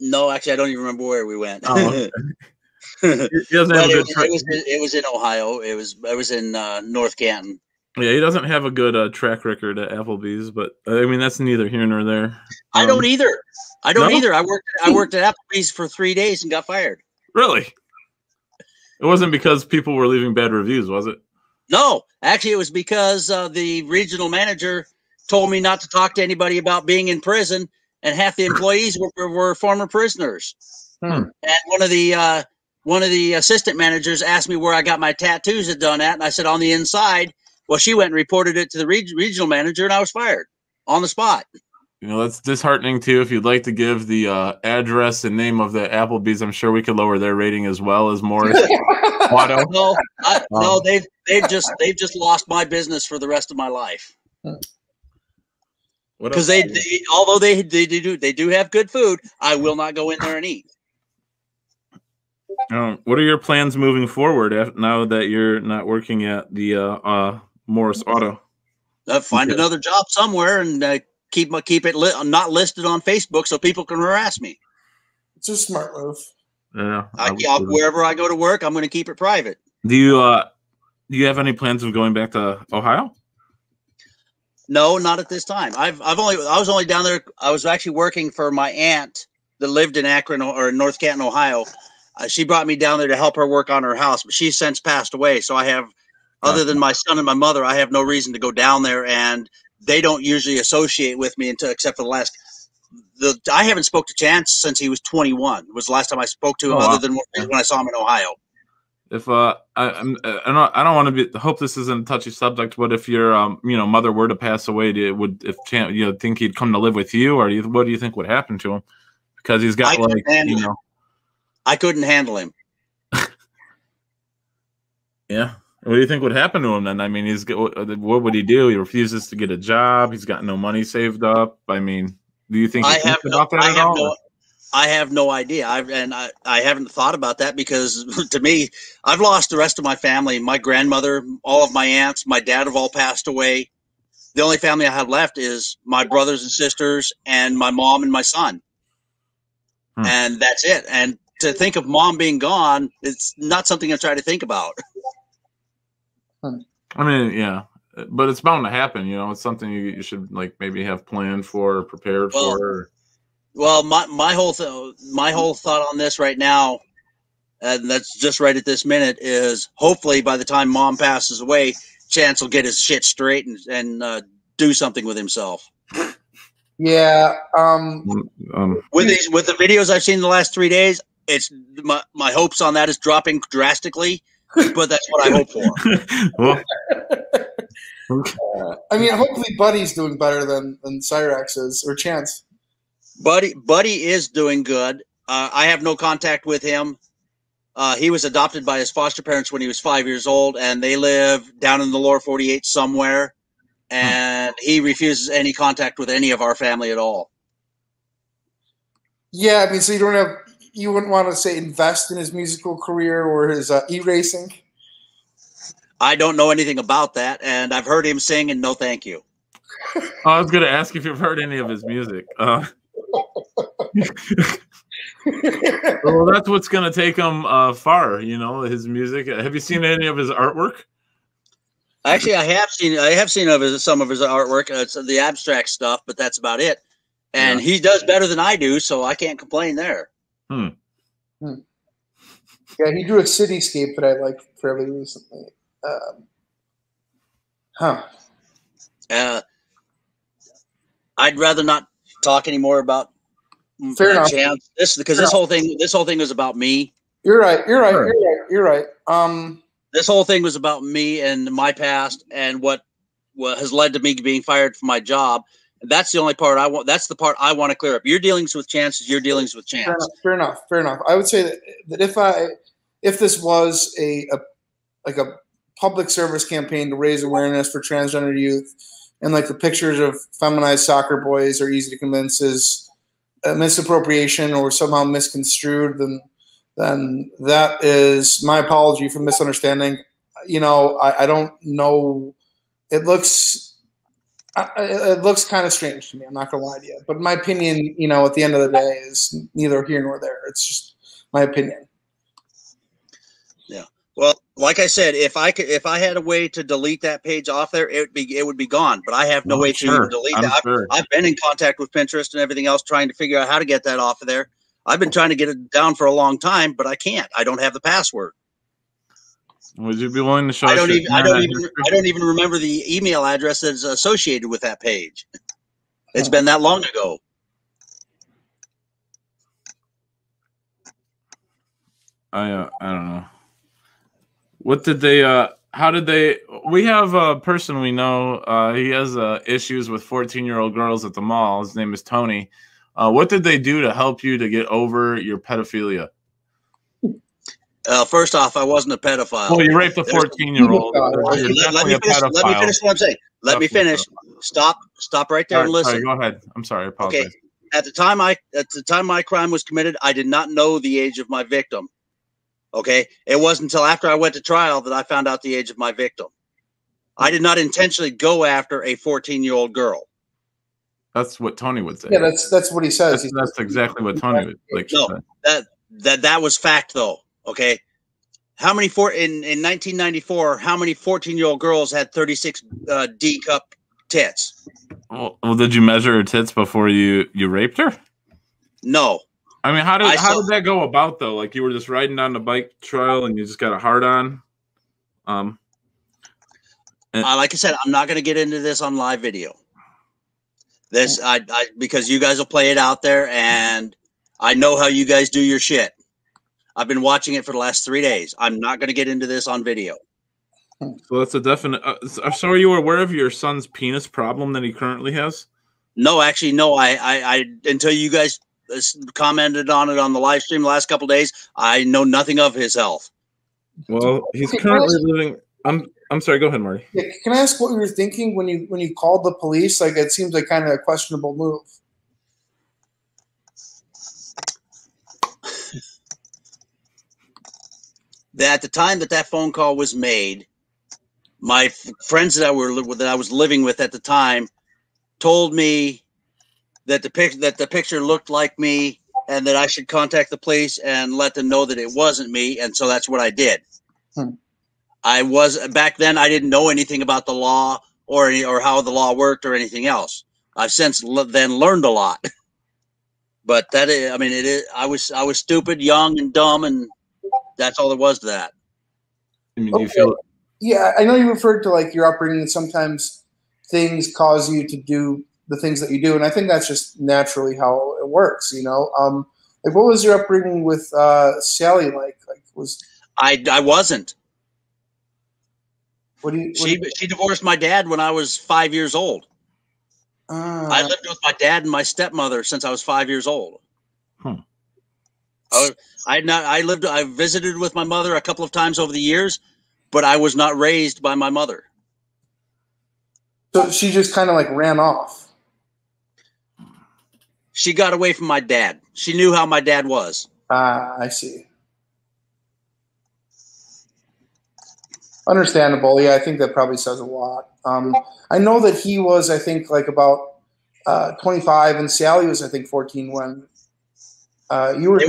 No, actually, I don't even remember where we went. Oh, okay. It was in Ohio. It was in North Canton. Yeah, he doesn't have a good track record at Applebee's, but I mean that's neither here nor there. I don't either. I worked at Applebee's for 3 days and got fired. Really? It wasn't because people were leaving bad reviews, was it? No, actually, it was because the regional manager told me not to talk to anybody about being in prison, and half the employees were former prisoners. And one of the assistant managers asked me where I got my tattoos done at, and I said on the inside. Well, she went and reported it to the regional manager, and I was fired on the spot. You know, that's disheartening too. If you'd like to give the address and name of the Applebee's, I'm sure we could lower their rating as well as Morris. No, they've just lost my business for the rest of my life. Because although they do have good food, I will not go in there and eat. What are your plans moving forward now that you're not working at the Morris Auto? Find another job somewhere and keep it not listed on Facebook so people can harass me. It's a smart move. Yeah. Wherever I go to work, I'm going to keep it private. Do you have any plans of going back to Ohio? No, not at this time. I was only down there. I was actually working for my aunt that lived in Akron or North Canton, Ohio. She brought me down there to help her work on her house, but she's since passed away. So I have, other than my son and my mother, I have no reason to go down there, and they don't usually associate with me except for the last. I haven't spoke to Chance since he was 21. It was the last time I spoke to him, other than when I saw him in Ohio. If I don't want to be. Hope this isn't a touchy subject, but if your mother were to pass away, think he'd come to live with you, or what do you think would happen to him? Because he's got I couldn't handle him. Yeah. What do you think would happen to him then? I mean, what would he do? He refuses to get a job. He's got no money saved up. I mean, do you think he thinks about that at all? I have no idea. I haven't thought about that because to me, I've lost the rest of my family. My grandmother, all of my aunts, my dad have all passed away. The only family I have left is my brothers and sisters and my mom and my son. And that's it. And to think of mom being gone, it's not something I try to think about. I mean, yeah, but it's bound to happen. It's something you should maybe have planned for, or prepared for. Well, my whole thought on this right now, and that's just right at this minute, is hopefully by the time mom passes away, Chance will get his shit straight and do something with himself. Yeah. With the videos I've seen in the last 3 days, it's my hopes on that is dropping drastically, but that's what I hope for. Well, I mean, hopefully Buddy's doing better than Cyrax is, or Chance. Buddy is doing good. I have no contact with him. He was adopted by his foster parents when he was 5 years old, and they live down in the lower 48 somewhere. And he refuses any contact with any of our family at all. Yeah, I mean, so you wouldn't want to say invest in his musical career or his e-racing? I don't know anything about that, and I've heard him sing, and no thank you. I was going to ask if you've heard any of his music. Well, that's what's going to take him far, his music. Have you seen any of his artwork? Actually, I have seen some of his artwork. It's the abstract stuff, but that's about it. And he does better than I do, so I can't complain there. Yeah, he drew a cityscape that I liked fairly recently. I'd rather not talk anymore about Chance. This whole thing was about me. You're right. This whole thing was about me and my past and what has led to me being fired from my job. And that's the only part I want. That's the part I want to clear up. Your dealings with Chance is your dealings with Chance. Fair enough. I would say that if this was a public service campaign to raise awareness for transgender youth, and the pictures of feminized soccer boys are easy to convince is misappropriation or somehow misconstrued, then that is my apology for misunderstanding. I don't know. It looks kind of strange to me. I'm not gonna lie to you, but my opinion, at the end of the day, is neither here nor there. It's just my opinion. Yeah. Well, like I said, if I had a way to delete that page off there, it would be gone. But I have no way to delete that. I've been in contact with Pinterest and everything else, trying to figure out how to get that off of there. I've been trying to get it down for a long time, but I can't. I don't have the password. Would you be willing to show? I don't even remember the email address that's associated with that page. It's been that long ago. I don't know. What did they? How did they? We have a person we know. He has issues with 14-year-old girls at the mall. His name is Tony. What did they do to help you to get over your pedophilia? First off, I wasn't a pedophile. Well, you raped a 14-year-old. Let me finish what I'm saying. Let me finish. Stop right there and listen. Sorry, go ahead. I'm sorry. I apologize. Okay. At the time my crime was committed, I did not know the age of my victim. Okay. It wasn't until after I went to trial that I found out the age of my victim. I did not intentionally go after a 14-year-old girl. That's what Tony would say. Yeah, that's what he says. That's exactly what Tony would like. No, that was fact though. Okay, how many in 1994? How many 14-year-old girls had 36 D cup tits? Well, did you measure her tits before you raped her? No. I mean, how did that go about though? Like you were just riding down the bike trail and you just got a hard on. Like I said, I'm not going to get into this on live video. This because you guys will play it out there, and I know how you guys do your shit. I've been watching it for the last 3 days. I'm not going to get into this on video. So that's a definite. So are you aware of your son's penis problem that he currently has? No, actually, no. I until you guys commented on it on the live stream the last couple of days, I know nothing of his health. Well, he's currently living. I'm sorry. Go ahead, Marty. Yeah, can I ask what you were thinking when you called the police? Like, it seems like kind of a questionable move. At the time that phone call was made, my friends that I was living with at the time told me that the picture looked like me, and that I should contact the police and let them know that it wasn't me, and so that's what I did. Back then I didn't know anything about the law or how the law worked or anything else. I've since then learned a lot, but I was stupid, young, and dumb, and that's all there was to that. I mean, do you feel? Yeah, I know you referred to like your upbringing. Sometimes things cause you to do the things that you do, and I think that's just naturally how it works. You know, like what was your upbringing with Sally like? Like I wasn't. She divorced my dad when I was 5 years old. I lived with my dad and my stepmother since I was 5 years old. I visited with my mother a couple of times over the years, but I was not raised by my mother. So she just kind of like ran off. She got away from my dad. She knew how my dad was. I see. Understandable. Yeah, I think that probably says a lot. I know that he was, I think, like about 25, and Sally was, I think, 14 when you were.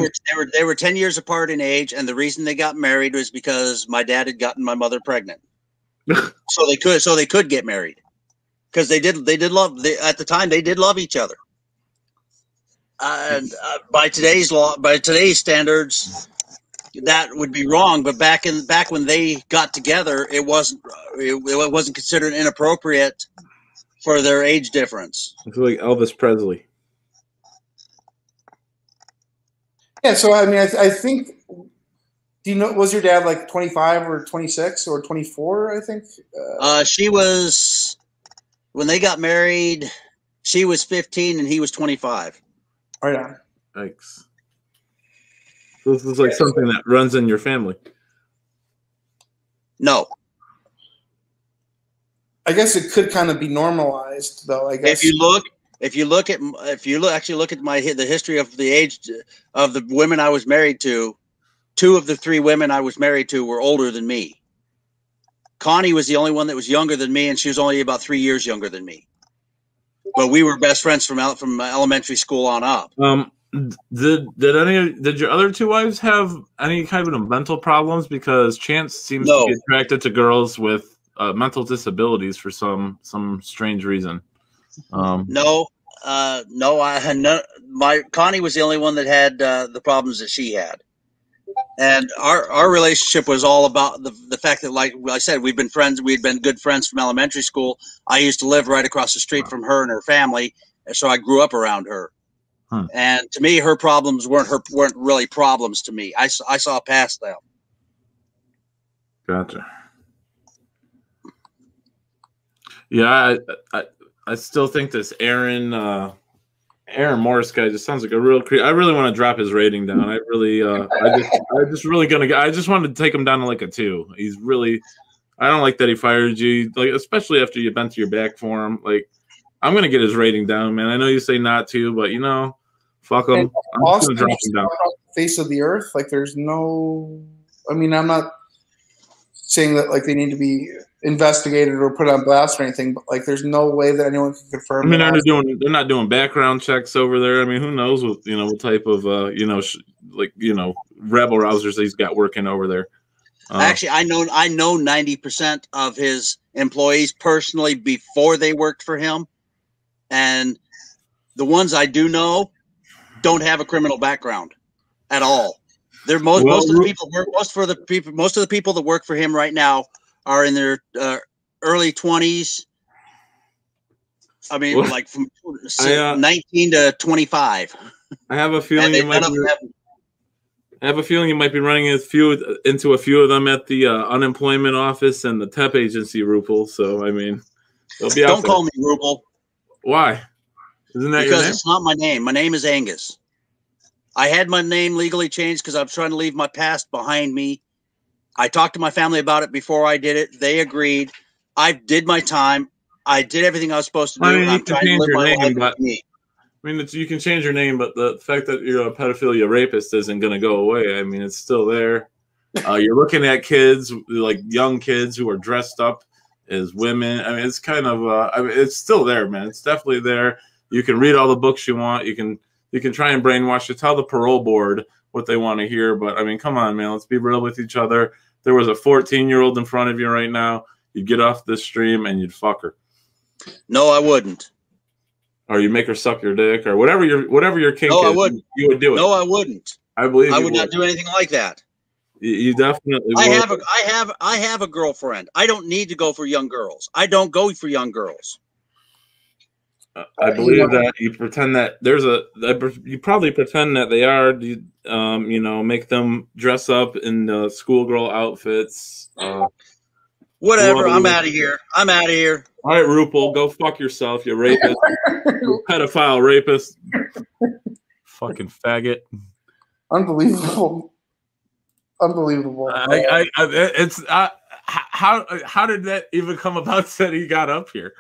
They were 10 years apart in age, and the reason they got married was because my dad had gotten my mother pregnant. so they could get married because they did love at the time they did love each other. And by today's standards, that would be wrong. But back when they got together, it wasn't considered inappropriate for their age difference. It's like Elvis Presley. Yeah, so I mean, I think. Do you know? Was your dad like 25 or 26 or 24? I think. She was when they got married. She was 15 and he was 25. Right on. Thanks. So this is like something that runs in your family. No. I guess it could kind of be normalized, though. I guess if you look at the history of the age of the women I was married to, 2 of the 3 women I was married to were older than me. Connie was the only one that was younger than me, and she was only about 3 years younger than me. But we were best friends from elementary school on up. Did your other 2 wives have any kind of mental problems? Because Chance seems to be attracted to girls with mental disabilities for some strange reason. No. My Connie was the only one that had the problems that she had, and our relationship was all about the fact that, like I said, we've been friends. We'd been good friends from elementary school. I used to live right across the street from her and her family, so I grew up around her. And to me, her problems weren't really problems to me. I saw past them. Gotcha. Yeah, I still think this Aaron Morris guy just sounds like a real creep. I really want to drop his rating down. I just wanted to take him down to like a 2. He's really. I don't like that he fired you, like especially after you bent to your back for him. Like, I'm gonna get his rating down, man. I know you say not to, but fuck him. I'm just gonna drop him down. Face of the earth, like there's no. I mean, I'm not saying that like they need to be investigated or put on blast or anything, but like there's no way that anyone can confirm. I mean, they're not doing background checks over there. I mean, who knows what what type of rebel rousers he's got working over there. Actually, I know 90% of his employees personally before they worked for him, and the ones I do know don't have a criminal background at all. Most of the people that work for him right now are in their early 20s. I mean, like from 19 to 25. I have a feeling you might. I have a feeling you might be running into a few of them at the unemployment office and the TEP agency, Rupel. So I mean, they'll be out Don't call me Rupel. Why? Isn't that because your name? it's not my name. My name is Angus. I had my name legally changed because I was trying to leave my past behind me. I talked to my family about it before I did it. They agreed. I did my time. I did everything I was supposed to do. I mean, I'm trying to live my life with me. I mean, you can change your name, but the fact that you're a pedophilia rapist isn't going to go away. I mean, it's still there. You're looking at kids, like young kids who are dressed up as women. I mean, it's kind of, it's still there, man. It's definitely there. You can read all the books you want. You can try and brainwash you. Tell the parole board what they want to hear. But, I mean, come on, man. Let's be real with each other. If there was a 14-year-old in front of you right now, you'd get off this stream and you'd fuck her. No, I wouldn't. Or you make her suck your dick, or whatever your kink no, is. I wouldn't. You would do it. No, I wouldn't. I believe I you would not do anything like that. You definitely would. I have a girlfriend. I don't need to go for young girls. I don't go for young girls. I believe that you pretend that you probably pretend that they are. Make them dress up in schoolgirl outfits. Whatever. I'm out of here. I'm out of here. All right, Rupel, go fuck yourself, you rapist, you pedophile rapist, fucking faggot. Unbelievable. How did that even come about that he got up here?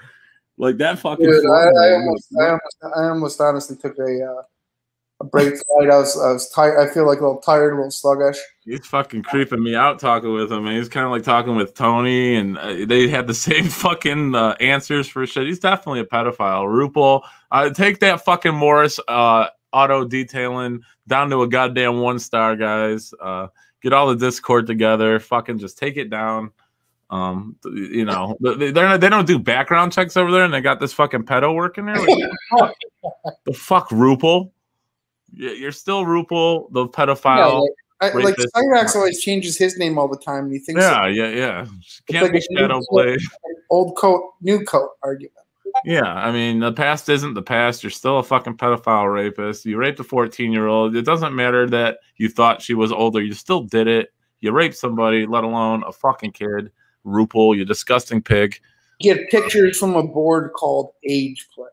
Like that fucking. Dude, I almost honestly took a break tonight. I was tired. I feel like a little tired, a little sluggish. He's fucking creeping me out talking with him. And he's kind of like talking with Tony, and they had the same fucking answers for shit. He's definitely a pedophile. Rupel, take that fucking Morris auto detailing down to a goddamn 1-star, guys. Get all the Discord together. Fucking just take it down. They don't do background checks over there, and they got this fucking pedo working there. Like, the fuck, Rupel? You're still Rupel, the pedophile. Like Cyrax always changes his name all the time. And he thinks yeah. Can't be shadow play. Old coat, new coat argument. Yeah, I mean, the past isn't the past. You're still a fucking pedophile rapist. You raped a 14-year-old. It doesn't matter that you thought she was older. You still did it. You raped somebody, let alone a fucking kid. Rupel, you disgusting pig. Get pictures from a board called Age Play.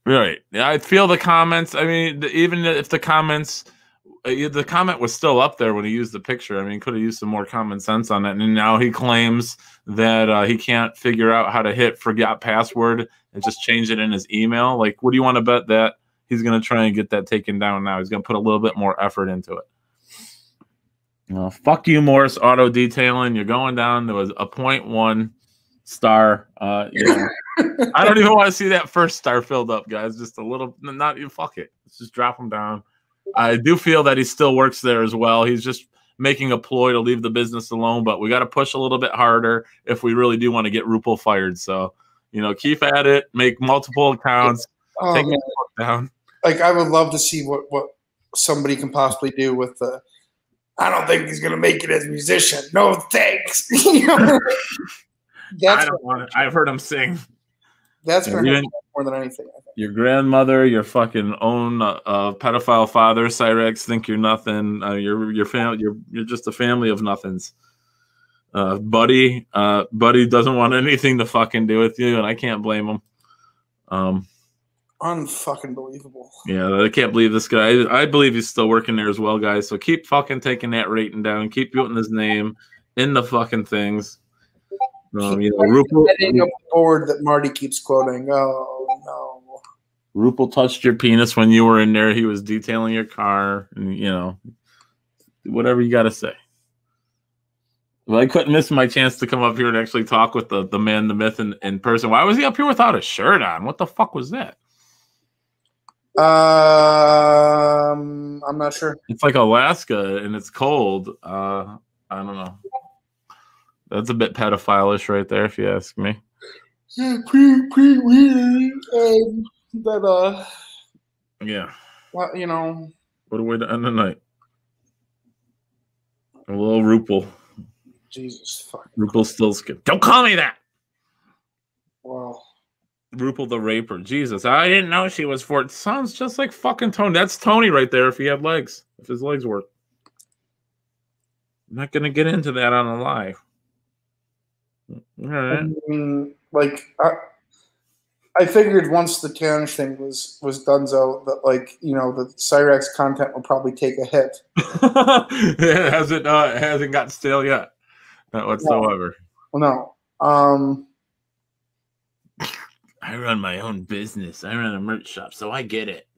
Right. Yeah, I feel the comments. I mean, even if the comments, the comment was still up there when he used the picture. I mean, could have used some more common sense on it. And now he claims that he can't figure out how to hit forgot password and just change it in his email. Like, what do you want to bet that he's going to try and get that taken down now? He's going to put a little bit more effort into it. Fuck you, Morris Auto Detailing. You're going down to a 0.1 star. I don't even want to see that first star filled up, guys. Just a little, not even fuck it. Let's just drop him down. I do feel that he still works there as well. He's just making a ploy to leave the business alone, but we got to push a little bit harder if we really do want to get Rupel fired. So, keep at it, make multiple accounts, take it down. Like, I would love to see what somebody can possibly do with the. I don't think he's gonna make it as a musician. No thanks. I've heard him sing. That's gonna happen more than anything. I think. Your grandmother, your fucking own pedophile father, Cyrax, think you're nothing. Your family, you're just a family of nothings. Buddy doesn't want anything to fucking do with you, and I can't blame him. Unfucking believable. Yeah, I can't believe this guy. I believe he's still working there as well, guys. So keep fucking taking that rating down. Keep putting his name in the fucking things. Rupel, a board that Marty keeps quoting. Oh no. Rupel touched your penis when you were in there. He was detailing your car, and whatever you got to say. Well, I couldn't miss my chance to come up here and actually talk with the man, the myth in person. Why was he up here without a shirt on? What the fuck was that? I'm not sure. It's like Alaska and it's cold. I don't know. That's a bit pedophile-ish right there, if you ask me. Yeah, pretty weird. Yeah. Well, you know. What a way to end the night. A little Rupel. Jesus fucking. Rupel still skip. Don't call me that. Wow. Rupel the raper. Jesus, I didn't know she was 4. Sounds just like fucking Tony. That's Tony right there if he had legs. If his legs work. I'm not going to get into that on a live. All right. I mean, like, I figured once the Tange thing was donezo that, like, you know, the Cyrax content will probably take a hit. It hasn't got stale yet. Not whatsoever. No. I run my own business. I run a merch shop, so I get it.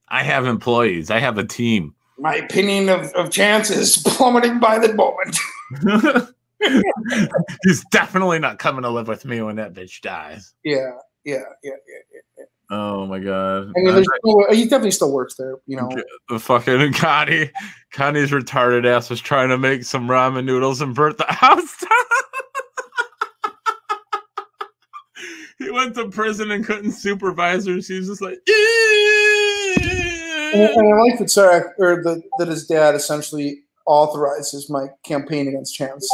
I have employees. I have a team. My opinion of Chance is plummeting by the moment. He's definitely not coming to live with me when that bitch dies. Yeah. Oh my god! I mean, he definitely still works there, you know. The fucking Connie's retarded ass was trying to make some ramen noodles and burnt the house down. He went to prison and couldn't supervise her. She was just like, and I like that Cyrax, or that his dad essentially authorizes my campaign against Chance.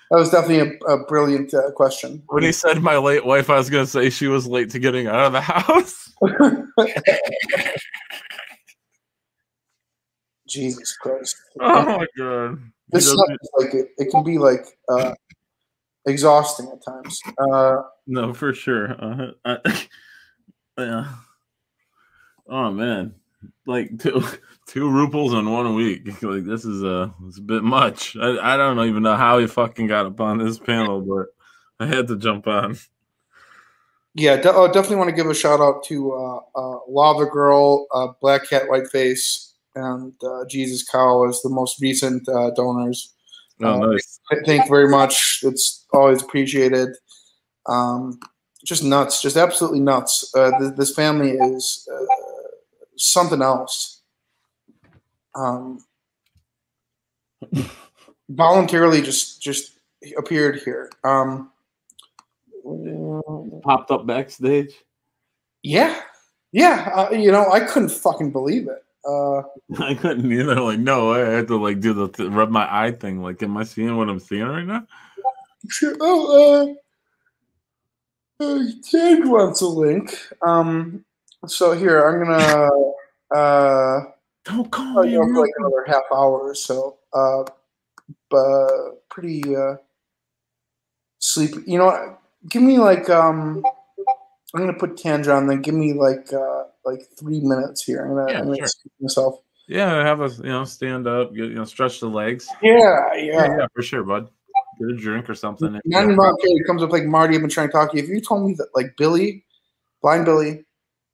That was definitely a brilliant question. When he said my late wife, I was going to say she was late to getting out of the house. Jesus Christ. Oh, my God. This stuff is like it can be like exhausting at times. No, for sure. Yeah. Oh, man. Like two Rupels in 1 week. Like this is it's a bit much. I don't even know how he fucking got up on this panel, but I had to jump on. Yeah, definitely want to give a shout out to Lava Girl, Black Cat Whiteface, and Jesus Cow as the most recent donors. Oh, nice. Thank you very much. It's always appreciated. Just nuts, just absolutely nuts. This family is something else. Voluntarily just appeared here. Popped up backstage. Yeah. You know, I couldn't fucking believe it. I couldn't either. Like, no way. I had to like do the rub my eye thing. Like, am I seeing what I'm seeing right now? Sure. Oh, Ted wants a link. So here I'm gonna don't call me for like another half hour or so. Pretty sleepy. You know, give me like I'm gonna put Tanja on. Then give me like 3 minutes here. I'm gonna sure. excuse myself. Yeah, have a stand up. Stretch the legs. Yeah, for sure, bud. Get a drink or something. He comes up like Marty. I've been trying to talk to you. If you told me that like Blind Billy,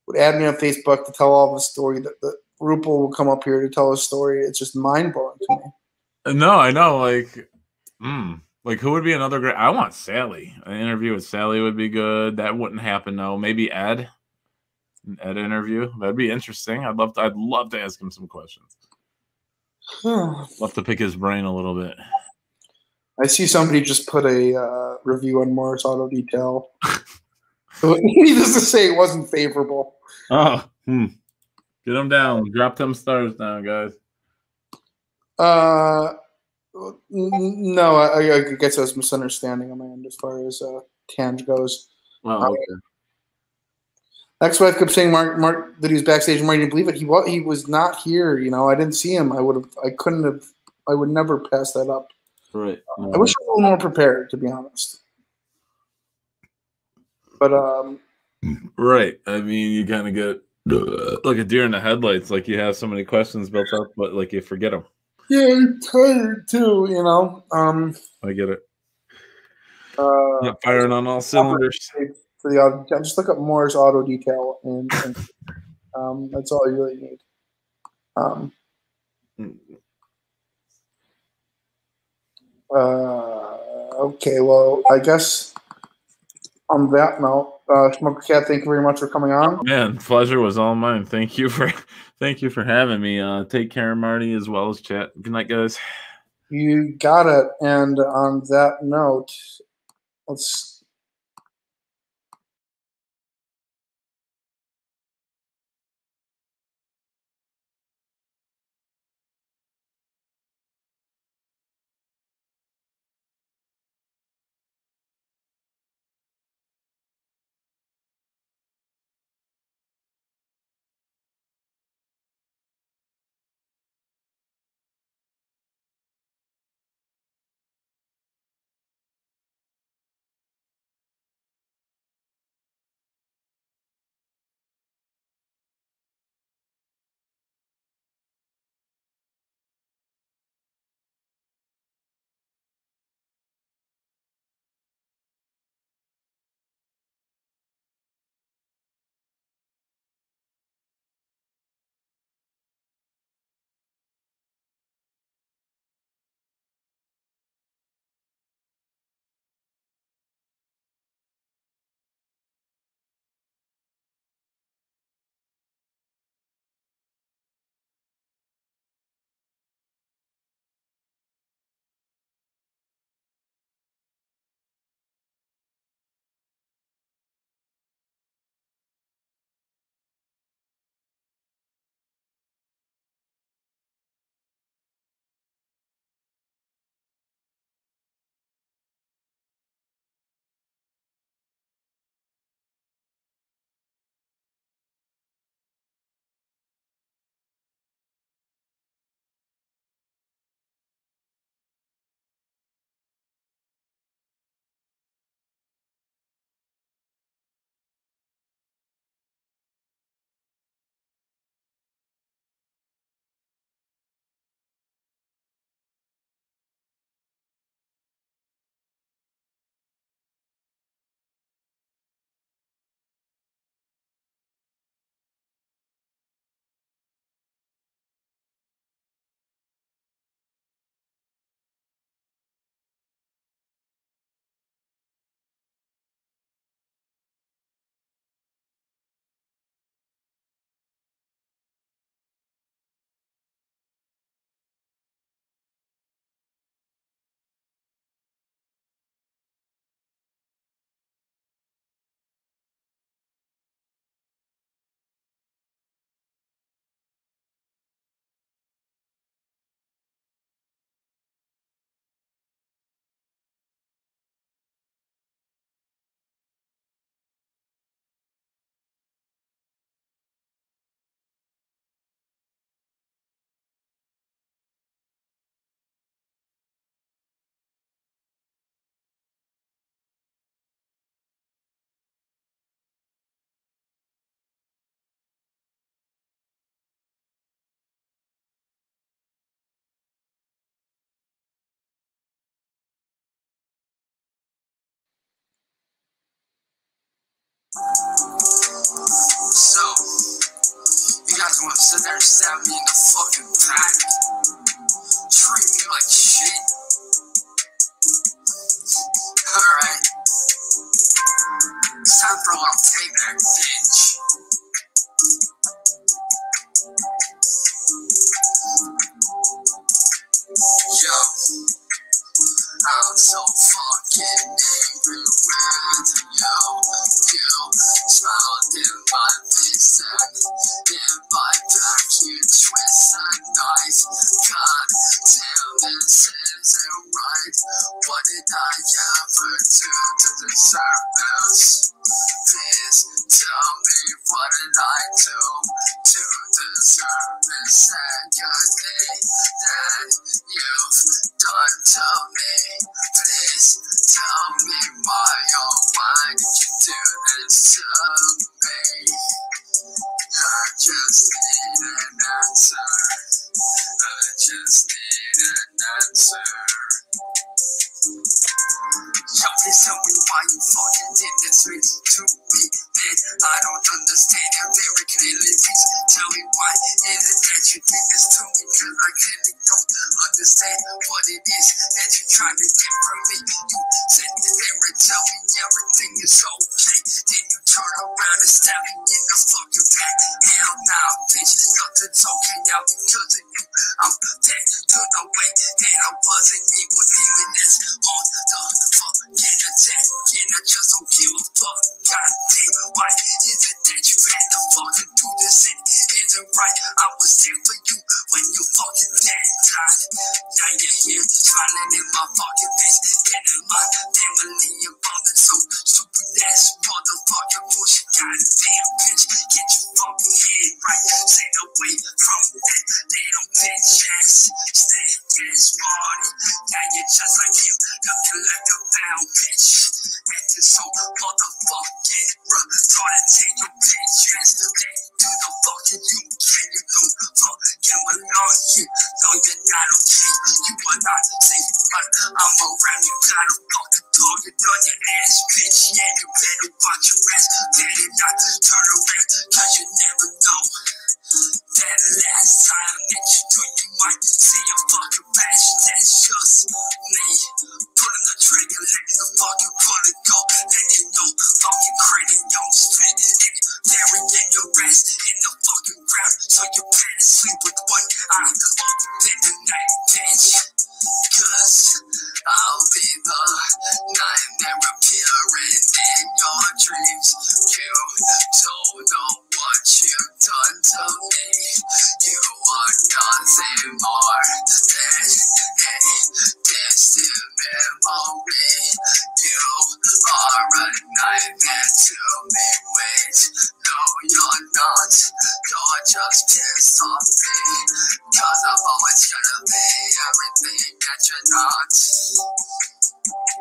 would add me on Facebook to tell all the story that Rupel will come up here to tell a story, it's just mind blowing to me. No, I know. Like who would be another great? I want Sally. An interview with Sally would be good. That wouldn't happen though. Maybe Ed. An Ed interview. That'd be interesting. I'd love to ask him some questions. Love to pick his brain a little bit. I see somebody just put a review on Morris Auto Detail. So needless to say, it wasn't favorable. Oh, get them down. Drop them stars down, guys. No, I guess I was misunderstanding on my end as far as Tange goes. Oh, okay. Ex-wife kept saying Mark that he was backstage and Marty didn't believe it. He was not here. You know, I didn't see him. I would never pass that up. Right. I wish I was a little more prepared, to be honest. But right. I mean, you kind of get like a deer in the headlights. Like you have so many questions built up, but like you forget them. Yeah, you're tired too. You know. I get it. Not firing on all cylinders. For the auto, just look up Moore's Auto Detail, and that's all you really need. Okay, well, I guess on that note, Smoker Cat, thank you very much for coming on. Man, pleasure was all mine. Thank you for having me. Take care, Marty, as well as chat. Good night, guys. You got it. And on that note, let's So, you guys want to sit there and stab me in the fucking back? Treat me like shit? Alright. It's time for a little payback, bitch. Yo, I'm so fucking angry with you. You smiled in my face and in my back you twist a knife. God damn, this isn't right. What did I ever do to deserve this? Please tell me, what did I do to deserve this agony that you've done to me? Please tell me, why did you do this to me? I just need an answer. I just need an answer. Yo, please tell me why you fucking did this to me, man. I don't understand it very clearly. Please tell me why is it that you think this to me? Cause I clearly don't understand what it is that you're trying to get from me. You sit there and tell me everything is okay. Then you turn around and stab me in the fucking back. Hell nah, bitch, nothing's okay now because of you. I'm dead to the way that I wasn't able to even this on the fucking attack. And I just don't give a fuck. God damn, why is it that you had to fucking do this? It isn't right. I was there for you when you fucking dead. God, now you're here smiling in my fucking face. Getting my family involved in so stupid ass motherfucking bullshit. God damn, bitch, get your fucking head right. Stay away from that little bitch ass. Stay ass Marty. Now you're just like him, looking like a foul bitch. Acting so motherfucking retarded. Take your bitch ass back to the fucking UK. You don't fucking belong here. No, you're not okay. You are not safe, but I'm around. You got a fucking target on your ass, bitch. Yeah, you better watch your ass. Better not turn around, cause you never know. That last time that you do, you might see a fucking flash. That's just me. Pulling the trigger, letting the fucking bullet go. Letting no fucking credit, yo, spit it. Burying your ass in the fucking ground. So you better sleep with one eye open tonight, bitch. Cause I'll be the nightmare appearing in your dreams. You don't know what you've done to me. You are nothing more than a distant memory. You are a nightmare to me. Wait, no, you're not. You're just pissed off me. Cause I'm always gonna be everything that you're not.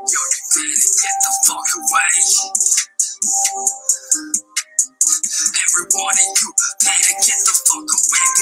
Yo, you better get the fuck away. Every one of you better get the fuck away.